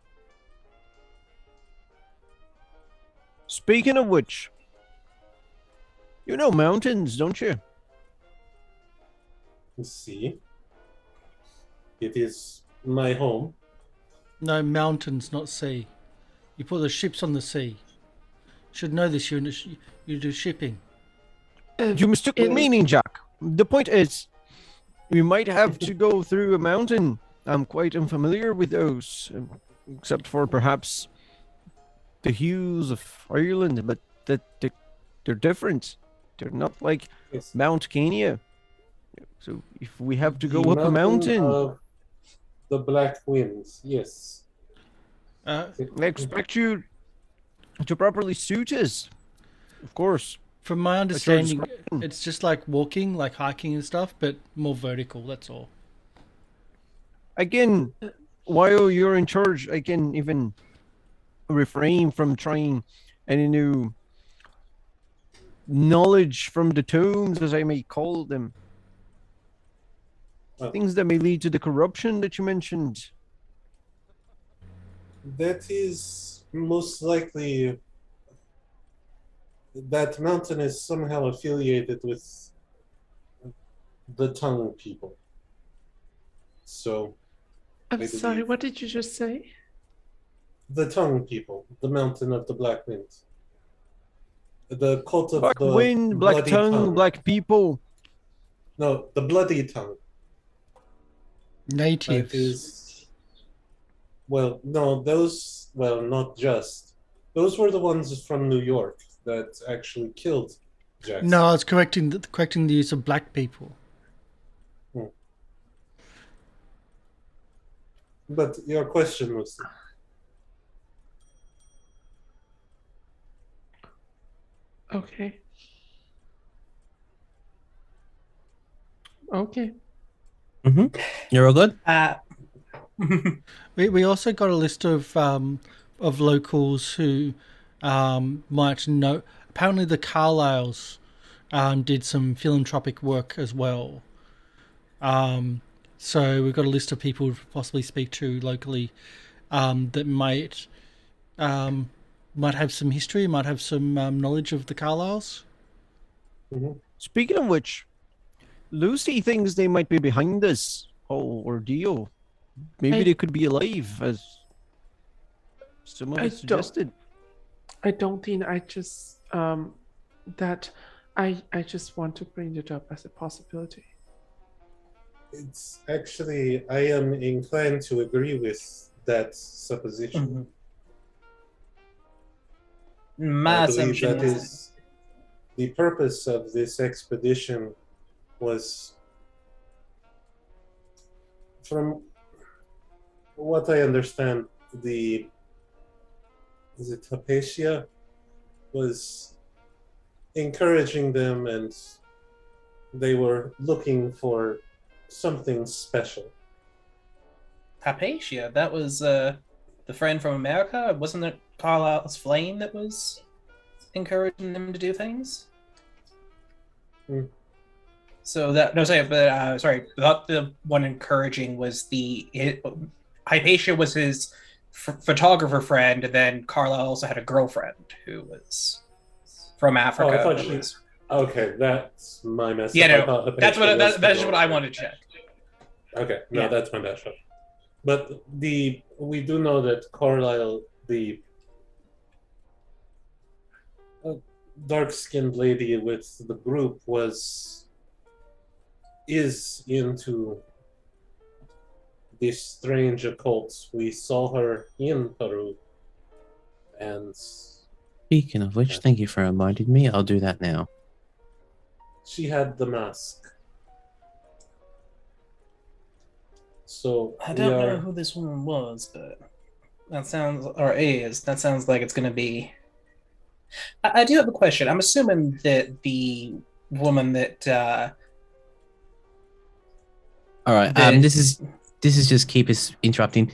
Speaking of which, you know mountains, don't you? See, it is my home. No, mountains, not sea. You put the ships on the sea. Should know this. You do shipping. You mistook the meaning, Jack. The point is, we might have to go through a mountain. I'm quite unfamiliar with those, except for perhaps the hues of Ireland, but they're different. They're not like Yes. Mount Kenya. So if we have to go The up a mountain, of the Black Winds, yes. Uh, I expect you to properly suit us. Of course. from my your understanding, discretion. it's just like walking, like hiking and stuff, but more vertical. That's all. Again, while you're in charge, I can even refrain from trying any new knowledge from the tombs, as I may call them. Well, Things that may lead to the corruption that you mentioned. that is most likely that mountain is somehow affiliated with the tongue people. So I'm I sorry, believe- what did you just say? the tongue people, the mountain of the Black Wind. The cult of Black the wind, black bloody tongue, black people. No, the bloody tongue. Natives. That is, well, no, those, well, not just. Those were the ones from New York that actually killed Jackson. No, I was correcting the use of black people. But your question was, Okay. Okay. You're all good? We also got a list of locals who might know. Apparently, the Carlyles did some philanthropic work as well. So we've got a list of people to possibly speak to locally that might have some history, might have some knowledge of the Carlyles. Speaking of which, Lucy thinks they might be behind this whole ordeal. Maybe I- they could be alive, as someone I has suggested. I don't think I just that I just want to bring it up as a possibility. it's actually, I am inclined to agree with that supposition. My I believe assumption that is the purpose of this expedition was, from what I understand, is it Hypatia was encouraging them, and they were looking for something special. Hypatia, that was the friend from America. Wasn't it Carlyle's flame that was encouraging them to do things? So that no, sorry, but sorry, I thought the one encouraging was Hypatia was his photographer friend, and then Carlyle also had a girlfriend who was from Africa. I thought who she- was- Okay, that's my mess Yeah, up. I no, thought the that's picture was that's the what I door. wanted to check. Okay, no, Yeah. that's my mess up. But we do know that Carlyle, the dark-skinned lady with the group, is into these strange occults. We saw her in Peru, and Speaking of which, thank you for reminding me. I'll do that now. she had the mask. So I don't know who this woman was, but that sounds like it's going to be. I do have a question. I'm assuming that the woman that All right. that- This is just keep us interrupting.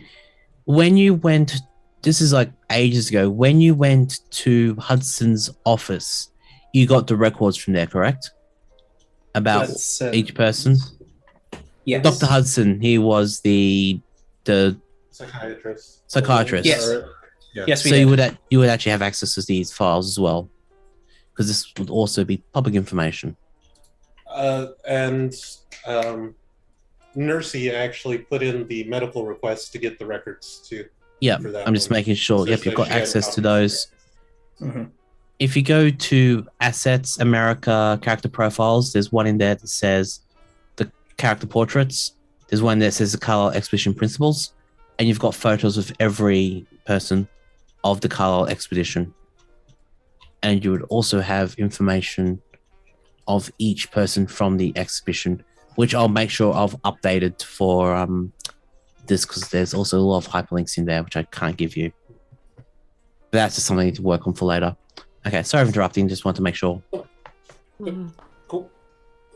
When you went, this is like ages ago. When you went to Hudson's office, you got the records from there, correct? About That's, each person. yes. Dr. Hudson, he was the psychiatrist. Psychiatrist. Yes. Yeah. Yes, we so did. you would actually have access to these files as well, because this would also be public information. And Nursey actually put in the medical request to get the records too. Yeah, for that I'm just one. making sure. So Yep, you've got she had access to copies. those. Mhm. If you go to Assets, America, Character Profiles, there's one in there that says the character portraits. There's one that says the Carlyle Expedition Principles. And you've got photos of every person of the Carlyle Expedition. And you would also have information of each person from the exhibition, which I'll make sure I've updated for this, because there's also a lot of hyperlinks in there, which I can't give you. But that's just something to work on for later. Okay, sorry for interrupting. Just want to make sure. Cool.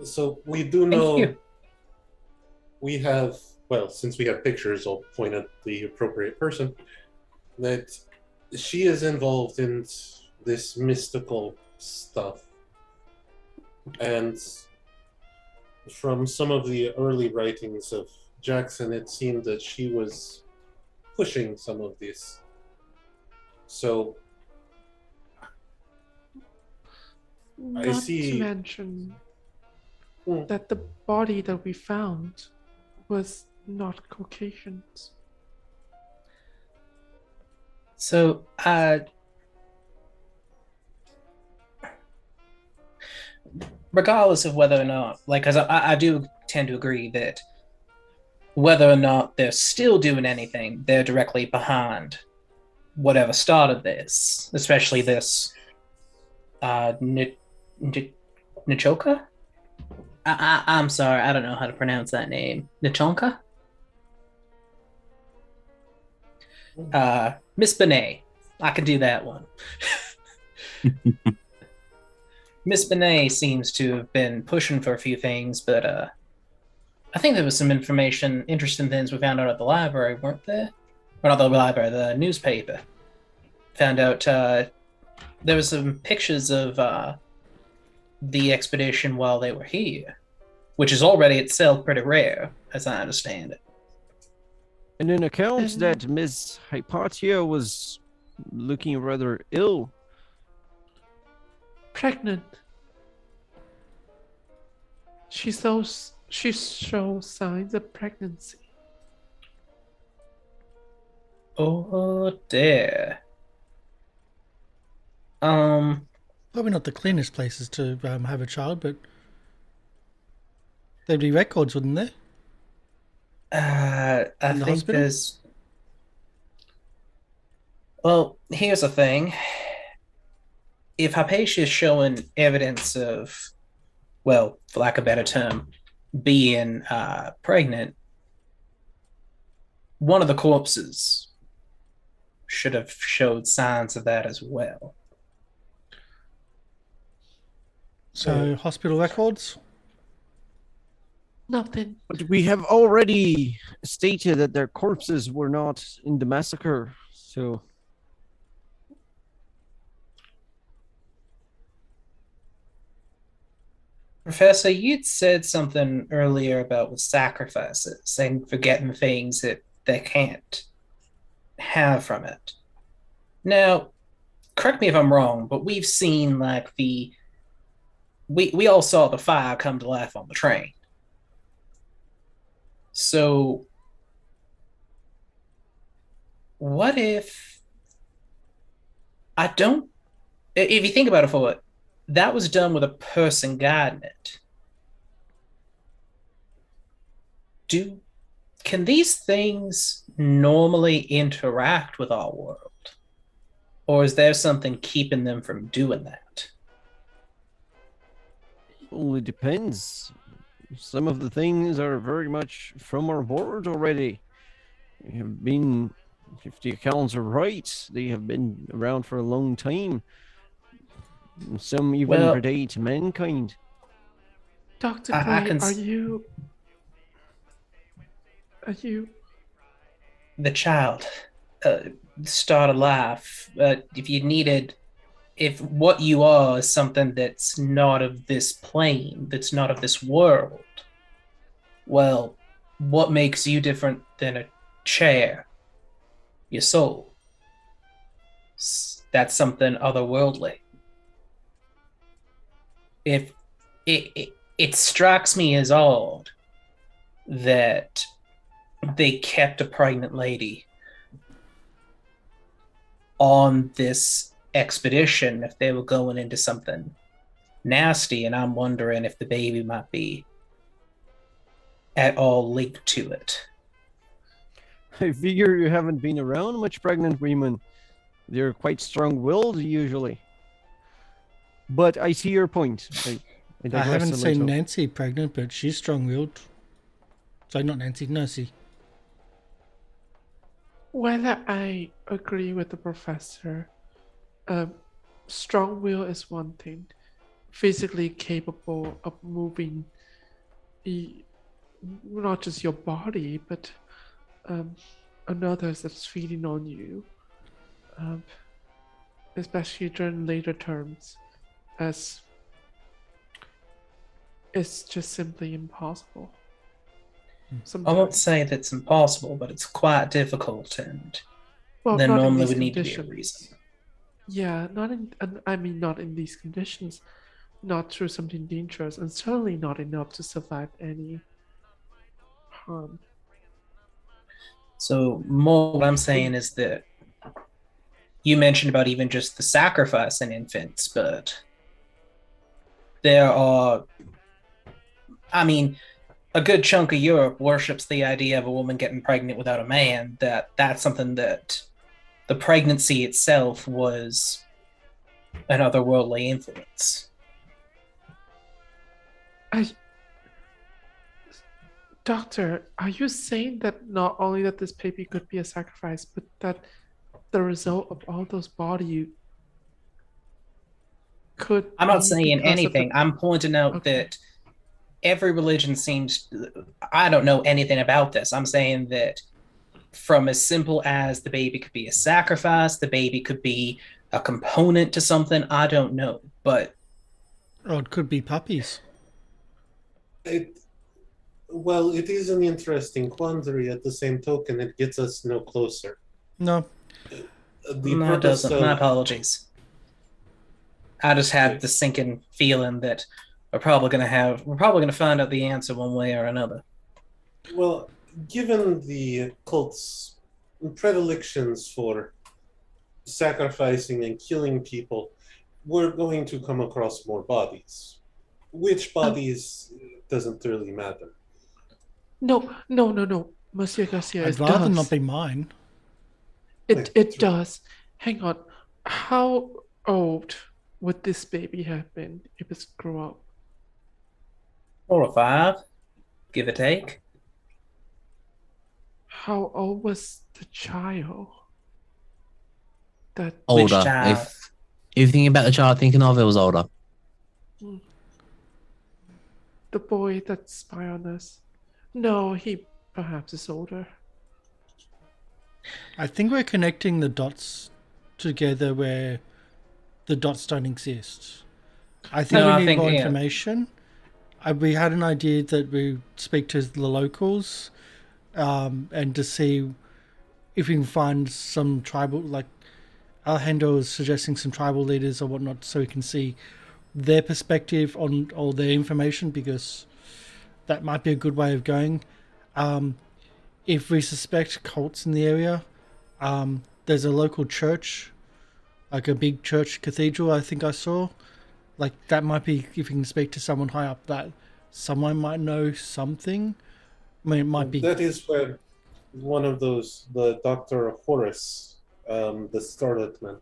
So we do Thank know you. we have, well, since we have pictures, I'll point at the appropriate person, that she is involved in this mystical stuff. And from some of the early writings of Jackson, it seemed that she was pushing some of this. So Not see- to mention Hmm. that the body that we found was not Caucasians. So, regardless of whether or not, like, because I do tend to agree that whether or not they're still doing anything, they're directly behind whatever started this, especially this Nichoka? I'm sorry, I don't know how to pronounce that name. Nichonka? Miss Benet. I can do that one. Miss Benet seems to have been pushing for a few things, but I think there was some interesting things we found out at the library, weren't there? Or not the library, the newspaper. Found out there was some pictures of the expedition while they were here, which is already itself pretty rare, as I understand it. And in accounts that Miss Hypatia was looking rather ill. Pregnant. She shows signs of pregnancy. Oh dear. Probably not the cleanest places to have a child, but there'd be records, wouldn't there? I In the think hospital? there's. Well, here's the thing. If Hypatia is showing evidence of, well, for lack of a better term, being pregnant, one of the corpses should have showed signs of that as well. So, hospital records? Nothing. But we have already stated that their corpses were not in the massacre, so Professor, you'd said something earlier about with sacrifices and forgetting things that they can't have from it. Now, correct me if I'm wrong, but we've seen like the we all saw the fire come to life on the train. So what if I don't? If you think about it for it, that was done with a person guiding it. Can these things normally interact with our world? Or is there something keeping them from doing that? Well, it depends. Some of the things are very much from our world already. They have been, if the accounts are right, they have been around for a long time. Some even predate mankind. Dr. I Gray, can are you the child start alive? If what you are is something that's not of this plane, that's not of this world, well, what makes you different than a chair? Your soul. That's something otherworldly. If it strikes me as odd that they kept a pregnant lady on this expedition if they were going into something nasty, and I'm wondering if the baby might be at all linked to it. I figure you haven't been around much pregnant women. They're quite strong-willed usually. But I see your point. I haven't seen Nancy pregnant, but she's strong-willed. Sorry, not Nancy, Nursey. Whether I agree with the professor, strong will is one thing. Physically capable of moving, not just your body, but another that's feeding on you, especially during later terms, as it's just simply impossible. Sometimes. I won't say that's impossible, but it's quite difficult, and there not normally in would these need to be a conditions. reason. Yeah, not in these conditions, not through something dangerous, and certainly not enough to survive any harm. So more what I'm saying is that you mentioned about even just the sacrifice in infants, but there are, a good chunk of Europe worships the idea of a woman getting pregnant without a man, that's something that the pregnancy itself was an otherworldly influence. Doctor, are you saying that not only that this baby could be a sacrifice, but that the result of all those bodies could I'm not be saying because of anything. I'm pointing out that every religion seems, I don't know anything about this. I'm saying that from as simple as the baby could be a sacrifice, the baby could be a component to something, I don't know. But or it could be puppies. Well, it is an interesting quandary. At the same token, it gets us no closer. No. No, it doesn't. My apologies. I just had the sinking feeling that we're probably going to find out the answer one way or another. Well, given the cult's predilections for sacrificing and killing people, we're going to come across more bodies. Which bodies doesn't really matter. No, Monsieur Garcia. I'd rather not be mine. It does. Hang on. How old would this baby have been if it grew up? 4 or 5, give or take. How old was the child? Older. Child? If you think about the child thinking of, it was older. The boy that spy on us. No, he perhaps is older. I think we're connecting the dots together where the dots don't exist. I think we need more information. We had an idea that we speak to the locals and to see if we can find some tribal, like Alejandro was suggesting some tribal leaders or whatnot, so we can see their perspective on all their information, because that might be a good way of going. If we suspect cults in the area, there's a local church, like a big church cathedral I think I saw. Like, that might be, if you can speak to someone high up, that someone might know something. I mean, it might be... That is where one of those, the Dr. Horace, the Starlet Man,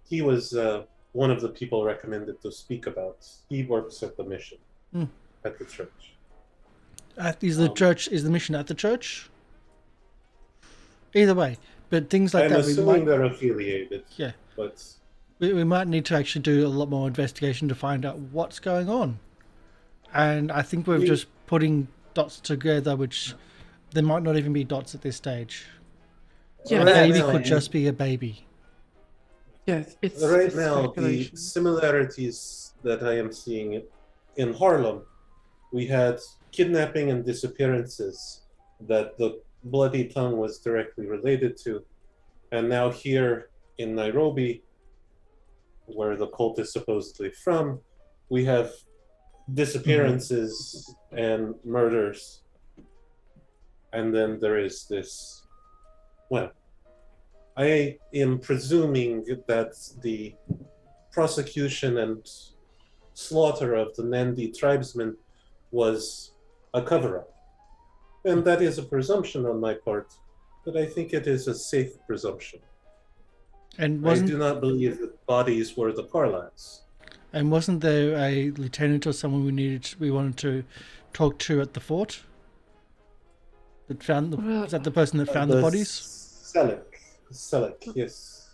he was one of the people recommended to speak about. He works at the mission at the church. Is the mission at the church? Either way, but things like I'm that. assuming they're affiliated. Yeah, but we might need to actually do a lot more investigation to find out what's going on. And I think we're just putting dots together, which there might not even be dots at this stage. Yeah, a baby could just be a baby. Yes, it's right now the similarities that I am seeing in Harlem, we had kidnapping and disappearances that the Bloody Tongue was directly related to, and now here in Nairobi, where the cult is supposedly from, we have disappearances and murders, and then there is this, well, I am presuming that the prosecution and slaughter of the Nandi tribesmen was a cover-up. And that is a presumption on my part, but I think it is a safe presumption. And I do not believe that bodies were the Carlyles. And wasn't there a lieutenant or someone we wanted to talk to at the fort? That found is that the person that found the bodies? Selleck, yes.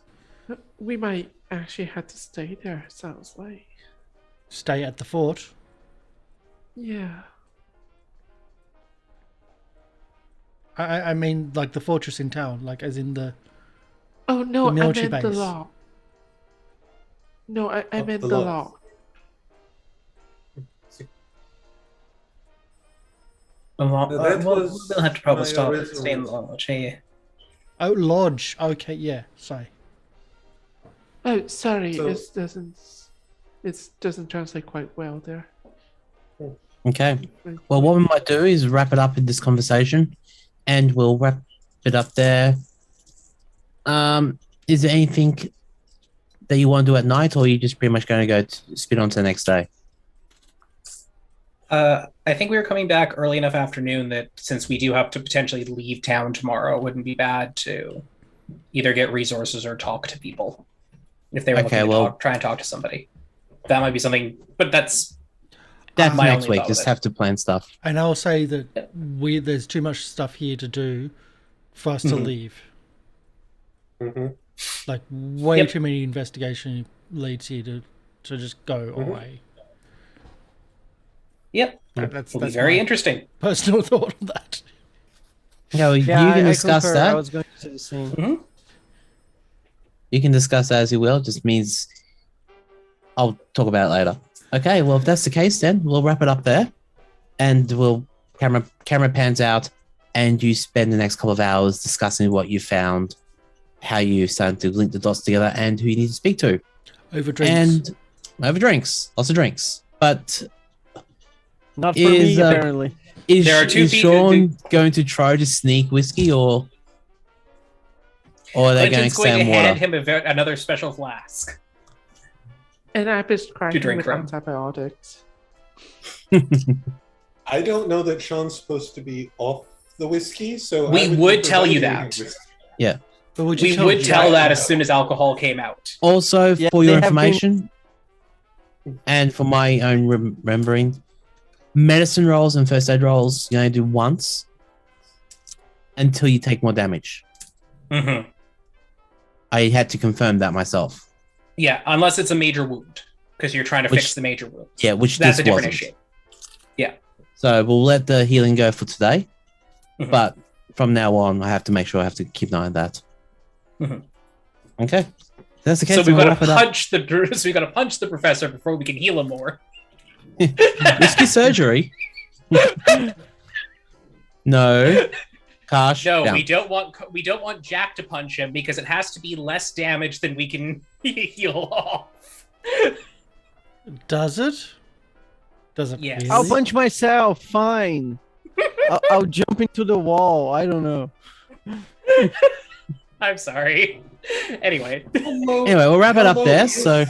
We might actually have to stay there, sounds like. Stay at the fort? Yeah. I mean, like the fortress in town, like as in the... Oh, no, I meant base. the law. No, I meant the law. We'll have to probably stay in the lodge here. Oh, lodge. Okay, yeah, sorry. Oh, sorry, So- it doesn't translate quite well there. Okay. Well, what we might do is wrap it up in this conversation, and we'll wrap it up there. Is there anything that you want to do at night, or are you just pretty much going to go spin on to the next day? I think we were coming back early enough afternoon that since we do have to potentially leave town tomorrow, it wouldn't be bad to either get resources or talk to people if they were looking to try and talk to somebody. That might be something, but that's my next only week. thought Just with it. have to plan stuff. And I'll say that there's too much stuff here to do for us to leave. Mm-hmm. Like, way too many investigation leads here to just go away. Yep. That's Will be very my interesting. personal thought on that. Yeah, you can discuss concur. that. I was going to say the same. Mm-hmm. You can discuss that as you will. Just means I'll talk about it later. Okay, well, if that's the case, then we'll wrap it up there, and we'll camera pans out, and you spend the next couple of hours discussing what you found, how you started to link the dots together, and who you need to speak to. Over drinks. And over drinks, lots of drinks. But Not for me, Is, apparently. There are two is people Sean going to try to sneak whiskey, or are they going to Clinton's going stay to on hand water? him another special flask. And I prescribed To drink with from. antibiotics. I don't know that Sean's supposed to be off the whiskey, so We I would be tell you providing that. whiskey. But would We you would tell Jack- that as soon as alcohol came out. Also, Yeah, for your they have been- information, and for my own remembering, medicine rolls and first aid rolls you only do once until you take more damage. Mm-hmm. I had to confirm that myself. Yeah, unless it's a major wound, because you're trying to Which- fix the major wound. Yeah, which That's this a different wasn't. issue. Yeah. So we'll let the healing go for today, Mhm. but from now on, I have to make sure I have to keep an eye on that. Mhm. Okay, if that's the case. So then we've we'll got to wrap it up. punch the professor before we can heal him more. Risky surgery. No, Karsh. No, down. we don't want Jack to punch him because it has to be less damage than we can heal off. Does it? Does it Yes. really? I'll punch myself. Fine. I'll jump into the wall. I don't know. I'm sorry. Anyway. Anyway, we'll wrap it up there. So,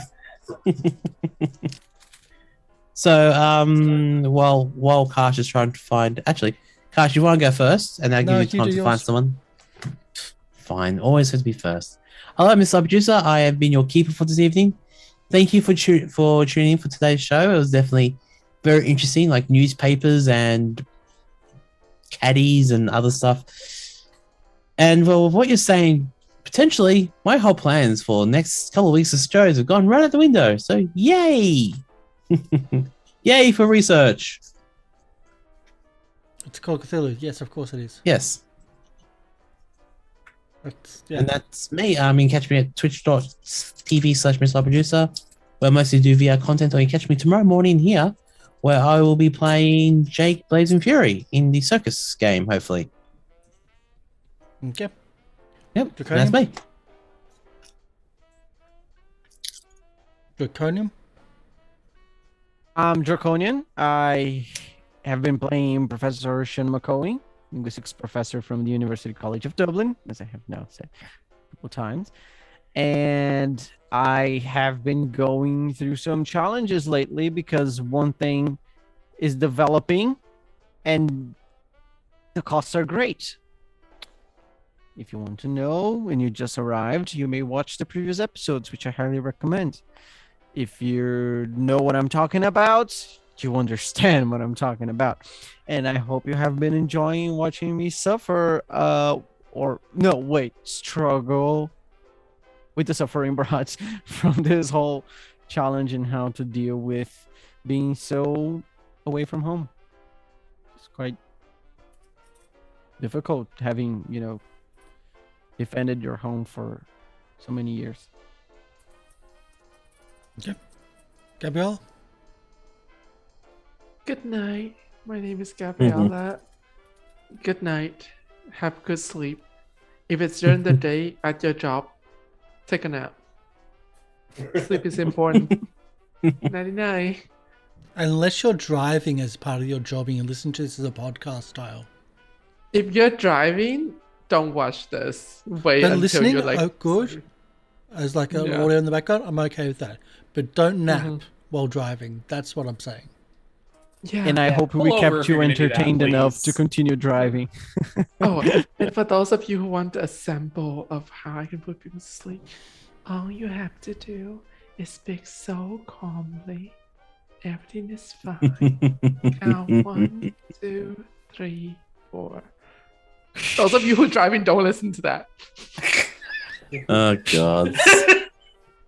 while Karsh is trying to find, actually, Karsh, you want to go first, and I'll No, give you you time do to find yours. someone. Fine, always has to be first. Hello, MrLiveProducer. I have been your keeper for this evening. Thank you for tuning in for today's show. It was definitely very interesting, like newspapers and caddies and other stuff. And well, with what you're saying, potentially my whole plans for the next couple of weeks of shows have gone right out the window. So yay! Yay for research. It's called Cthulhu. Yes, of course it is. Yes. Yeah. And that's me. You can catch me at twitch.tv/MrLiveProducer, where I mostly do VR content, or you can catch me tomorrow morning here, where I will be playing Jake Blazing Fury in the circus game, hopefully. Okay. Yep, Draconian? that's me. Draconian? I'm Drakonyan. I have been playing Professor Sean McEoghan, linguistics professor from the University College of Dublin, as I have now said a couple times. And I have been going through some challenges lately because one thing is developing and the costs are great. If you want to know and you just arrived, you may watch the previous episodes, which I highly recommend. If you know what I'm talking about, you understand what I'm talking about. And I hope you have been enjoying watching me suffer, struggle with the suffering brought from this whole challenge and how to deal with being so away from home. It's quite difficult having, defended your home for so many years. Okay. Gabriela? Good night. My name is Gabriela. Good night. Have good sleep. If it's during the day at your job, take a nap. Sleep is important. Nighty night. Unless you're driving as part of your job and you listen to this as a podcast style. If you're driving, don't watch this. Wait But until listening, you're like, oh, good. As like an Yeah. audio in the background, I'm okay with that. But don't nap while driving. That's what I'm saying. Yeah. And I hope pull we over kept if you you're gonna do that, entertained enough to please. continue driving. Oh, and for those of you who want a sample of how I can put people to sleep, all you have to do is speak so calmly. Everything is fine. Count 1, 2, 3, 4. Those of you who are driving, don't listen to that. Oh, God.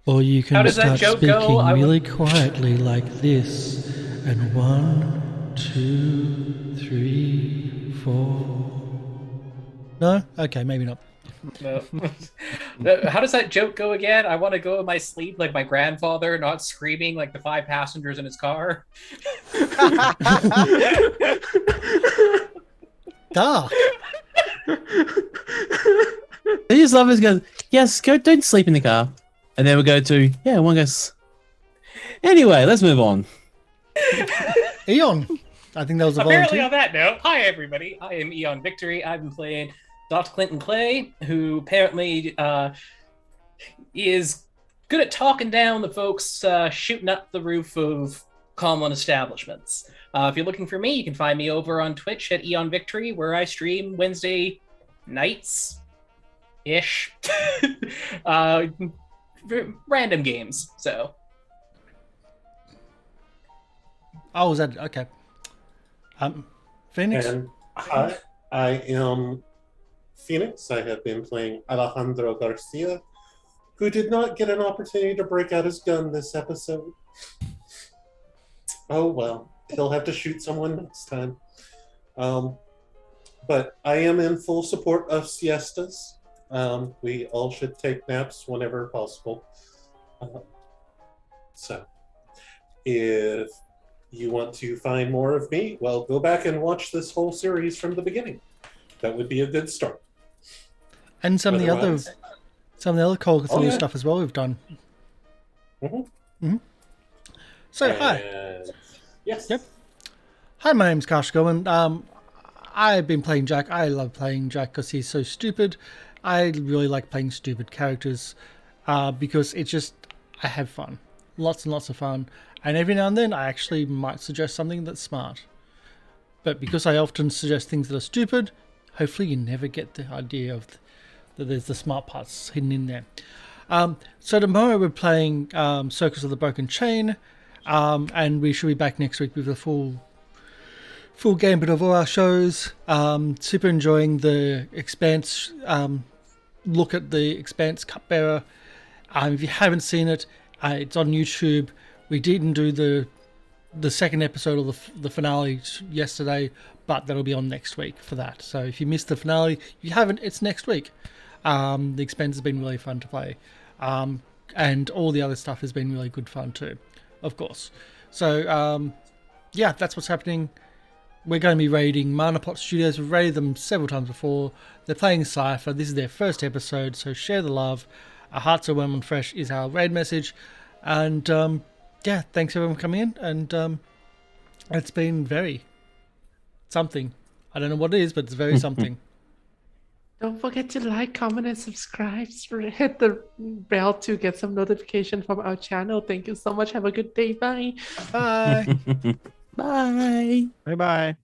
Or you How can does that start joke go? speaking I would- really quietly like this. And 1, 2, 3, 4. No? Okay, maybe not. No. How does that joke go again? I want to go in my sleep like my grandfather, not screaming like the 5 passengers in his car. Dark. I just love this. Goes, yes, go. Don't sleep in the car. And then we go to one goes. Anyway, let's move on. Eon. I think that was a Apparently, volunteer. on that note, hi everybody. I am Eon Victory. I've been playing Dr. Clinton Clay, who apparently is good at talking down the folks shooting up the roof of common establishments. If you're looking for me, you can find me over on Twitch at Eon Victory, where I stream Wednesday nights-ish. Random games, so. Oh, was that okay? Phoenix. And hi, I am Phoenix. I have been playing Alejandro Garcia, who did not get an opportunity to break out his gun this episode. Oh well, he'll have to shoot someone next time. But I am in full support of siestas. We all should take naps whenever possible. So, if you want to find more of me, well, go back and watch this whole series from the beginning. That would be a good start. And some of the other Otherwise- Call of Cthulhu Oh, yeah. stuff as well we've done. Mhm. Mhm. So, hi. And yes. Yep. Hi, my name's Karsh Goblin. I've been playing Jack. I love playing Jack because he's so stupid. I really like playing stupid characters because I have fun. Lots and lots of fun. And every now and then I actually might suggest something that's smart. But because I often suggest things that are stupid, hopefully you never get the idea of that there's the smart parts hidden in there. So tomorrow we're playing Circus of the Broken Chain, and we should be back next week with a full gambit of all our shows. Super enjoying the Expanse look at the Expanse Cupbearer. If you haven't seen it, it's on YouTube. We didn't do the second episode of the finale yesterday, but that'll be on next week for that. So if you missed the finale, you haven't, it's next week. The Expanse has been really fun to play. And all the other stuff has been really good fun too, of course. So yeah, that's what's happening. We're going to be raiding Manapot Studios. We've raided them several times before. They're playing Cypher. This is their first episode, so share the love. Our hearts are warm and fresh is our raid message. And yeah, thanks everyone for coming in. And it's been very something. I don't know what it is, but it's very something. Don't forget to like, comment, and subscribe. Hit the bell to get some notification from our channel. Thank you so much. Have a good day. Bye. Bye. Bye. Bye bye.